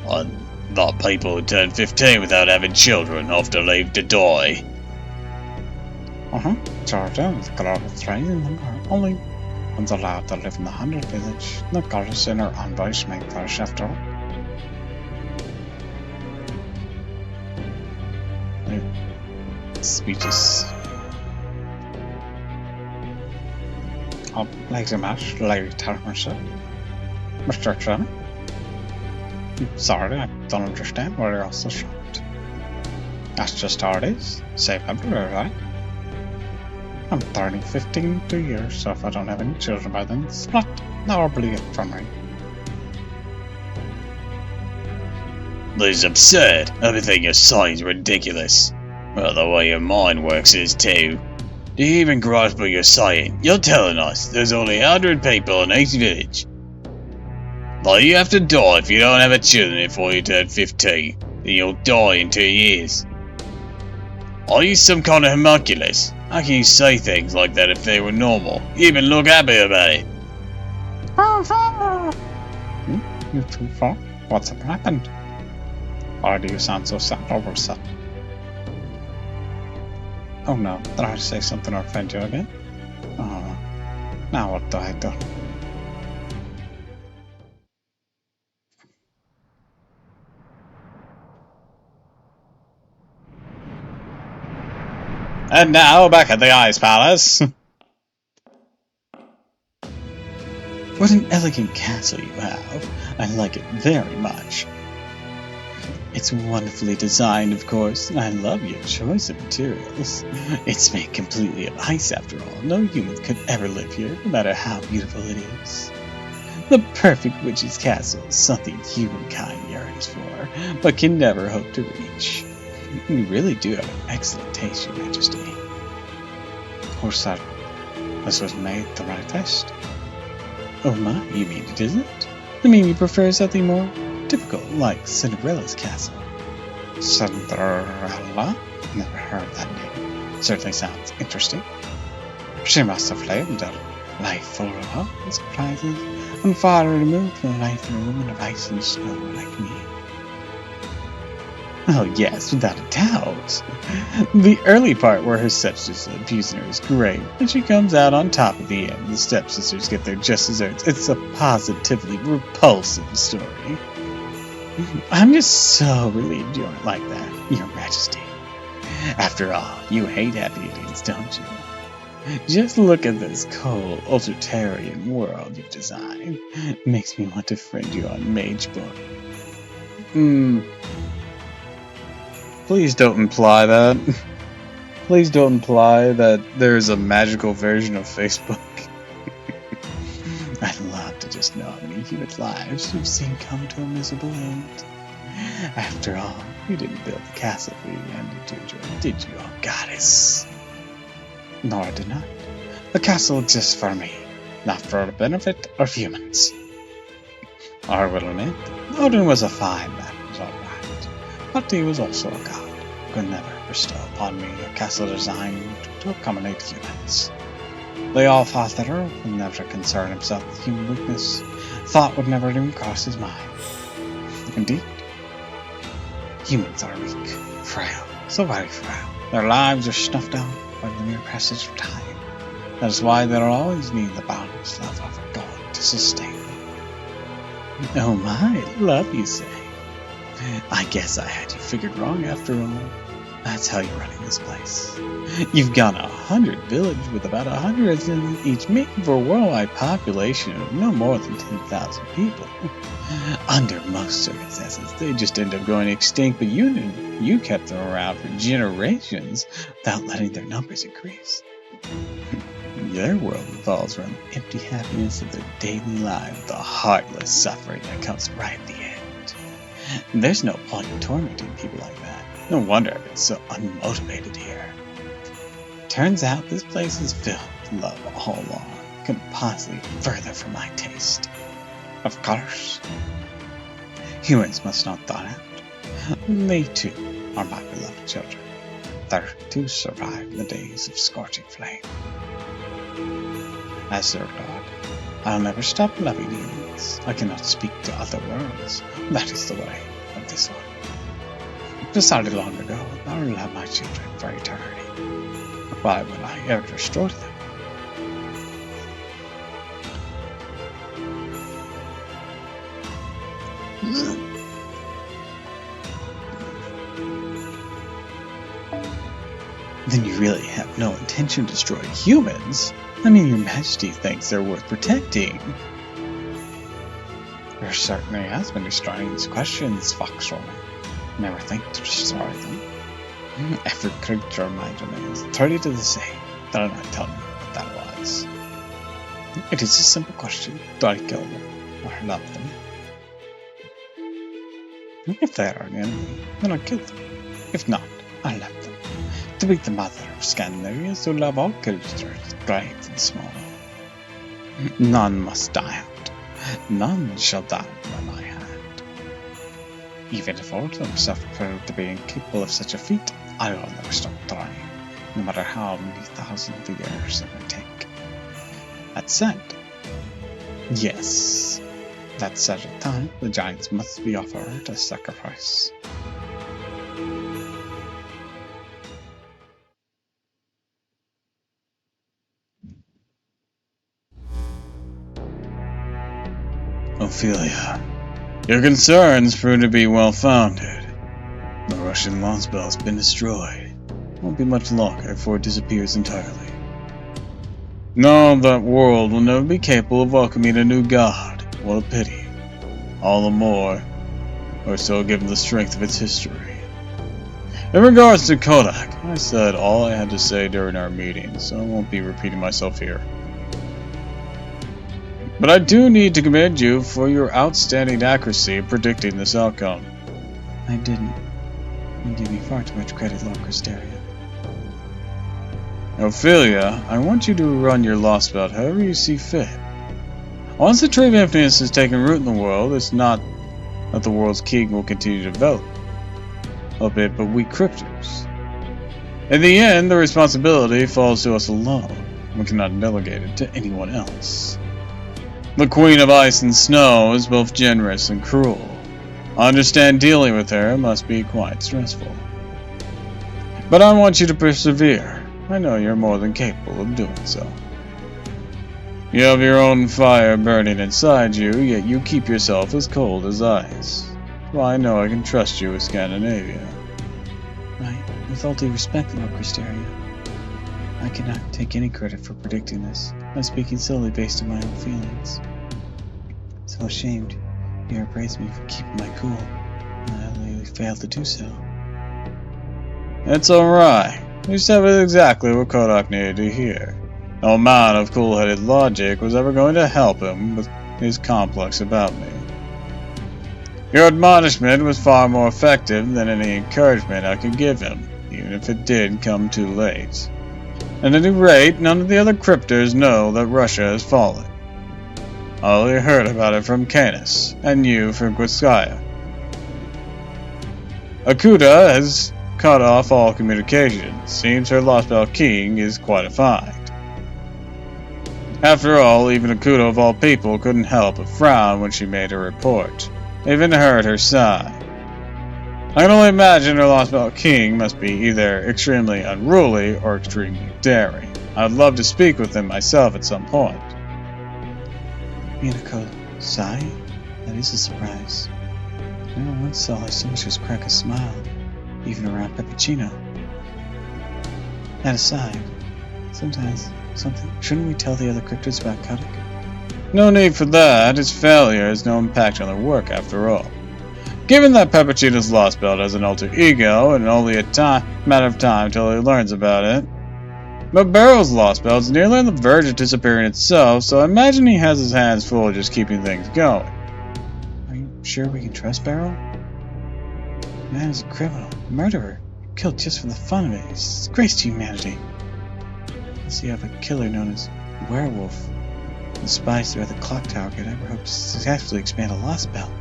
I thought people would turn 15 without having children after leave to die. Georgia is global trade in number. Only ones allowed to live in the 100 village. The garrison or envoys make first after all. Speeches. Lady Mash, Lady Tarmership. Mr. Chairman. Sorry, I don't understand why you're all so shocked. That's just how it is. Same everywhere, right? I'm turning 15 in 2 years, so if I don't have any children by then, splat, that'll be it for me. This is absurd. Everything you're saying is ridiculous. Well, the way your mind works is too. Do you even grasp what you're saying? You're telling us there's only 100 people in each village. Like you have to die if you don't have a children before you turn 15. Then you'll die in 2 years. Are you some kind of homunculus? How can you say things like that if they were normal? You even look happy about it. You're too far. What's happened? Why do you sound so sad over something? Oh no, did I say something to offend you again? Oh, now what do I do? And now, back at the Ice Palace. What an elegant castle you have. I like it very much. It's wonderfully designed, of course, and I love your choice of materials. It's made completely of ice, after all. No human could ever live here, no matter how beautiful it is. The perfect witch's castle is something humankind yearns for, but can never hope to reach. You really do have an excellent taste, Your Majesty. Of course, sir. This was made the right taste. Oh my, you mean it isn't? I mean you prefer something more typical, like Cinderella's castle. Cinderella? Never heard that name. Certainly sounds interesting. She must have lived a life full of hope and surprises, and far removed from the life of a woman of ice and snow like me. Oh yes, without a doubt. The early part where her stepsister abusing her is great, and she comes out on top at the end. The stepsisters get their just desserts. It's a positively repulsive story. I'm just so relieved you aren't like that, Your Majesty. After all, you hate happy endings, don't you? Just look at this cold, utilitarian world you've designed. It makes me want to friend you on Magebook. Please don't imply that. Please don't imply that there's a magical version of Facebook. I'd love to just know how many human lives you've seen come to a miserable end. After all, you didn't build the castle for humanity to enjoy, did you, oh goddess? No, I did not. The castle exists for me, not for the benefit of humans. I will admit, Odin was a fine man, was all right, but he was also a god who could never bestow upon me a castle designed to accommodate humans. They all thought that Earth would never concern himself with human weakness. Thought would never even cross his mind. Indeed, humans are weak, frail, so very frail. Their lives are snuffed out by the mere passage of time. That is why they'll always need the boundless love of a god to sustain them. Oh my, love, you say? I guess I had you figured wrong after all. That's how you're running this place. You've gone a 100 villages with about 100 residents each, making for a worldwide population of no more than 10,000 people. Under most circumstances, they just end up going extinct, but you kept them around for generations without letting their numbers increase. Their world revolves around the empty happiness of their daily lives, the heartless suffering that comes right at the end. There's no point in tormenting people like that. No wonder I've been so unmotivated here. Turns out this place is filled with love all along. Couldn't possibly be further from my taste. Of course. Humans must not thaw out. They too are my beloved children. They're to survive the days of scorching flame. As their God, I'll never stop loving humans. I cannot speak to other worlds. That is the way of this one. Decided long ago, I will love my children for eternity. Why would I ever destroy them? Then you really have no intention to destroy humans? I mean, your majesty thinks they're worth protecting. There certainly has been destroying these questions, Foxwoman. Never think to destroy them. Every creature of my domain is 30 to the same. Did I not tell you what that was? It is a simple question. Do I kill them or love them? If they are an enemy, then I kill them. If not, I love them. To be the mother of Scandinavia, to love all creatures, great and small. None must die out. None shall die by my hand. Even if all of them suffer to be incapable of such a feat, I will never stop trying, no matter how many thousands of years it may take. That said, yes, that said at time, the giants must be offered as sacrifice. Ophelia, your concerns prove to be well-founded. The Russian launch spell has been destroyed. It won't be much longer before it disappears entirely. No, that world will never be capable of welcoming a new god. What a pity. All the more, or so given the strength of its history. In regards to Kodak, I said all I had to say during our meeting, so I won't be repeating myself here. But I do need to commend you for your outstanding accuracy in predicting this outcome. I didn't. You give me far too much credit, Lord Cristeria. Ophelia, I want you to run your lost belt however you see fit. Once the tree of emptiness has taken root in the world, it's not that the world's king will continue to develop, albeit but we cryptors. In the end, the responsibility falls to us alone. We cannot delegate it to anyone else. The Queen of Ice and Snow is both generous and cruel. I understand dealing with her must be quite stressful. But I want you to persevere. I know you're more than capable of doing so. You have your own fire burning inside you, yet you keep yourself as cold as ice. Well, I know I can trust you with Scandinavia. Right. With all due respect, Lord Cristeria, I cannot take any credit for predicting this. I'm speaking solely based on my own feelings. So ashamed you praised me for keeping my cool, and I utterly failed to do so. It's alright. You said exactly what Kodak needed to hear. No amount of cool-headed logic was ever going to help him with his complex about me. Your admonishment was far more effective than any encouragement I could give him, even if it did come too late. At any rate, none of the other cryptors know that Russia has fallen. I only heard about it from Canis, and you from Gwiskaya. Akuta has cut off all communication. Seems her Lost Belt King is quite a find. After all, even Akuta of all people couldn't help but frown when she made her report. Even heard her sigh. I can only imagine her Lost Belt King must be either extremely unruly or extremely daring. I'd love to speak with him myself at some point. Minako, sigh? That is a surprise. I never once saw her so much as crack a smile, even around Peppuccino. That aside, Sometimes, something. Shouldn't we tell the other cryptids about Kotick? No need for that. His failure has no impact on their work after all. Given that Peppercino's lost belt has an alter ego, and only a matter of time till he learns about it. But Barrel's lost belt is nearly on the verge of disappearing itself, so I imagine he has his hands full just keeping things going. Are you sure we can trust Barrel? The man is a criminal, a murderer, killed just for the fun of it. He's a disgrace to humanity. Unless you have a killer known as Werewolf, the spies throughout the clock tower could ever hope to successfully expand a lost belt.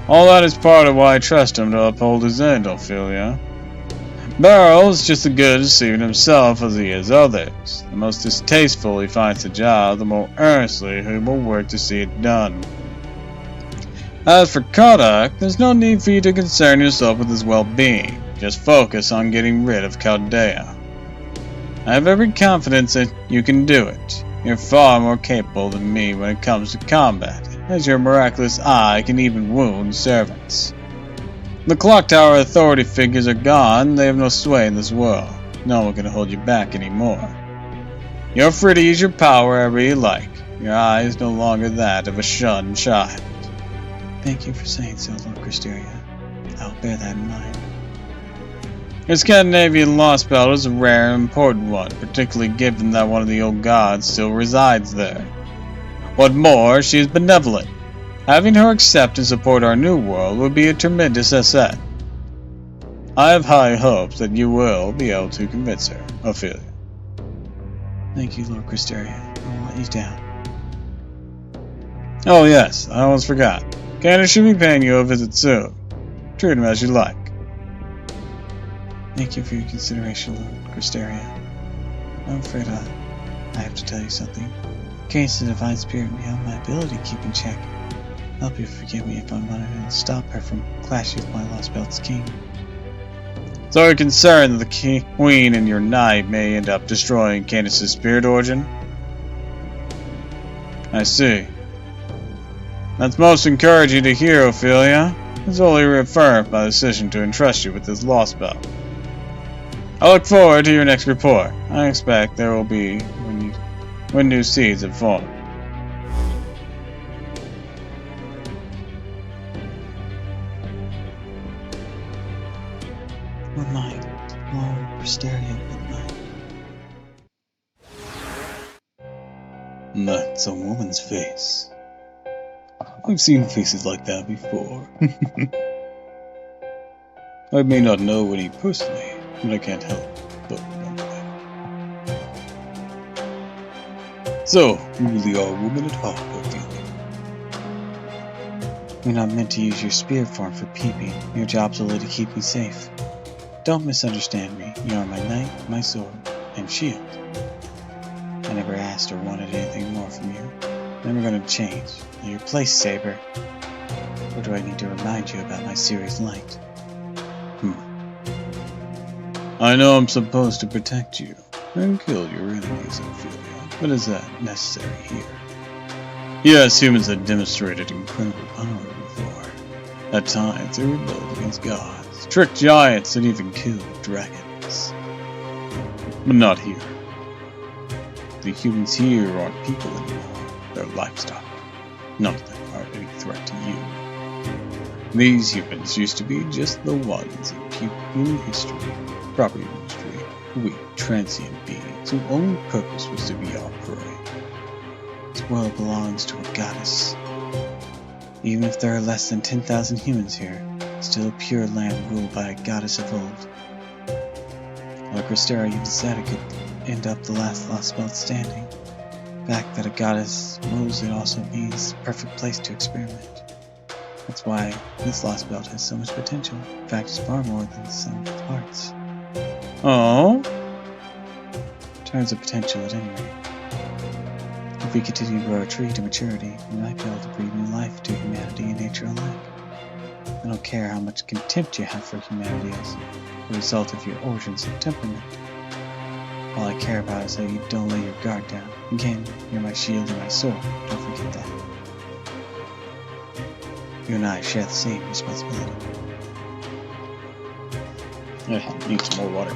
All that is part of why I trust him to uphold his end, Ophelia. Barrel is just as good at deceiving himself as he is others. The most distasteful he finds the job, the more earnestly he will work to see it done. As for Kodak, there's no need for you to concern yourself with his well-being. Just focus on getting rid of Chaldea. I have every confidence that you can do it. You're far more capable than me when it comes to combat, as your miraculous eye can even wound servants. The clock tower authority figures are gone, they have no sway in this world. No one can hold you back anymore. You're free to use your power wherever you like. Your eye is no longer that of a shunned child. Thank you for saying so, Lord Cristeria. I'll bear that in mind. Your Scandinavian lost belt is a rare and important one, particularly given that one of the old gods still resides there. What more, she is benevolent. Having her accept and support our new world would be a tremendous asset. I have high hopes that you will be able to convince her, Ophelia. Thank you, Lord Cristeria. I won't let you down. Oh yes, I almost forgot. Candace should be paying you a visit soon. Treat him as you like. Thank you for your consideration, Lord Cristeria. I'm afraid I have to tell you something. In case the Divine Spirit beyond my ability to keep in check, I hope you forgive me if I'm unable to stop her from clashing with my lost belt's king. So you're concerned that the queen and your knight may end up destroying Candace's spirit origin? I see. That's most encouraging to hear, Ophelia. It's only reaffirmed my decision to entrust you with this lost belt. I look forward to your next report. I expect there will be when new seeds have fallen. Good night, Lord Cristeria, good night. That's a woman's face. I've seen faces like that before. I may not know any personally, but I can't help but remember them. So, you really are a woman at heart, Ophelia. We're not meant to use your spirit form for peeping. Your job's only to keep me safe. Don't misunderstand me. You are my knight, my sword, and shield. I never asked or wanted anything more from you. Never gonna change. You're your place, Saber. Or do I need to remind you about my series light? I know I'm supposed to protect you and kill your enemies, Ophelia, but is that necessary here? Yes, humans have demonstrated incredible power before. At times, they rebelled against gods, tricked giants, and even killed dragons. But not here. The humans here aren't people anymore. They're livestock. None of them are any threat to you. These humans used to be just the ones in human history, proper human history, weak, transient beings whose only purpose was to be our prey. This world belongs to a goddess. Even if there are less than 10,000 humans here, it's still a pure land ruled by a goddess of old. Like Cristeria, you decided could end up the last lost belt standing. The fact that a goddess rules it also means perfect place to experiment. That's why this lost belt has so much potential. In fact, it's far more than the sum of its parts. Oh? In terms of potential, at any rate. If we continue to grow a tree to maturity, we might be able to breathe new life to humanity and nature alike. I don't care how much contempt you have for humanity as a result of your origins and temperament. All I care about is that you don't lay your guard down. Again, you're my shield and my sword. Don't forget that. You and I share the same responsibility. I need some more water.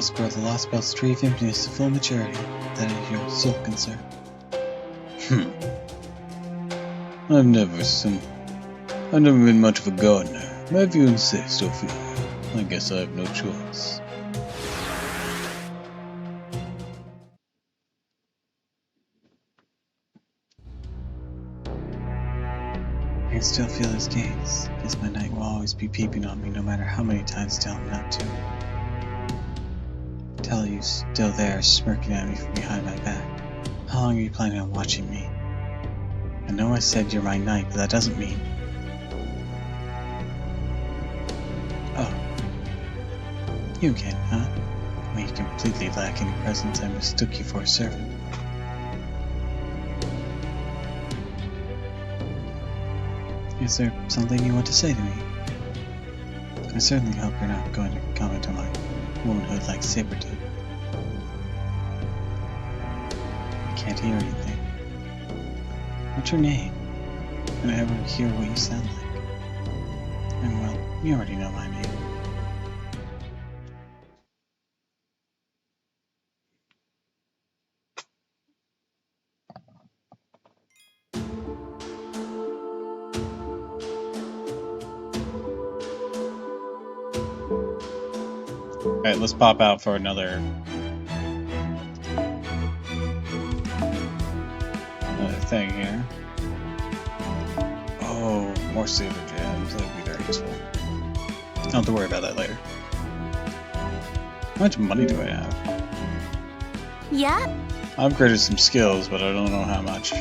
must grow the Lost Belt's tree of infiniteness to full maturity. That is your sole concern. I've never been much of a gardener. But if you insist, Ophelia, I guess I have no choice. I can still feel his gaze. Guess my knight will always be peeping on me no matter how many times I tell him not to. Tell you still there, smirking at me from behind my back. How long are you planning on watching me? I know I said you're my knight, but that doesn't mean... Oh. You again, huh? When you completely lack any presence, I mistook you for a servant. Is there something you want to say to me? I certainly hope you're not going to comment on my womanhood like Sabretooth. I can't hear anything. What's your name? Can I ever hear what you sound like? And well, you already know my name. Alright, let's pop out for another thing here. Oh, more super gems. That would be very useful. I don't have to worry about that later. How much money do I have? Yeah. I upgraded some skills, but I don't know how much.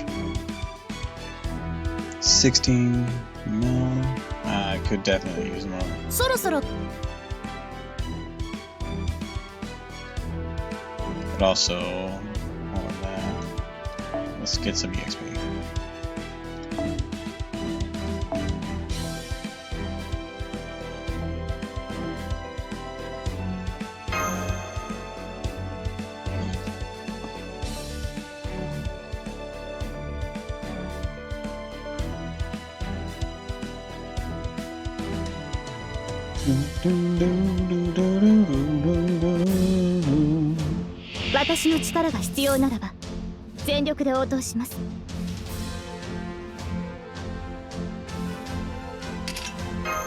16 mil. I could definitely use more. そろそろ But also, more of that. Let's get some EXP. Do 私の力が必要ならば全力で応答します。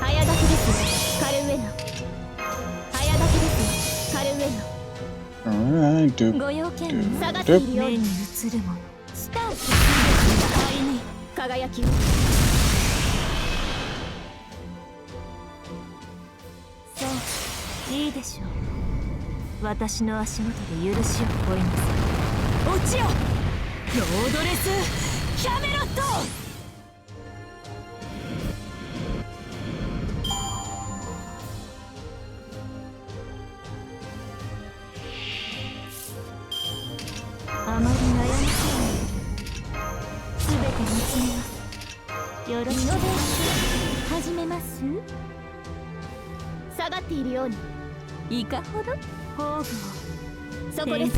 早書きですカルウェノ。早書きですカルウェ Alright, ノ。ご用件に下がっているように映るもの。スターを進んで愛に輝きを。そういいでしょう。私の足元で許しを乞いなさい。落ちよロードレスキャメロット。あまり悩みそうにすべて見つめます。よろしくイノベーション始めます。下がっているようにいかほど宝具をそこです。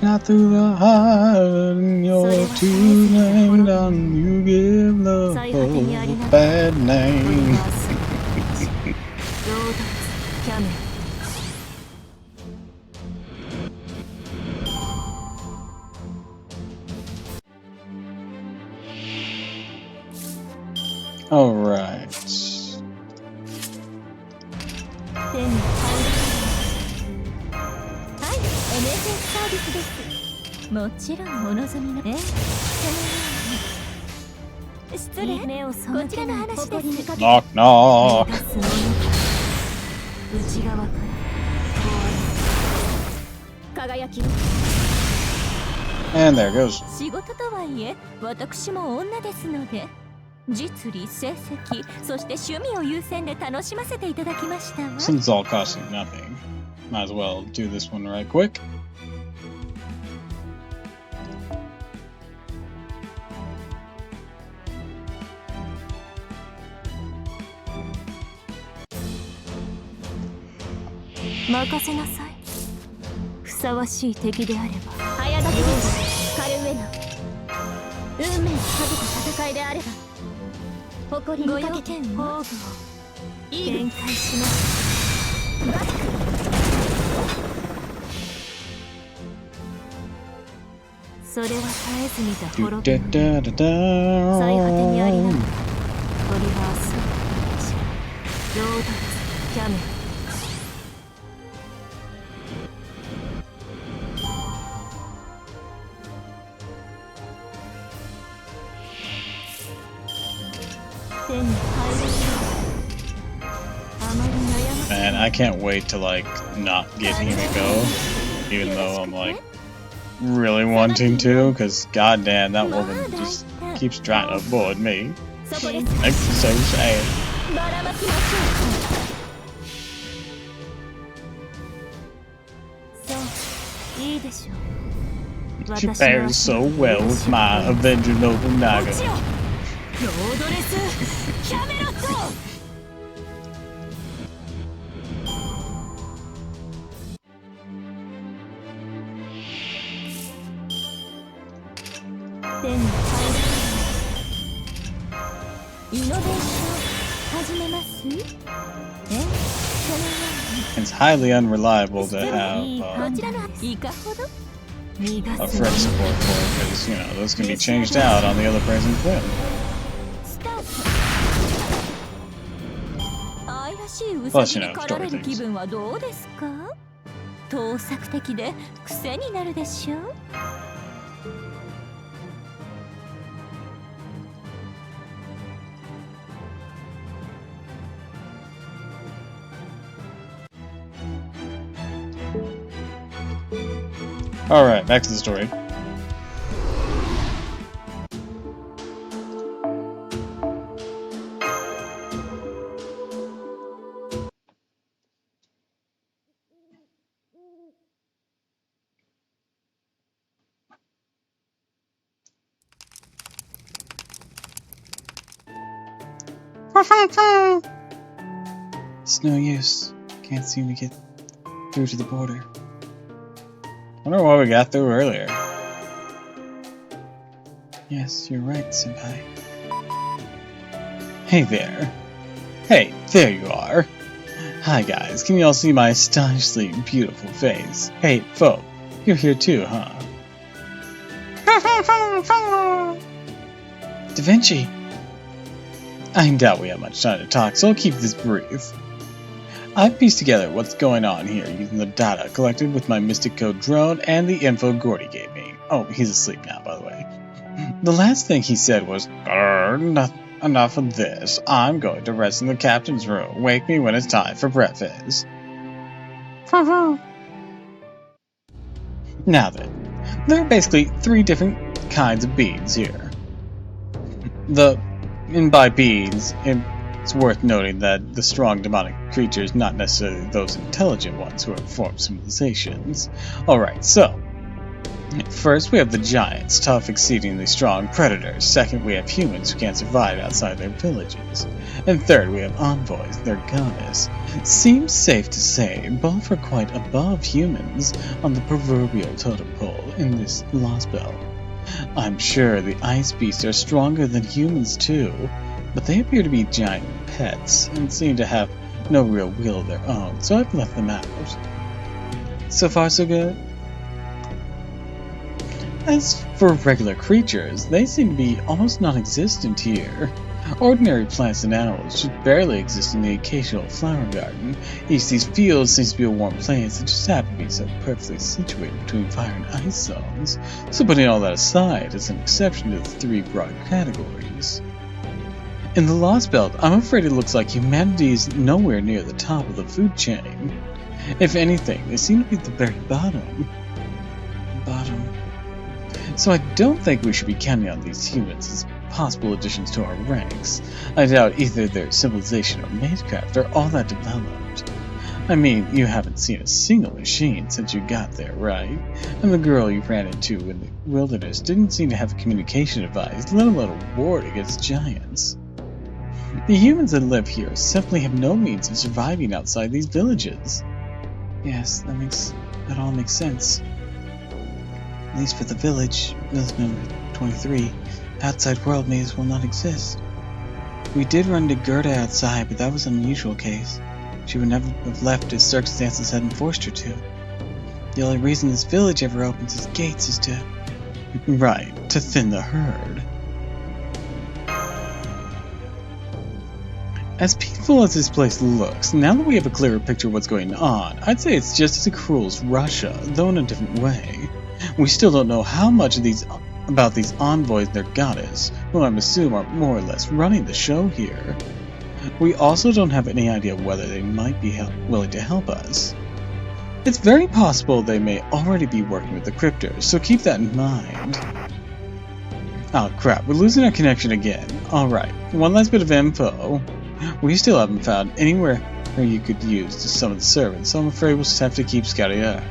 Shot through the heart and you're too late on you give love a bad name. Alright. サービスです。もちろんお望みの失礼目を背けこちらの話です。 Knock knock. 内側から輝き And there it goes. 仕事とはいえ私も女ですので実利成績そして趣味を優先で楽しませていただきましたわ。 Since it's all costing nothing, might as well do this one right quick.「任せなさい。ふさわしい敵であれば早書きですカルウェノ。運命をかけた戦いであれば誇りにかけて宝具を展開します。バック。それは絶えず見た滅びの目。最果てにありながらトリバースロードレスキャメラ。手に入る。あまり悩ませ Man, I can't wait to like not get Himiko, even though I'm like really wanting to, because goddamn that woman just keeps trying to avoid me. そこです。 Makes me so sad. ばらまきましょう。そういいでしょう。 She pairs so well with my Avenger Nobunaga. ロードレスキャメロット。手に入る。イノベーション始めます。え、それは It's highly unreliable to have こちらのいかほど身が a す friend support for, because you know those can be changed out on the other person's whim. スタート。愛らしいウ Plus, サ you ギ know, に狩られ story る things. 気分はどうですか？盗作的で癖になるでしょう。 Alright, back to the story. It's no use. Can't seem to get through to the border. Wonder what we got through earlier. Yes, you're right, Senpai. Hey there. Hey, there you are. Hi guys, can you all see my astonishingly beautiful face? Hey, Pho, you're here too, huh? Da Vinci! I doubt we have much time to talk, so I'll keep this brief. I've pieced together what's going on here using the data collected with my Mystic Code drone and the info Gordy gave me. Oh, he's asleep now, by the way. The last thing he said was, enough of this. I'm going to rest in the captain's room. Wake me when it's time for breakfast. Now then, there are basically three different kinds of beings here. And by beings, it's worth noting that the strong demonic creatures, not necessarily those intelligent ones who have formed civilizations. Alright, so first we have the giants, tough, exceedingly strong predators. Second, we have humans who can't survive outside their villages. And third, we have envoys, their goddess. Seems safe to say both are quite above humans on the proverbial totem pole in this Lost Belt. I'm sure the ice beasts are stronger than humans too, but they appear to be giant pets and seem to have no real will of their own, so I've left them out. So far so good? As for regular creatures, they seem to be almost non-existent here. Ordinary plants and animals should barely exist in the occasional flower garden. Each of these fields seems to be a warm place that just happen to be so perfectly situated between fire and ice zones. So putting all that aside, it's an exception to the three broad categories. In the Lost Belt, I'm afraid it looks like humanity is nowhere near the top of the food chain. If anything, they seem to be at the very bottom. So I don't think we should be counting on these humans as possible additions to our ranks. I doubt either their civilization or magecraft are all that developed. I mean, you haven't seen a single machine since you got there, right? And the girl you ran into in the wilderness didn't seem to have a communication device, let alone a ward against giants. The humans that live here simply have no means of surviving outside these villages. Yes, that all makes sense. At least for the village number 23, outside world may as well not exist. We did run into Gerda outside, but that was an unusual case. She would never have left if circumstances hadn't forced her to. The only reason this village ever opens its gates is to... Right, to thin the herd. As peaceful as this place looks, now that we have a clearer picture of what's going on, I'd say it's just as cruel as Russia, though in a different way. We still don't know how much of about these envoys and their goddess, who I'm assuming are more or less running the show here. We also don't have any idea whether they might be willing to help us. It's very possible they may already be working with the cryptors, so keep that in mind. Oh crap, we're losing our connection again. Alright, one last bit of info. We still haven't found anywhere where you could use to summon the servants, so I'm afraid we'll just have to keep scouting out.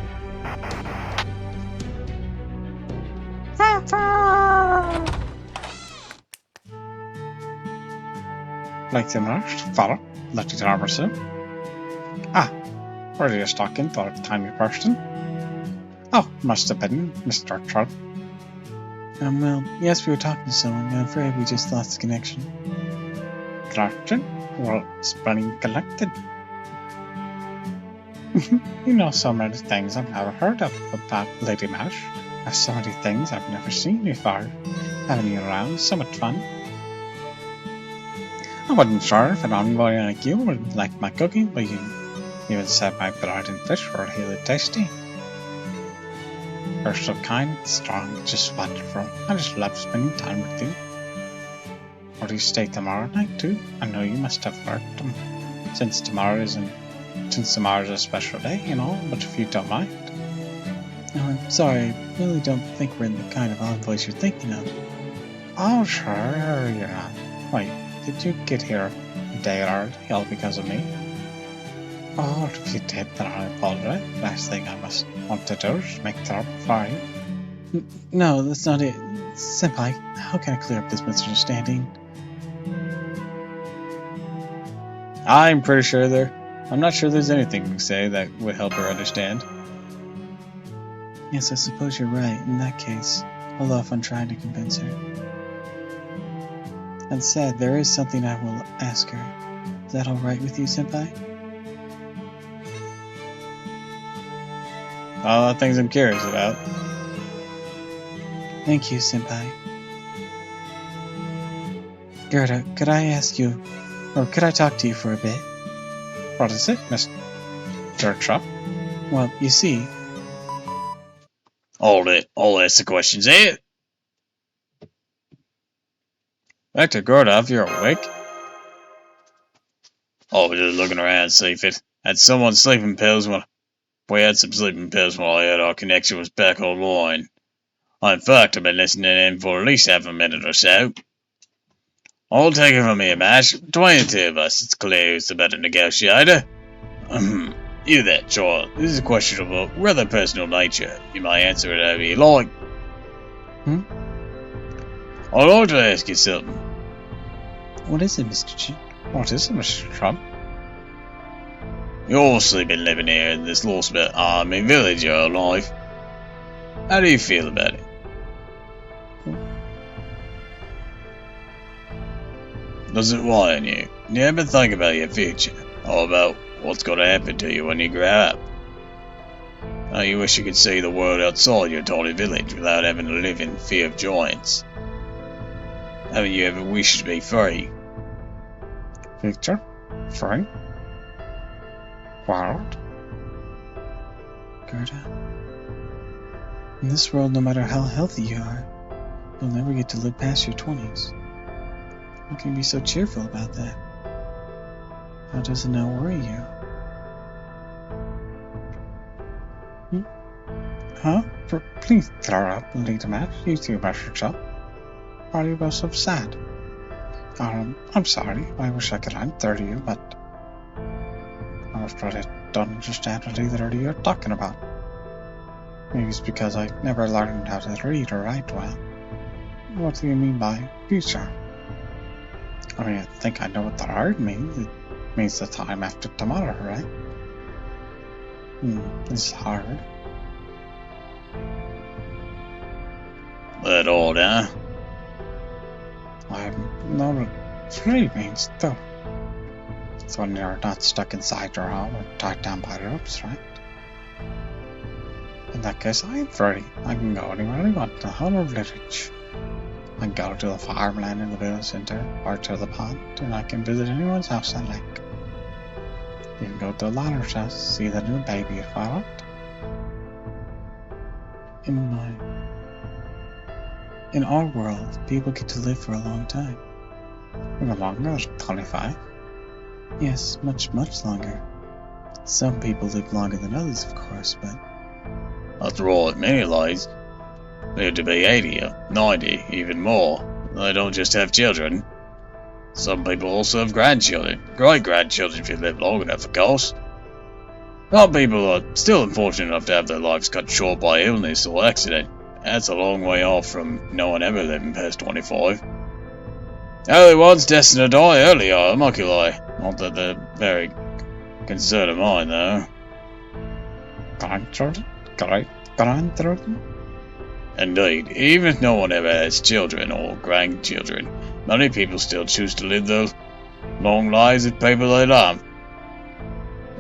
Like the nurse, father, let it armor so. Ah, were you talking for a tiny person? Oh, must have been Mr. Trump. Well, yes, we were talking to someone, and I'm afraid we just lost the connection. Connection? Well, it's been collected. You know so many things I've never heard of about Lady Mash. There's so many things I've never seen before. Having you around, so much fun. I wasn't sure if an envoy like you would like my cooking, but you even said my bread and fish were really tasty. You're so kind, strong, just wonderful. I just love spending time with you. Or do you stay tomorrow night too? I know you must have worked since tomorrow's a special day, you know, but if you don't mind. No, I'm sorry, I really don't think we're in the kind of envoys you're thinking of. Oh, sure, yeah. Wait, did you get here a day early all because of me? Oh, if you did, then I apologize. Last thing I must want to do is make trouble for you. No, that's not it. Senpai, how can I clear up this misunderstanding? I'm pretty sure I'm not sure there's anything we can say that would help her understand. Yes, I suppose you're right. In that case, hold off on trying to convince her. That said, there is something I will ask her. Is that alright with you, Senpai? A lot of things I'm curious about. Thank you, Senpai. Gerda, could I ask you, or could I talk to you for a bit? What is it, Mr. Trump? Well, you see... Hold it, I'll ask the questions, eh? Dr. Gerda, if you're awake. I was just looking around to see if it had someone sleeping pills when we had some sleeping pills while our connection was back online. In fact, I've been listening in for at least half a minute or so. I'll take it from here, Mash. Between the two of us, it's clear who's the better negotiator. You there, child. This is a question of a rather personal nature. You may answer it however you like. I'd like to ask you something. What is it, Mr. G? What is it, Mr. Trump? You've obviously been living here in this little village your whole life. How do you feel about it? Does it worry you? Do you ever think about your future? Or about what's going to happen to you when you grow up? How you wish you could see the world outside your tiny village without having to live in fear of giants? Haven't you ever wished to be free? Future? Free? World? Gerda, in this world, no matter how healthy you are, you'll never get to live past your 20s. How can you be so cheerful about that? How does it not worry you? Huh? Please throw up, Lady Mash. You too, Master Trump. Why are you both so sad? I'm sorry. I wish I could answer you, but I'm afraid I don't understand what either of you are talking about. Maybe it's because I never learned how to read or write well. What do you mean by future? I mean, I think I know what that word means. It means the time after tomorrow, right? It's hard. That old, huh? I'm not Free means though. It's when you're not stuck inside your home or tied down by ropes, right? In that case, I am free. I can go anywhere I want in the whole of village. I can go to the farmland in the village center or to the pond, and I can visit anyone's house I like. You can go to the ladder's house, see the new baby if I want. In our world, people get to live for a long time. Even longer, 25. Yes, much, much longer. Some people live longer than others, of course, but... After all, in many lives, live to be 80 or 90, even more. They don't just have children. Some people also have grandchildren, great-grandchildren if you live long enough, of course. Some people are still unfortunate enough to have their lives cut short by illness or accident. That's a long way off from no one ever living past 25. Early ones destined to die early are homunculi. Not that they're very concern of mine, though. Grandchildren? Great-grandchildren? Indeed, even if no one ever has children or grandchildren, many people still choose to live those long lives with people they love.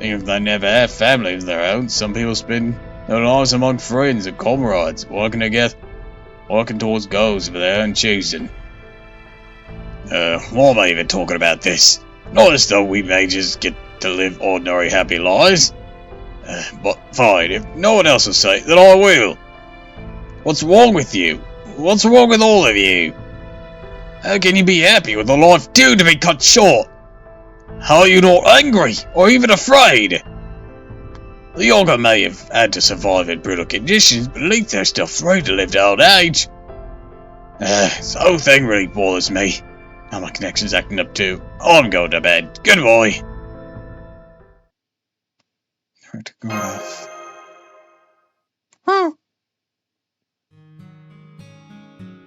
Even if they never have families of their own, some people spend their lives among friends and comrades, working together, working towards goals of their own choosing. Why am I even talking about this? Not as though we may just get to live ordinary happy lives. But fine, if no one else will say it, then I will. What's wrong with you? What's wrong with all of you? How can you be happy with a life due to be cut short? How are you not angry, or even afraid? The younger may have had to survive in brutal conditions, but at least they're still free to live to old age. This whole thing really bothers me. Now my connection's acting up too. I'm going to bed. Goodbye. Hard to go off.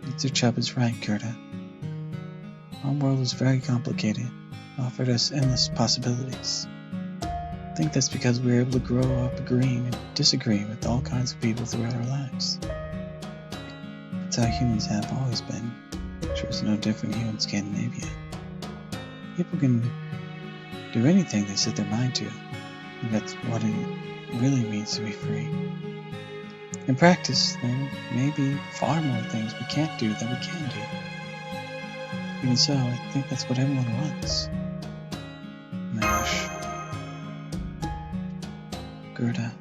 Mr. Chubb is right, Gerda. Our world is very complicated, offered us endless possibilities. I think that's because we were able to grow up agreeing and disagreeing with all kinds of people throughout our lives. That's how humans have always been. Sure, it's no different here in Scandinavia. People can do anything they set their mind to, and that's what it really means to be free. In practice, there may be far more things we can't do than we can do. Even so, I think that's what everyone wants. Mash. Gerda.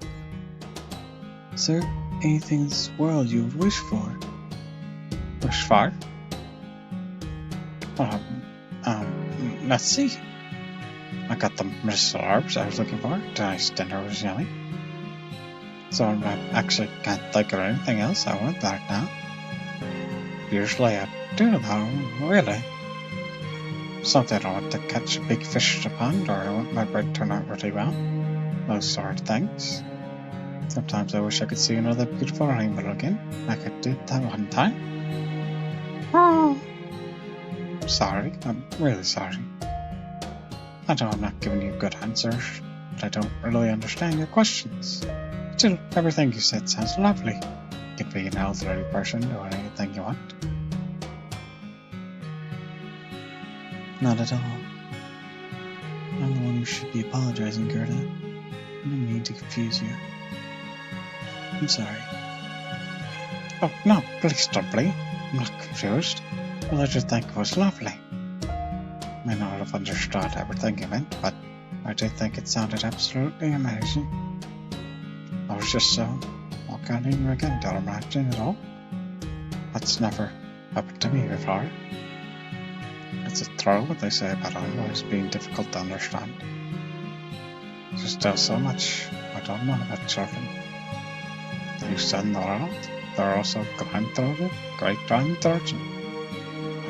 Is there anything in this world you would wish for? Wish for? Let's see. I got the medicinal herbs I was looking for. Tonight's dinner was yummy. So I actually can't think of anything else I want right now. Usually I do though, really. Something I want to catch a big fish in a pond, or I want my bread to turn out really well. Those sort of things. Sometimes I wish I could see another beautiful rainbow again, like I did that one time. Oh, sorry, I'm really sorry. I know I'm not giving you good answers, but I don't really understand your questions. Still, everything you said sounds lovely. You could be an elderly person or anything you want. Not at all. I'm the one who should be apologizing, Gerda. I didn't mean to confuse you. I'm sorry. Oh, no, please don't be. I'm not confused. All I just think it was lovely. I may not have understood everything you meant, but I did think it sounded absolutely amazing. I was just so... I can't even begin to imagine it all. That's never happened to me before. It's a thrill what they say about always being difficult to understand. There's still so much I don't know about children. You said in the world, they're also grandchildren, great-grandchildren.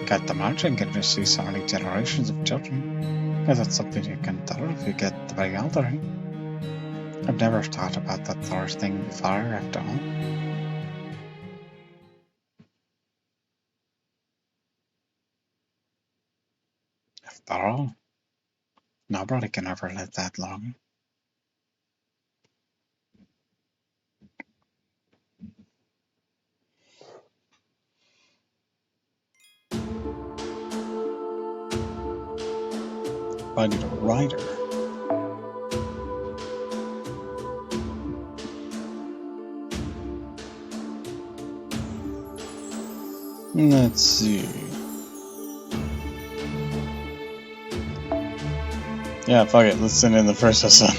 I can't imagine getting to see so many generations of children, because that's something you can tell if you get to be elderly. I've never thought about that sort of thing before, after all. After all, nobody can ever live that long. I need a rider. Let's see. Yeah, fuck it. Let's send in the first son.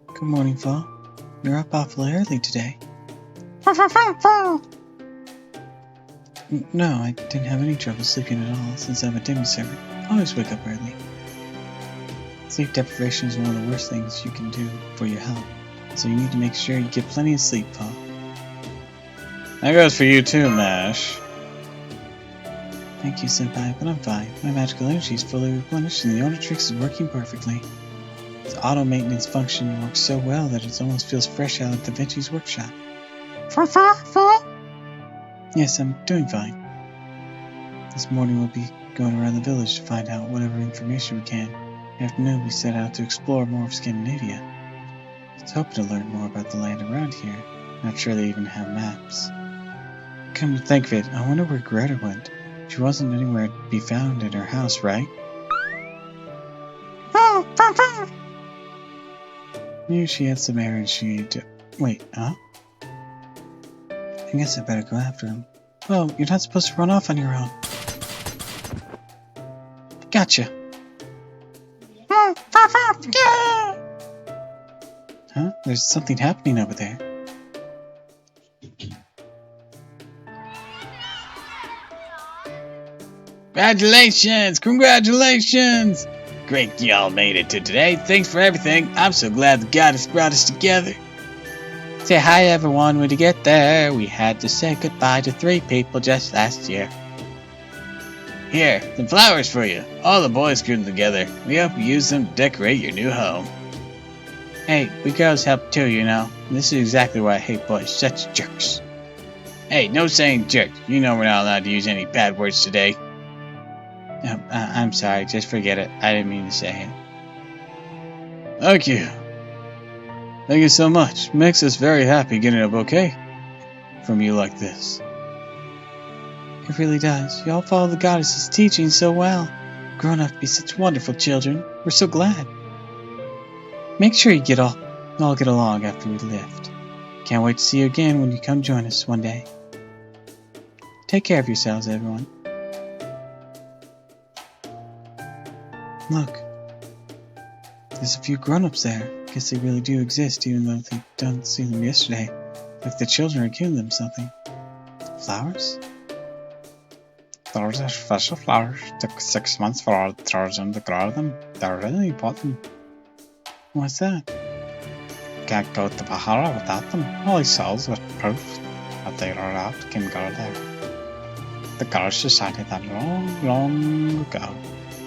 Good morning, Fall. You're up awfully early today. No, I didn't have any trouble sleeping at all since I'm a demi-servant. I always wake up early. Sleep deprivation is one of the worst things you can do for your health, so you need to make sure you get plenty of sleep, Paul. That goes for you too, Mash. Thank you, Senpai, but I'm fine. My magical energy is fully replenished and the Order-Trix is working perfectly. Its auto-maintenance function works so well that it almost feels fresh out of Da Vinci's workshop. Yes, I'm doing fine. This morning we'll be going around the village to find out whatever information we can. Afternoon we set out to explore more of Scandinavia. I was hoping to learn more about the land around here. Not sure they even have maps. Come to think of it, I wonder where Greta went. She wasn't anywhere to be found in her house, right? Maybe she had some errands she needed to... Wait, huh? I guess I better go after him. Oh, you're not supposed to run off on your own. Gotcha. Huh? There's something happening over there. Congratulations! Congratulations! Great y'all made it to today. Thanks for everything. I'm so glad the goddess brought us together. Say hi everyone. When to get there, we had to say goodbye to 3 people just last year. Here, some flowers for you. All the boys grew them together. We hope you use them to decorate your new home. Hey, we girls help too, you know. This is exactly why I hate boys. Such jerks. Hey, no saying jerk. You know we're not allowed to use any bad words today. I'm sorry. Just forget it. I didn't mean to say it. Thank you. Thank you so much. Makes us very happy getting a bouquet from you like this. It really does. Y'all follow the goddess's teaching so well. Grown up to be such wonderful children. We're so glad. Make sure you all get along after we lift. Can't wait to see you again when you come join us one day. Take care of yourselves, everyone. Look. There's a few grown-ups there. Guess they really do exist, even though they don't see them yesterday. Like the children are giving them something. Flowers? Those are special flowers. Took 6 months for our trojan to grow them. They're really important. What's that? Can't go to Bahara without them. Only souls with proof that they are out can go there. The girls decided that long ago,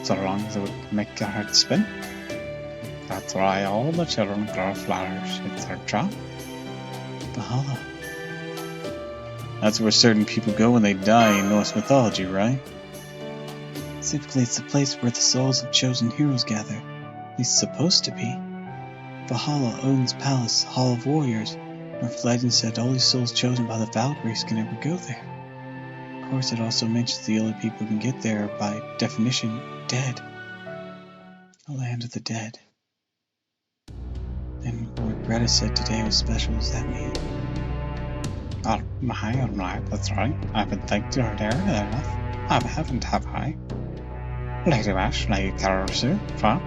so long as it would make your heart spin. That's why all the children grow flowers. It's their job. Valhalla. That's where certain people go when they die in Norse mythology, right? Typically, it's the place where the souls of chosen heroes gather. At least supposed to be. Valhalla, Odin's palace, Hall of Warriors. Norse legend said only souls chosen by the Valkyries can ever go there. Of course, it also mentions the only people who can get there are, by definition, dead. The land of the dead. And what Greta said today was special. Does that mean? Oh, right, that's right. I've been thinking to her there enough. I haven't, have I? Lady Mash, Lady Karasu, Fa.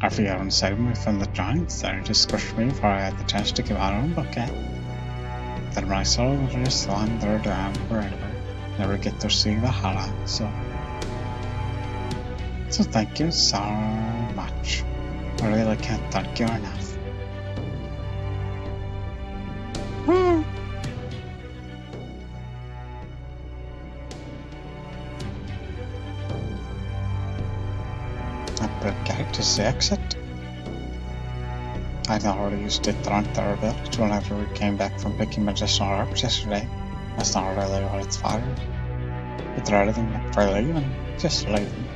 Our fiance saved me from the giants that had just squished me before I had the chance to give our own bouquet. Then my soul will just wander down forever. Never get to see the Hala, so thank you so much. I really can't thank you enough. Tis the exit. I'd already used it around their village whenever we came back from picking medicinal herbs yesterday. That's not really what it's for. It's rather than for leaving, just leaving.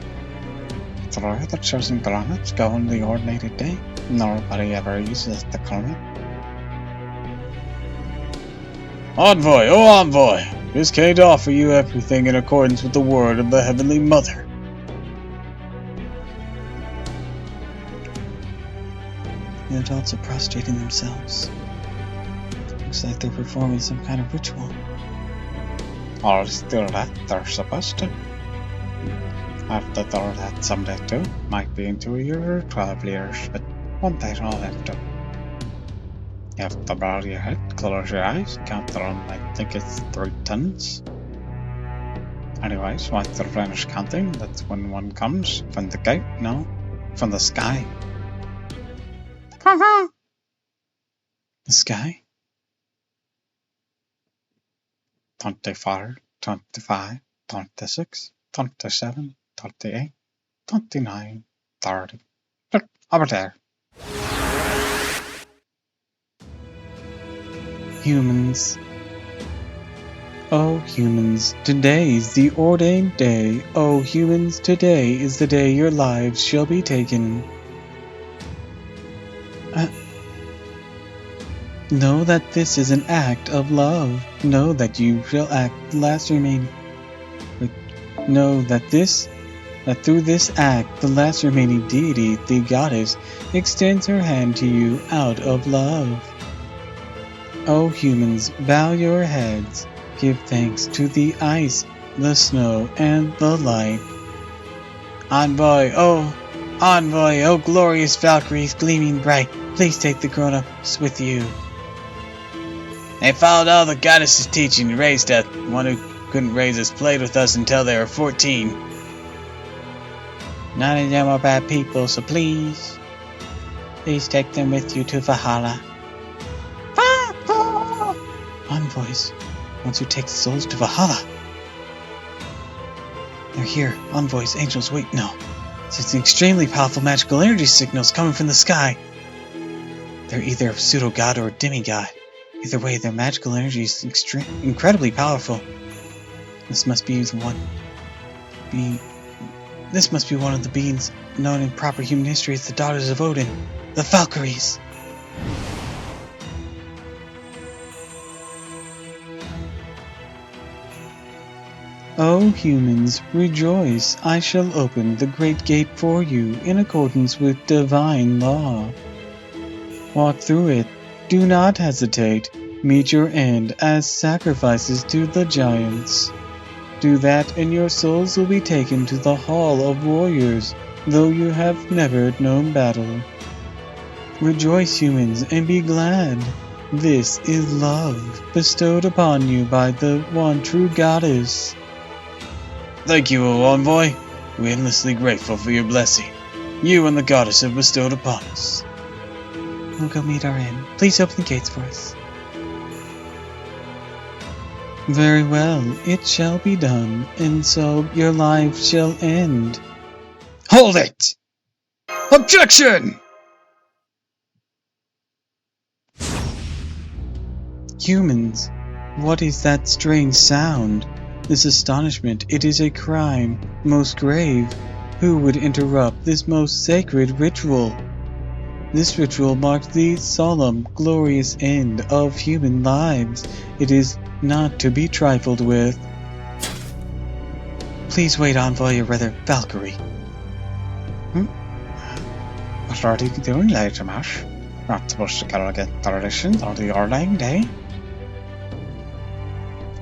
It's a road that doesn't granite go on the ordinary day. Nobody ever uses the climate. Envoy, oh envoy! This can't offer you everything in accordance with the word of the Heavenly Mother. The adults are prostrating themselves. Looks like they're performing some kind of ritual. Or still that they're supposed to. Have to do that someday too. Might be in 2 years or 12 years, but one day I'll have to. You have to bow your head, close your eyes, count around, I think it's 3 tons. Anyways, once they're finished counting, that's when one comes. From the gate? No. From the sky. The sky? 24, 25, 26, 27, 28, 29, 30. Look, over there. Humans. Oh, humans, today's the ordained day. Oh, humans, today is the day your lives shall be taken. Know that this is an act of love. Know that you shall act the last remaining. Know that through this act, the last remaining deity, the goddess, extends her hand to you out of love. O humans, bow your heads. Give thanks to the ice, the snow, and the light. Envoy, oh glorious Valkyries gleaming bright, please take the grown-ups with you. They followed all the goddess's teaching and raised us. The one who couldn't raise us played with us until they were 14. None of them are bad people, so please take them with you to Valhalla. Envoys, once you take the souls to Valhalla. They're here. Envoys, angels, wait, no. It's an extremely powerful magical energy signals coming from the sky. They're either a pseudo-god or a demigod. Either way, their magical energy is incredibly powerful. This must be one of the beings known in proper human history as the daughters of Odin, the Valkyries. O humans, rejoice! I shall open the great gate for you in accordance with divine law. Walk through it. Do not hesitate. Meet your end as sacrifices to the giants. Do that and your souls will be taken to the Hall of Warriors, though you have never known battle. Rejoice, humans, and be glad. This is love, bestowed upon you by the one true goddess. Thank you, O envoy. We're endlessly grateful for your blessing. You and the goddess have bestowed upon us. We'll go meet our end. Please open the gates for us. Very well, it shall be done, and so your lives shall end. Hold it! Objection! Humans, what is that strange sound? This astonishment, it is a crime, most grave. Who would interrupt this most sacred ritual? This ritual marks the solemn, glorious end of human lives. It is not to be trifled with. Please wait, envoy, or rather, Valkyrie. What are you doing, Lady Mash? Not supposed to go against traditions on the ordained day.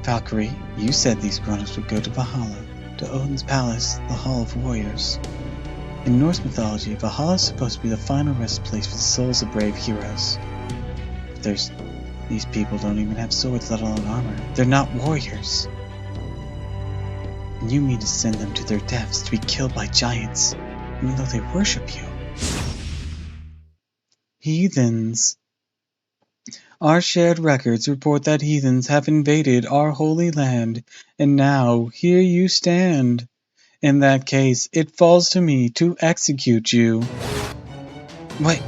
Valkyrie, you said these grown-ups would go to Valhalla, to Odin's palace, the Hall of Warriors. In Norse mythology, Valhalla is supposed to be the final rest place for the souls of brave heroes. But these people don't even have swords, let alone armor. They're not warriors. And you mean to send them to their deaths to be killed by giants, even though they worship you. Heathens. Our shared records report that heathens have invaded our holy land, and now here you stand. In that case, it falls to me to execute you. Wait.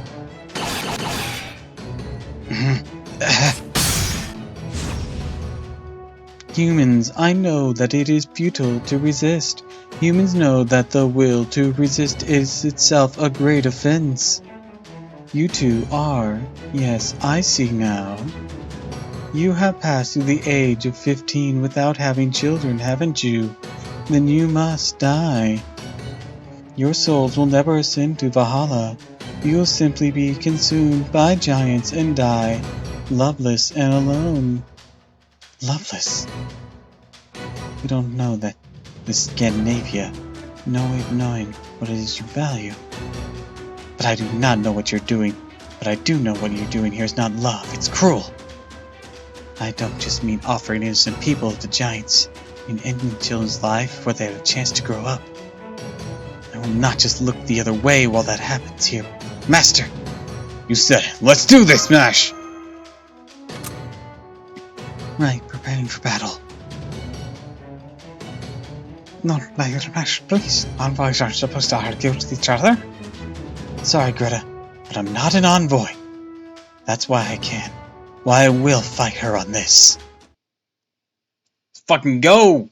Humans, I know that it is futile to resist. Humans know that the will to resist is itself a great offense. You two are, yes, I see now. You have passed through the age of 15 without having children, haven't you? Then you must die. Your souls will never ascend to Valhalla. You will simply be consumed by giants and die, loveless and alone. Loveless? You don't know that this Scandinavia, no way of knowing what it is you value. But I do not know what you're doing. But I do know what you're doing here is not love, it's cruel. I don't just mean offering innocent people to giants. I mean ending children's life before they have a chance to grow up. I will not just look the other way while that happens here. Master! You said it. Let's do this, Smash! Right, preparing for battle. No, Smash, please. Envoys aren't supposed to argue with each other. Sorry, Greta, but I'm not an envoy. That's why I can. Why I will fight her on this. Let's fucking go!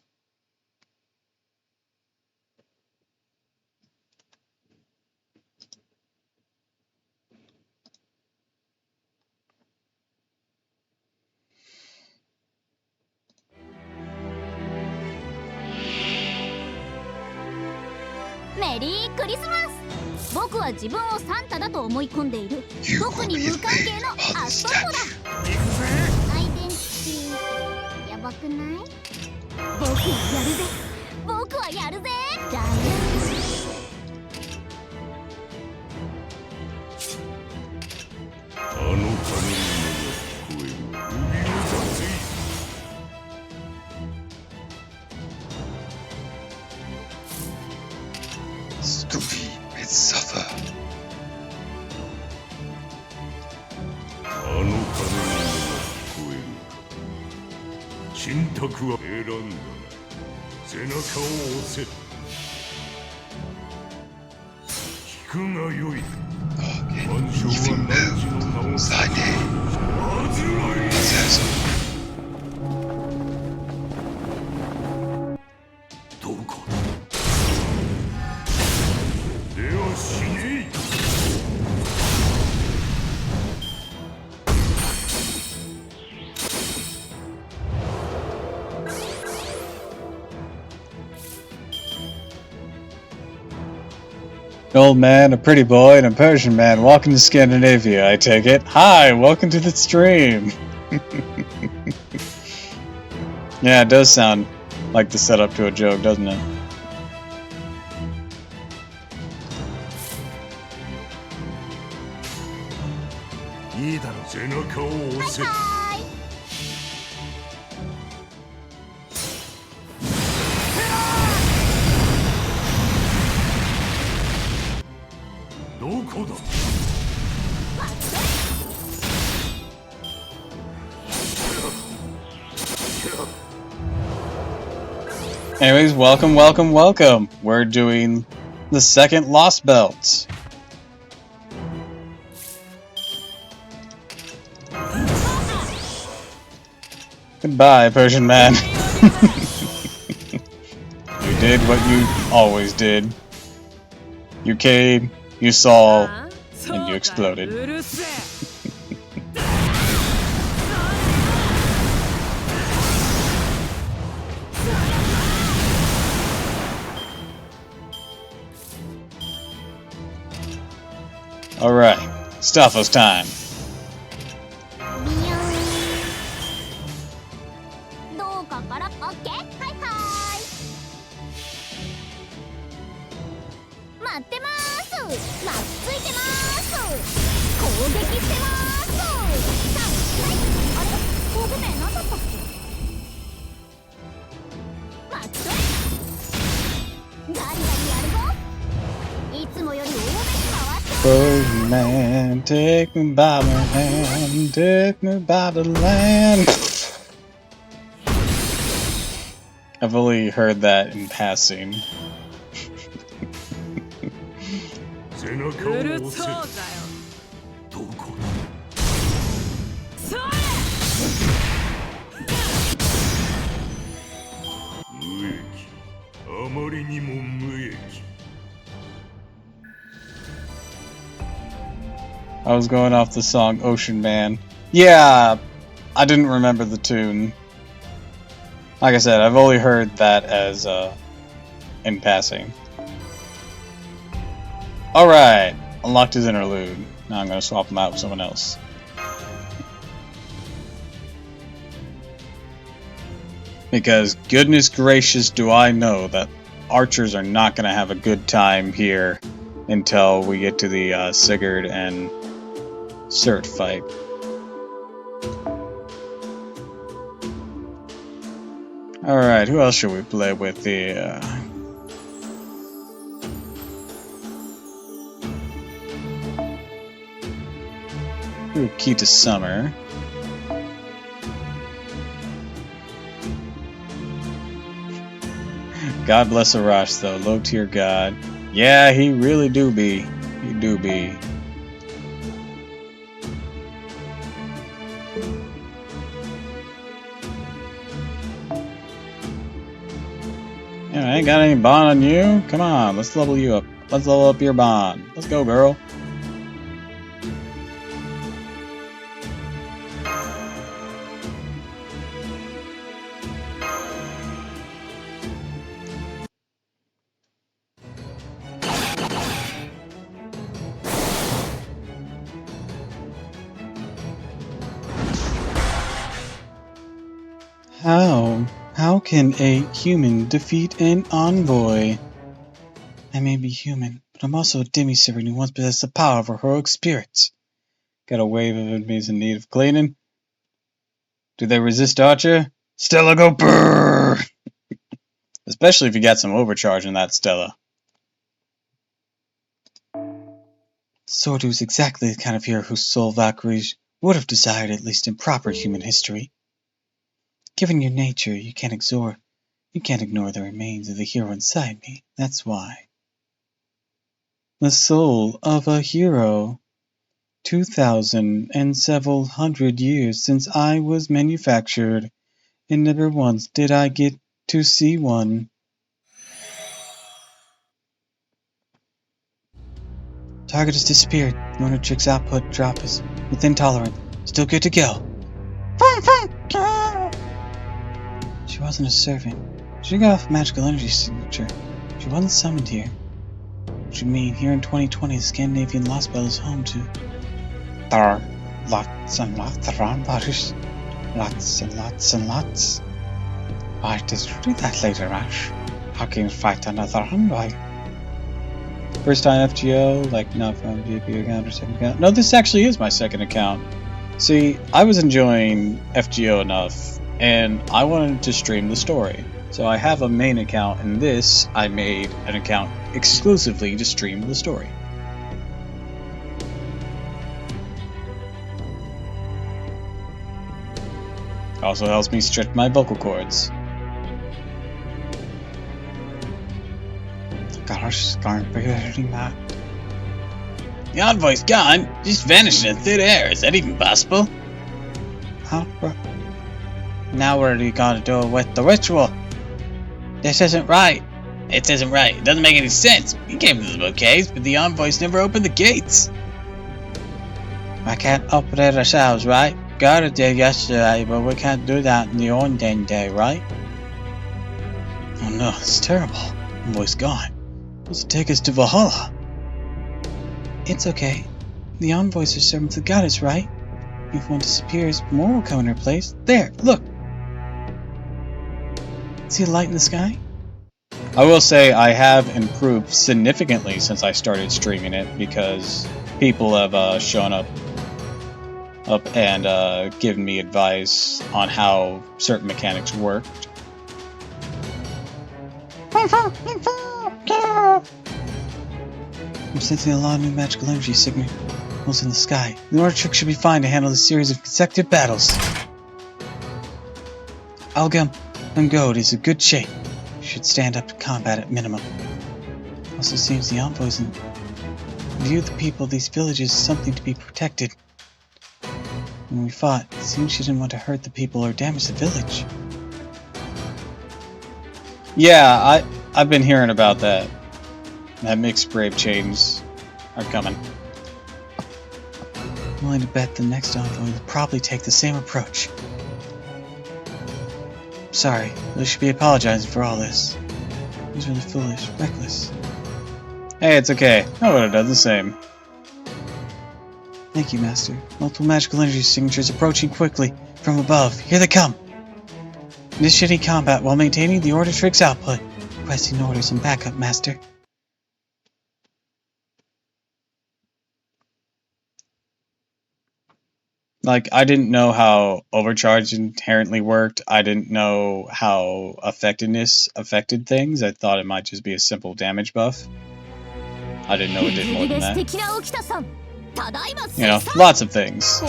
メリークリスマス。僕は自分をサンタだと思い込んでいる。特に無関係のアストロボだ。アイデンティティやばくない？僕はやるぜ。僕はやるぜ。ダイScooby may suffer. 信託は選んだな。背中を押せ。聞くがよい。万象は汝の名をさげ。どこだ。では死ねい。An old man, a pretty boy, and a Persian man walking to Scandinavia, I take it. Hi, welcome to the stream! Yeah, it does sound like the setup to a joke, doesn't it? Anyways, welcome, welcome, welcome! We're doing the second Lost Belt. Goodbye, Persian man. You did what you always did. You came, you saw, and you exploded. Alright, Staphos time. どうかからオッケー。はいはい。待ってまーす。巻きついてまーす。攻撃してまーす。さあ、はい。あれ、工具名なんだったっけ？待って。ガリガリやるぞ。いつもより多めに回して。Persian man, take me by the hand, take me by the land. I've only heard that in passing. な顔うるを押せ。そうだよ。どこそれ。無益。あまりにも無益。I was going off the song Ocean Man. Yeah, I didn't remember the tune. Like I said, I've only heard that as, in passing. Alright, unlocked his interlude. Now I'm gonna swap him out with someone else. Because goodness gracious do I know that archers are not gonna have a good time here until we get to the Sigurd and Surt fight. Alright, who else should we play with? Key to Summer. God bless Arash, though. Low tier god. Yeah, he really do be. He do be. Yeah, I ain't got any bond on you. Come on, let's level you up. Let's level up your bond. Let's go, girl. How can a human defeat an envoy? I may be human, but I'm also a demi-servant who once possessed the power of heroic spirits. Got a wave of enemies in need of cleaning? Do they resist Archer? Stella, go brrrr! Especially if you got some overcharge in that Stella. Sordu is exactly the kind of hero whose soul Valkyries would have desired, at least in proper human history. Given your nature, you can't ignore the remains of the hero inside me. That's why. The soul of a hero. 2,000 and several hundred years since I was manufactured, and never once did I get to see one. Target has disappeared. Lunatrix output drop is within tolerance. Still good to go. She wasn't a servant. She got off magical energy signature. She wasn't summoned here. Which would mean here in 2020 the Scandinavian Lost Belt is home to... There are lots and lots around bodies. Lots and lots and lots. Why did you do that later, Ash? How can you fight another envoy? First time FGO, like not from GP account or second account. No, this actually is my second account. See, I was enjoying FGO enough, and I wanted to stream the story. So I have a main account, and this, I made an account exclusively to stream the story. Also helps me stretch my vocal cords. Gosh, aren't very mad. The envoy's gone. Just vanished in thin air. Is that even possible? Now what are you gonna do with the ritual? This isn't right. It isn't right. It doesn't make any sense. We came to the bouquets, but the envoys never opened the gates. I can't open it ourselves, right? Gotta did yesterday, but we can't do that in the ordained day, right? Oh no, it's terrible. Envoy's gone. What's to take us to Valhalla? It's okay. The envoys are servants of the goddess, right? If one disappears, more will come in her place. There, look! See the light in the sky? I will say I have improved significantly since I started streaming it because people have shown up and given me advice on how certain mechanics worked. I'm sensing a lot of new magical energy signals in the sky. The Lunatrix should be fine to handle this series of consecutive battles. Algam and Goad is in good shape. Should stand up to combat at minimum. Also seems the envoys viewed the people of these villages as something to be protected. When we fought, it seemed she didn't want to hurt the people or damage the village. Yeah, I've been hearing about that. That mixed brave chains are coming. I'm willing to bet the next envoy will probably take the same approach. Sorry, we should be apologizing for all this. It was really foolish, reckless. Hey, it's okay. I would have done the same. Thank you, Master. Multiple magical energy signatures approaching quickly from above. Here they come! Initiating combat while maintaining the order tricks output. Requesting orders and backup, Master. Like, I didn't know how overcharge inherently worked. I didn't know how effectiveness affected things. I thought it might just be a simple damage buff. I didn't know it did more than that. You know, lots of things.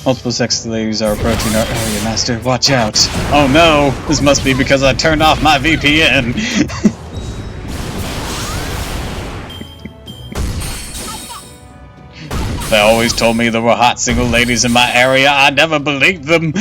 Multiple sex slaves are approaching our area, Master. Watch out. Oh no! This must be because I turned off my VPN. They always told me there were hot single ladies in my area. I never believed them.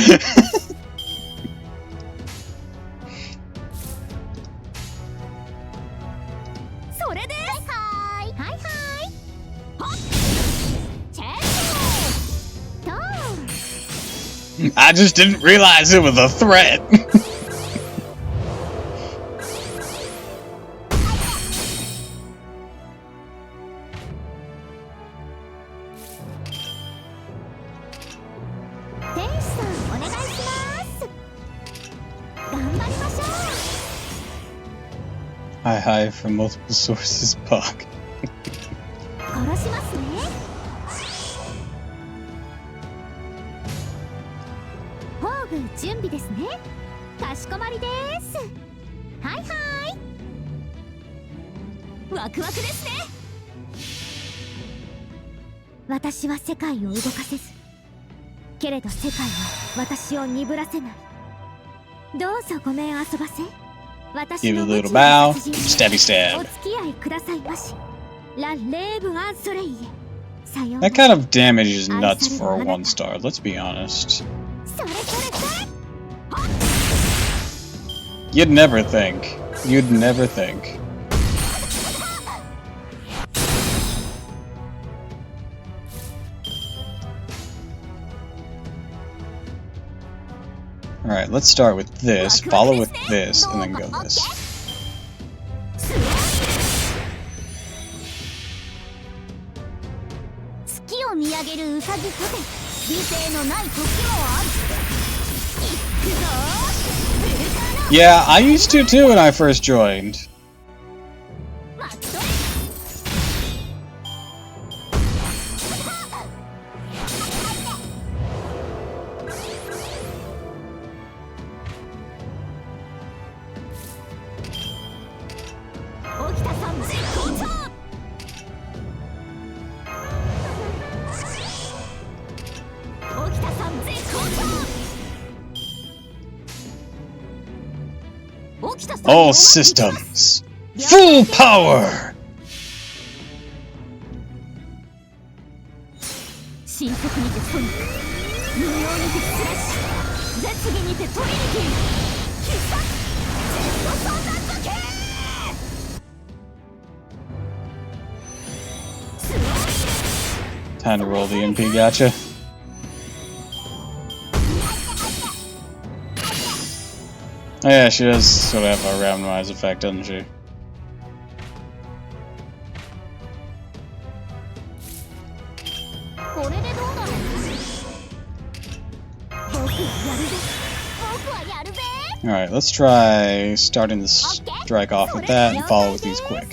I just didn't realize it was a threat. Hi from multiple sources, Puck. 殺しますね。宝具準備ですね。かしこまりです。はいはい。ワクワクですね。私は世界を動かせず、けれど世界は私を鈍らせない。どうぞごめん遊ばせ。 Give a little bow, stabby stab. That kind of damage is nuts for a 1-star, let's be honest. You'd never think. You'd never think. Alright, let's start with this, follow with this, and then go this. Yeah, I used to too when I first joined. All systems, full power! Time to roll the MP, gotcha. Oh yeah, she does sort of have a randomized effect, doesn't she? Alright, let's try starting the strike off with that and follow with these quick.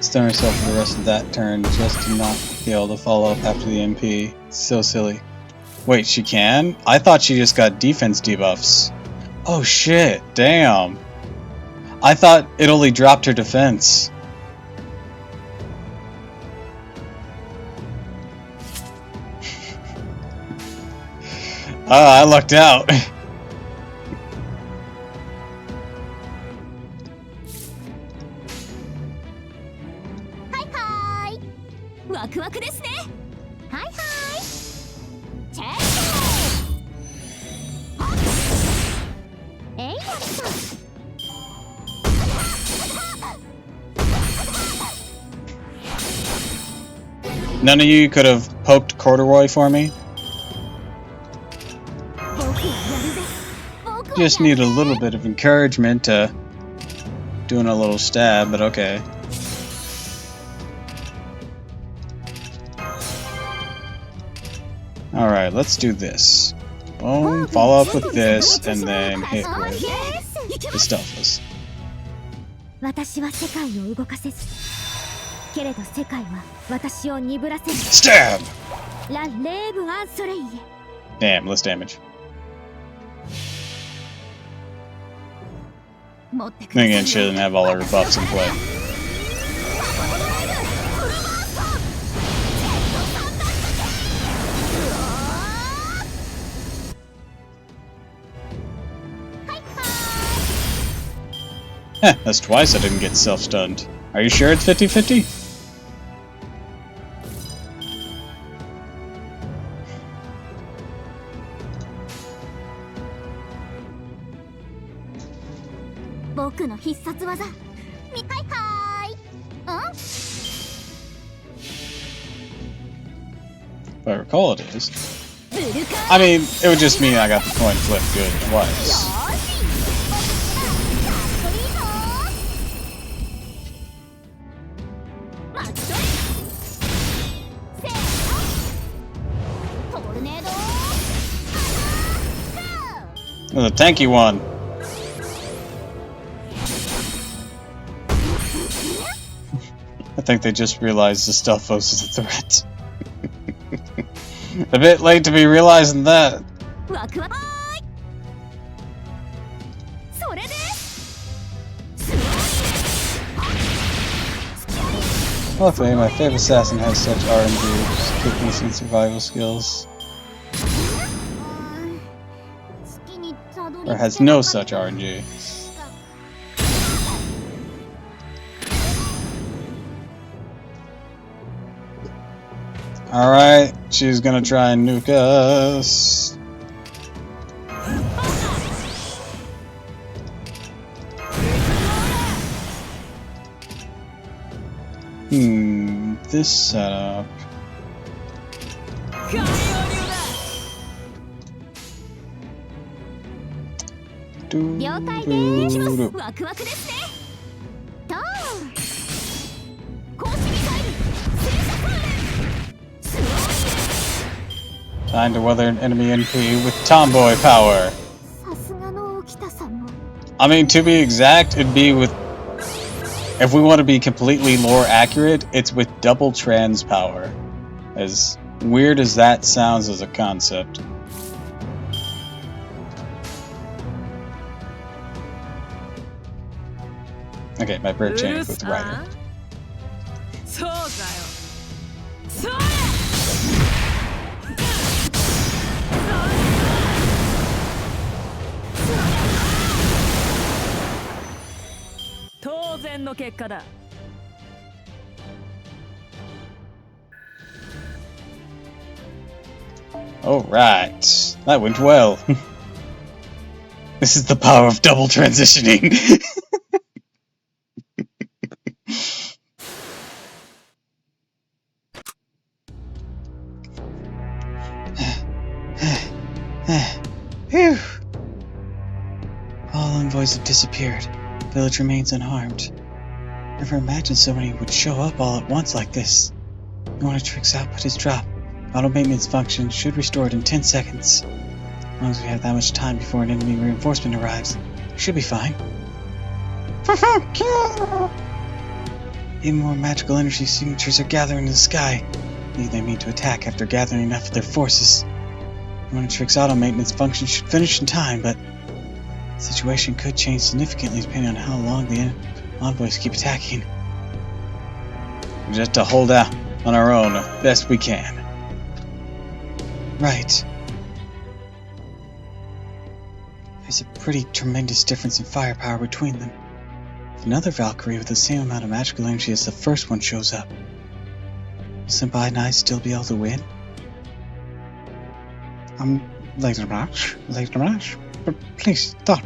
Stun herself for the rest of that turn just to not be able to follow up after the MP. It's so silly. Wait, she can? I thought she just got defense debuffs. Oh shit, damn. I thought it only dropped her defense. I lucked out. ワクワクですね。はいはい。チェック。えいやっと。None of you could have poked corduroy for me? Just need a little bit of encouragement to doing a little stab, but okay. Alright, let's do this. Boom, follow up with this, and then hit with the Stealthless. 私は世界を動かせず、けれど世界は私を鈍らせる。 Stab! ラ・レーブ・アンソレイエ。 Damn, less damage. Then again, she doesn't have all her buffs in play. Heh, that's twice I didn't get self-stunned. Are you sure it's 50-50? If I recall, it is. I mean, it would just mean I got the coin flip good twice. Oh, the tanky one. I think they just realized the Stealthos is a threat. A bit late to be realizing that. Luckily, my favorite assassin has such RNG, quickness, and survival skills. Or has no such RNG. Alright, she's gonna try and nuke us. This setup. Time to weather an enemy NP with tomboy power. I mean, to be exact, it'd be with... If we want to be completely lore accurate, it's with double trans power. As weird as that sounds as a concept. Okay, my bird changed with Rider. Alright, that went well. This is the power of double transitioning. Phew. All envoys have disappeared. The village remains unharmed. Never imagined so many would show up all at once like this. Trix's output is dropped. Auto maintenance function should restore it in 10 seconds. As long as we have that much time before an enemy reinforcement arrives, we should be fine. Even more magical energy signatures are gathering in the sky. Maybe they mean to attack after gathering enough of their forces. Trix's auto maintenance function should finish in time, but the situation could change significantly depending on how long the envoys keep attacking. We just have to hold out on our own best we can. Right. There's a pretty tremendous difference in firepower between them. If another Valkyrie with the same amount of magical energy as the first one shows up, will Senpai and I still be able to win? Lady Rash, but please stop.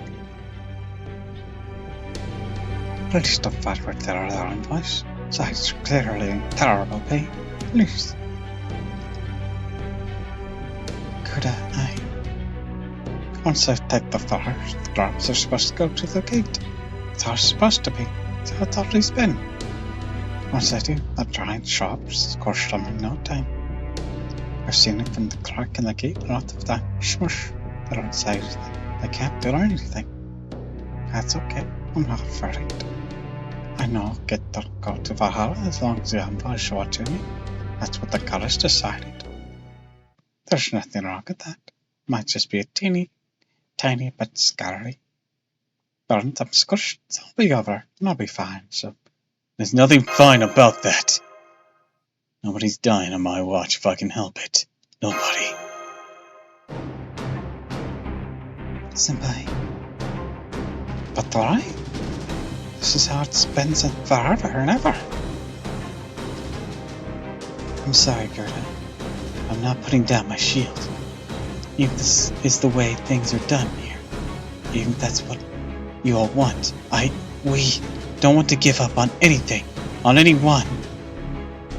Please stop fighting with their other envoys. It's clearly in terrible pain. Please. Gerda, Once I take the flowers, the drops are supposed to go to the gate. It's how it's supposed to be. It's how it's always been. Once I do, that giant shop's scorched them in no time. I've seen it from the crack in the gate a lot of time. Smush. They're outside. They can't do anything. That's okay. I'm not afraid. I know I'll get to go to Valhalla as long as the envoys show it to me. That's what the goddess decided. There's nothing wrong with that. Might just be a tiny bit scary. But I'm squished, so I'll be over and I'll be fine, so. There's nothing fine about that. Nobody's dying on my watch if I can help it. Nobody. Senpai. But why? This is how it's been since forever and ever. I'm sorry, Gerda. I'm not putting down my shield. Even this is the way things are done here. Even if that's what you all want. We don't want to give up on anything. On anyone.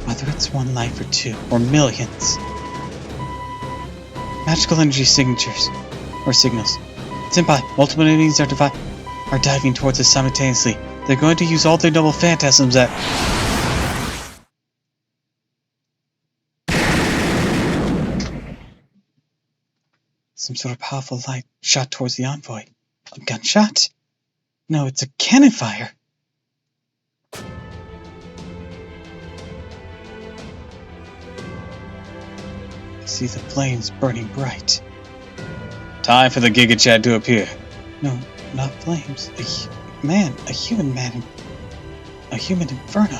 Whether it's one life or two, or millions. Magical energy signatures. Or signals. Senpai, multiple enemies are diving towards us simultaneously. They're going to use all their noble phantasms at... Some sort of powerful light shot towards the envoy. A gunshot? No, it's a cannon fire. I see the flames burning bright. Time for the Giga Chad to appear. No, not flames. A human man. A human inferno.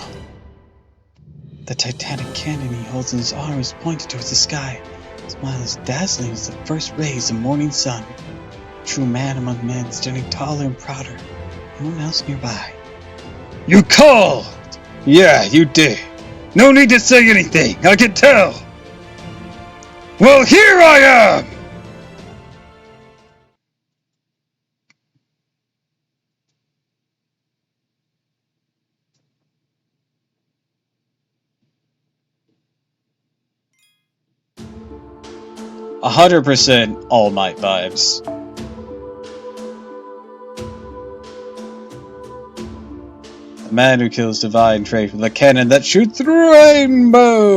The titanic cannon he holds in his arm is pointed towards the sky. His smile is dazzling as the first rays of morning sun. True man among men, standing taller and prouder. No one else nearby. You called! Yeah, you did. No need to say anything, I can tell. Well, here I am! A 100% All Might vibes. The man who kills divine trade with a cannon that shoots rainbows!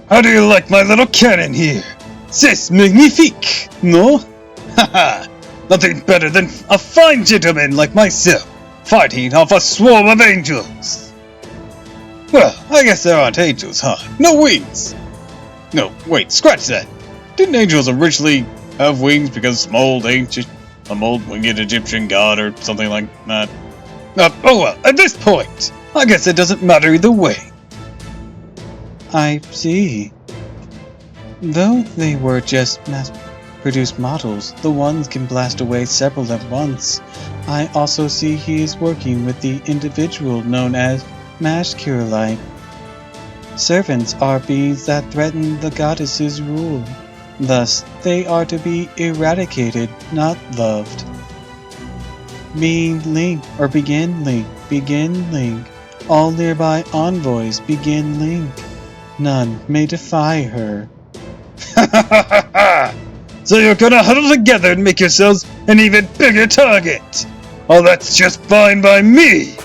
How do you like my little cannon here? C'est magnifique, no? Haha! Nothing better than a fine gentleman like myself fighting off a swarm of angels. Well, I guess there aren't angels, huh? No wings! No, wait, scratch that. Didn't angels originally have wings because some old winged Egyptian god or something like that? Oh well, at this point, I guess it doesn't matter either way. I see. Though they were just mass-produced models, the ones can blast away several at once. I also see he is working with the individual known as Masculite. Servants are beings that threaten the goddess's rule. Thus, they are to be eradicated, not loved. Begin Link. All nearby envoys begin Link. None may defy her. So you're gonna huddle together and make yourselves an even bigger target? Oh, that's just fine by me!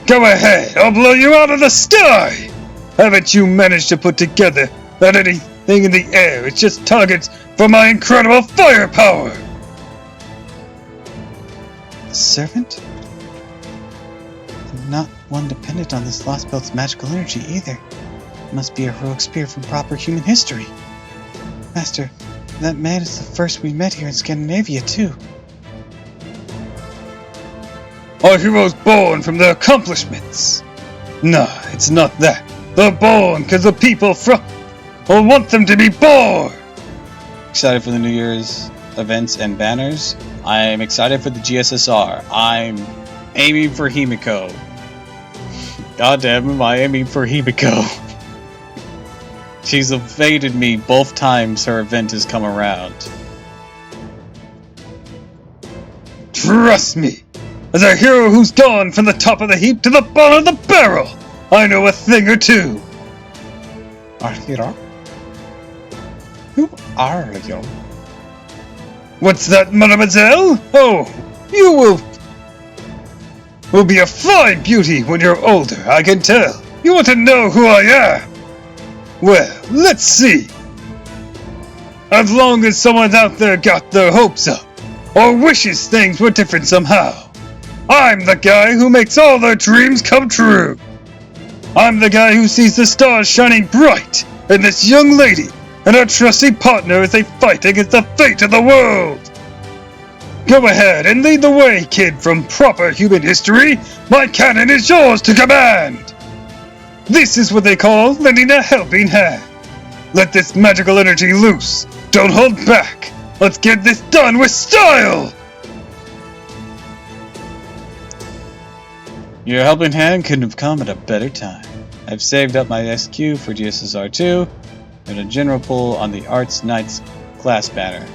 Go ahead, I'll blow you out of the sky! Haven't you managed to put together that anything in the air is just targets for my incredible firepower? A servant? And not one dependent on this lost belt's magical energy either. Must be a heroic spirit from proper human history. Master, That man is the first we met here in Scandinavia, too. Are heroes born from their accomplishments? No, it's not that. They're born because the people from or want them to be born. Excited for the New Year's events and banners. I'm excited for the GSSR. I'm aiming for Himiko. God damn, am I aiming for Himiko? She's evaded me both times her event has come around. Trust me, as a hero who's gone from the top of the heap to the bottom of the barrel, I know a thing or two. Our hero? Who are you? What's that, mademoiselle? Oh, you will be a fine beauty when you're older, I can tell. You want to know who I am? Well, let's see. As long as someone out there got their hopes up, or wishes things were different somehow, I'm the guy who makes all their dreams come true. I'm the guy who sees the stars shining bright in this young lady and her trusty partner as they fight against the fate of the world. Go ahead and lead the way, kid, from proper human history. My cannon is yours to command. This is what they call lending a helping hand. Let this magical energy loose. Don't hold back. Let's get this done with style. Your helping hand couldn't have come at a better time. I've saved up my SQ for GSSR2 and a general pull on the Arts Knights class banner.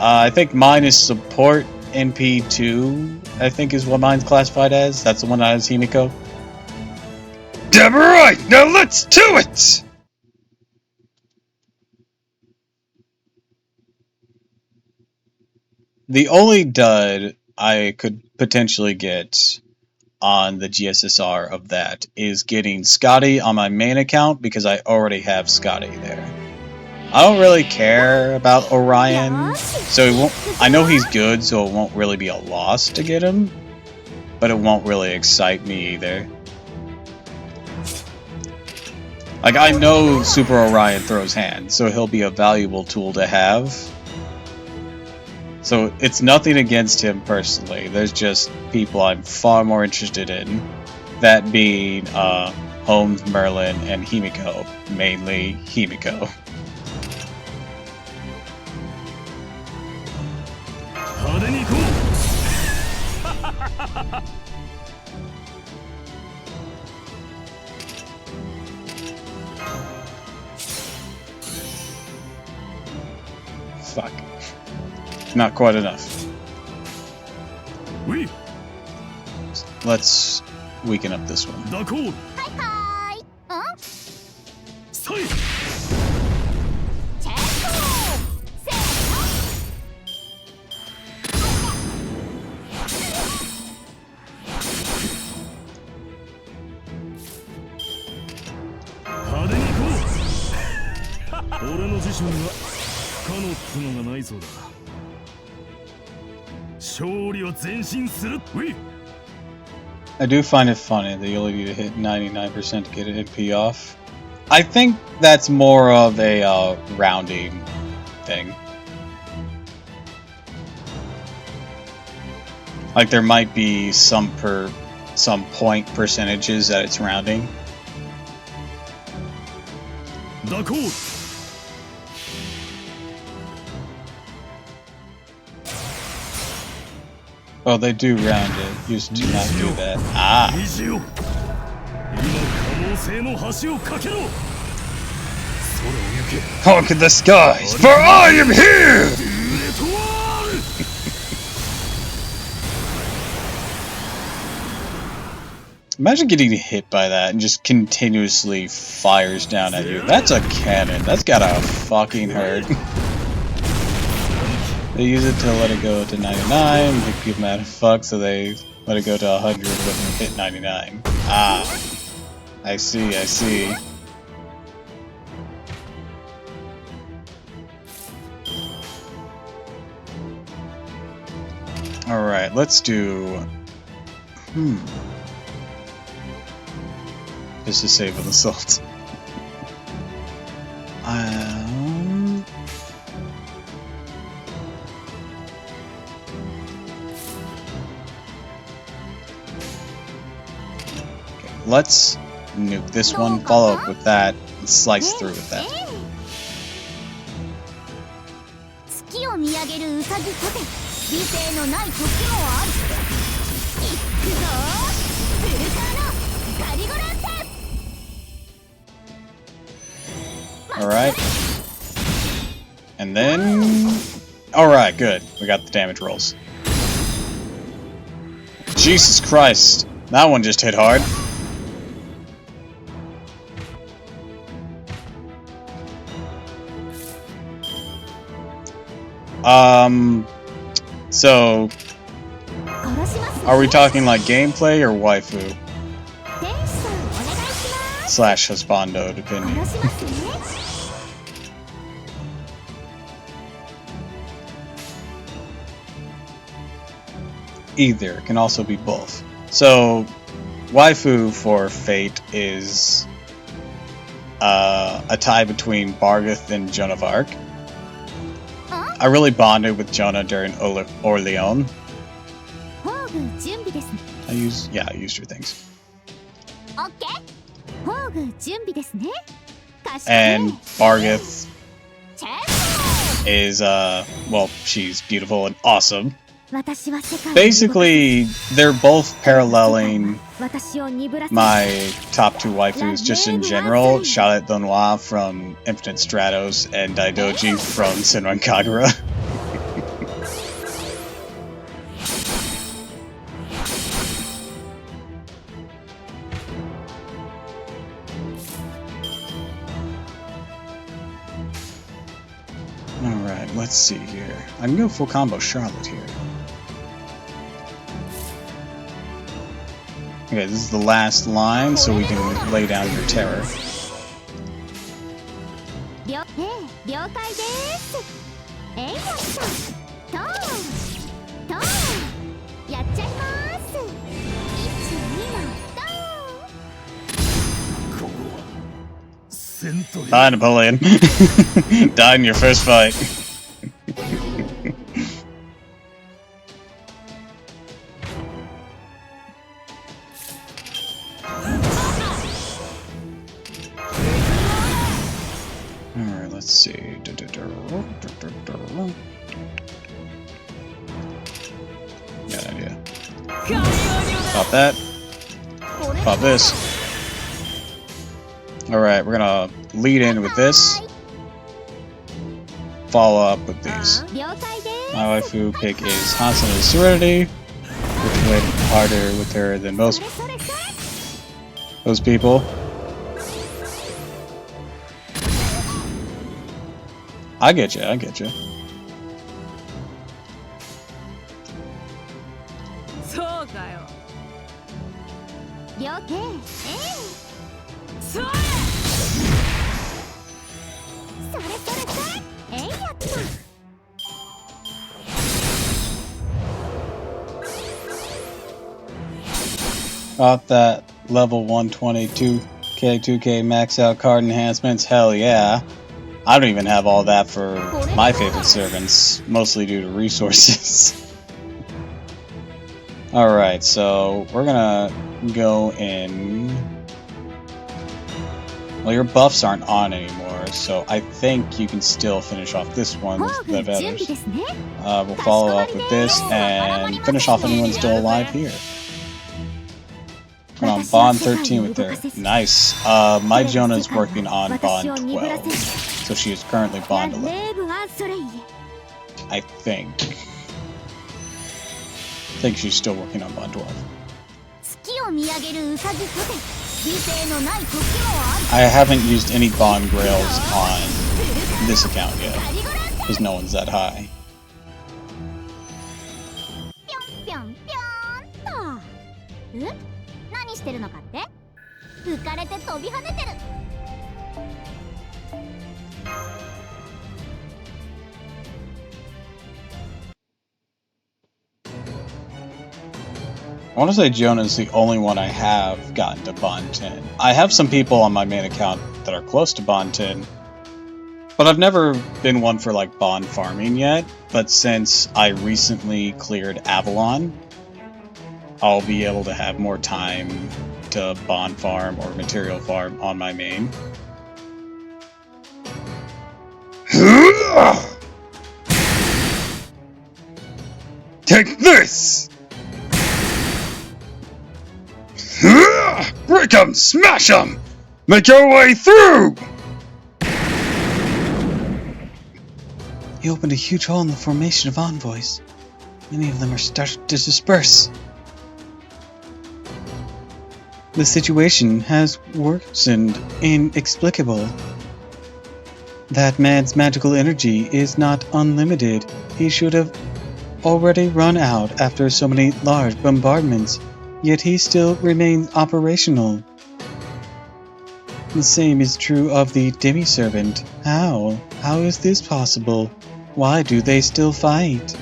I think mine is support NP2, I think is what mine's classified as. That's the one that has Himiko. Damn right! Now let's do it! The only dud I could potentially get on the GSSR of that is getting Scotty on my main account because I already have Scotty there. I don't really care about Orion, so it won't. I know he's good, so it won't really be a loss to get him, but it won't really excite me either. Like, I know Super Orion throws hands, so he'll be a valuable tool to have. So it's nothing against him personally. There's just people I'm far more interested in. That being Holmes, Merlin, and Himiko. Mainly Himiko. Fuck. Not quite enough. Let's weaken up this one. I do find it funny that you only need to hit 99% to get an MP off. I think that's more of a rounding thing. Like there might be some point percentages that it's rounding. Oh, they do round it. Used to not do that. Ah! Conquer the skies, for I am here! Imagine getting hit by that and just continuously fires down at you. That's a cannon. That's gotta fucking hurt. They use it to let it go to 99, they give mad fuck, so they let it go to 100 when it hit 99. Ah. I see, I see. Alright, let's do... Just to save an assault. let's nuke this one, follow up with that, and slice through with that. 月を見上げるウサギとて理性のない時もある。いくぞー、フルカーのガリゴランテ。 Alright. And then... Alright, good. We got the damage rolls. Jesus Christ. That one just hit hard. So... Are we talking like gameplay or waifu? Slash husbando, depending. Either. It can also be both. So, waifu for Fate is a tie between Bargath and Joan of Arc. I really bonded with Jonah during Orleans. I used her things. And Bargath is, well, she's beautiful and awesome. Basically, they're both paralleling my top two waifus just in general. Charlotte Donois from Infinite Stratos and Daidoji from Senran Kagura. Alright, let's see here. I can go full combo Charlotte here. Okay, this is the last line, so we can lay down your terror. Bye, Napoleon. Died in your first fight. Alright, let's see. Got an idea. Pop that. Pop this. Alright, we're gonna lead in with this. Follow up with these. My waifu pick is Hansel and Serenity, which went harder with her than most people. I get you, I get you. Got that level 122k 2k max out card enhancements, hell yeah. I don't even have all that for my favorite servants, mostly due to resources. Alright, so we're gonna go in... Well, your buffs aren't on anymore, so I think you can still finish off this one with the others. We'll follow up with this and finish off anyone still alive here. We're on Bond 13 with her. Nice. My Jonah's working on Bond 12. So she is currently Bond 11. I think she's still working on Bond 12. I haven't used any Bond Grails on this account yet, because no one's that high. I want to say Jonah's the only one I have gotten to Bond 10. I have some people on my main account that are close to Bond 10, but I've never been one for like Bond farming yet. But since I recently cleared Avalon, I'll be able to have more time to bond farm or material farm on my main. Take this! Break 'em! Smash 'em! Make your way through! He opened a huge hole in the formation of envoys. Many of them are starting to disperse. The situation has worsened. Inexplicable. That man's magical energy is not unlimited. He should have already run out after so many large bombardments, yet he still remains operational. The same is true of the demi-servant. How? How is this possible? Why do they still fight?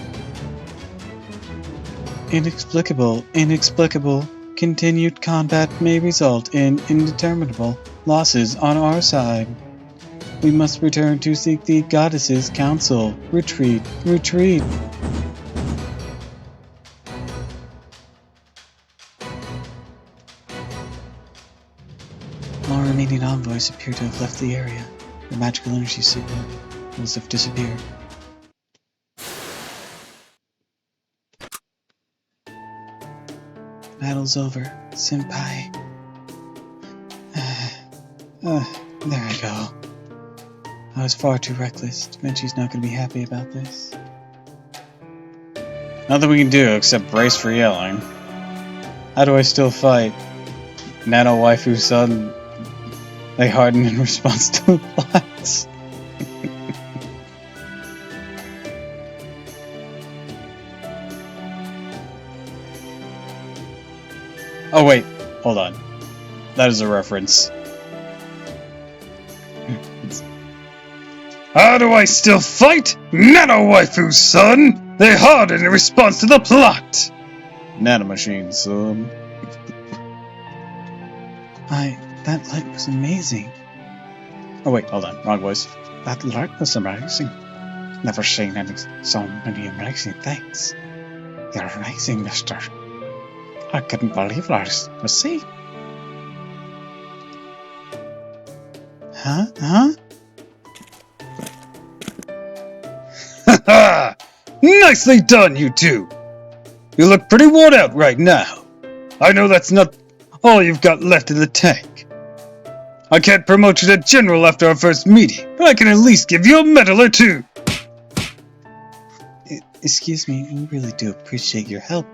Inexplicable, inexplicable. Continued combat may result in indeterminable losses on our side. We must return to seek the goddess's counsel. Retreat, retreat. All remaining envoys appear to have left the area. The magical energy signals have disappeared. Battle's over, senpai. There I go. I was far too reckless. Menchie's not going to be happy about this. Nothing we can do except brace for yelling. How do I still fight? Nano waifu son. They harden in response to the plots. Oh wait, hold on. That is a reference. How do I still fight? Nano waifu, son! They harden in response to the plot! Nanomachine, son. That light was amazing. Oh wait, hold on, wrong voice. That light was amazing. Never seen so many amazing things. You're amazing, mister. I couldn't believe what I was seeing. Huh? Haha! Nicely done, you two! You look pretty worn out right now. I know that's not all you've got left in the tank. I can't promote you to general after our first meeting, but I can at least give you a medal or two. Excuse me, we really do appreciate your help.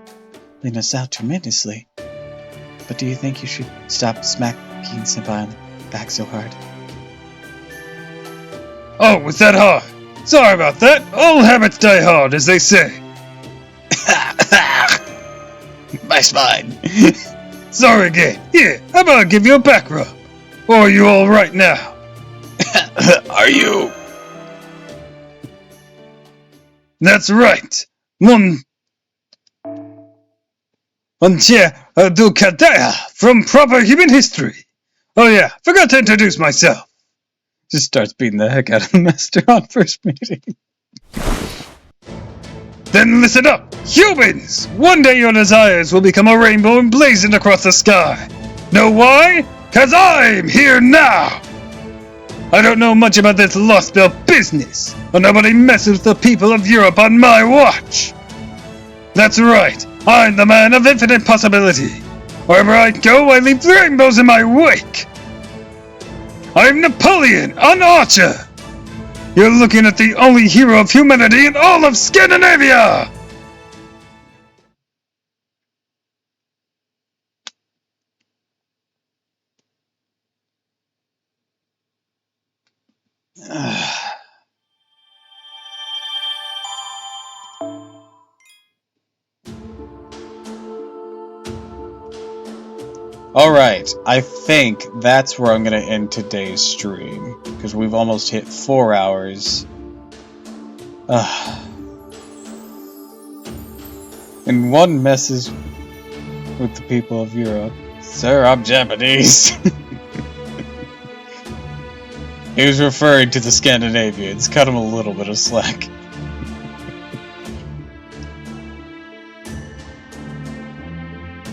Leading us out tremendously. But do you think you should stop smacking Senpai on the back so hard? Oh, was that hard? Sorry about that. All habits die hard, as they say. My spine. Sorry again. Here, how about I give you a back rub? Or are you all right now? Are you? That's right. Monsieur du Cadea from Proper Human History. Oh yeah, forgot to introduce myself. Just starts beating the heck out of the master on first meeting. Then listen up, humans! One day your desires will become a rainbow emblazoned across the sky. Know why? 'Cause I'm here now! I don't know much about this Lost Belt business, but nobody messes with the people of Europe on my watch! That's right, I'm the man of infinite possibility. Wherever I go, I leave rainbows in my wake! I'm Napoleon, an archer! You're looking at the only hero of humanity in all of Scandinavia! Alright, I think that's where I'm gonna end today's stream, because we've almost hit 4 hours. And one messes with the people of Europe. Sir, I'm Japanese. He was referring to the Scandinavians. Cut him a little bit of slack.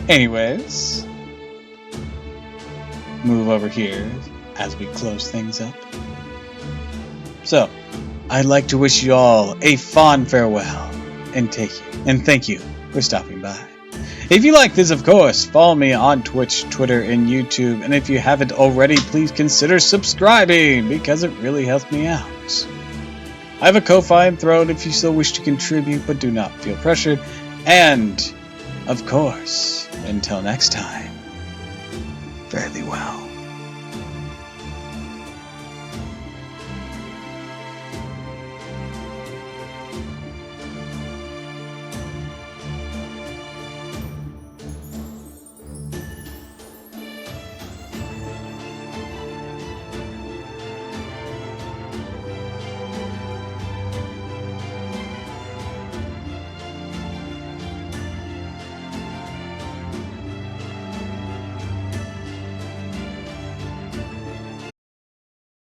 Anyways, move over here as we close things up. So, I'd like to wish you all a fond farewell and thank you for stopping by. If you like this, of course, follow me on Twitch, Twitter, and YouTube, and if you haven't already, please consider subscribing because it really helps me out. I have a Ko-Fi and Throne if you still wish to contribute, but do not feel pressured. And, of course, until next time, fare thee well.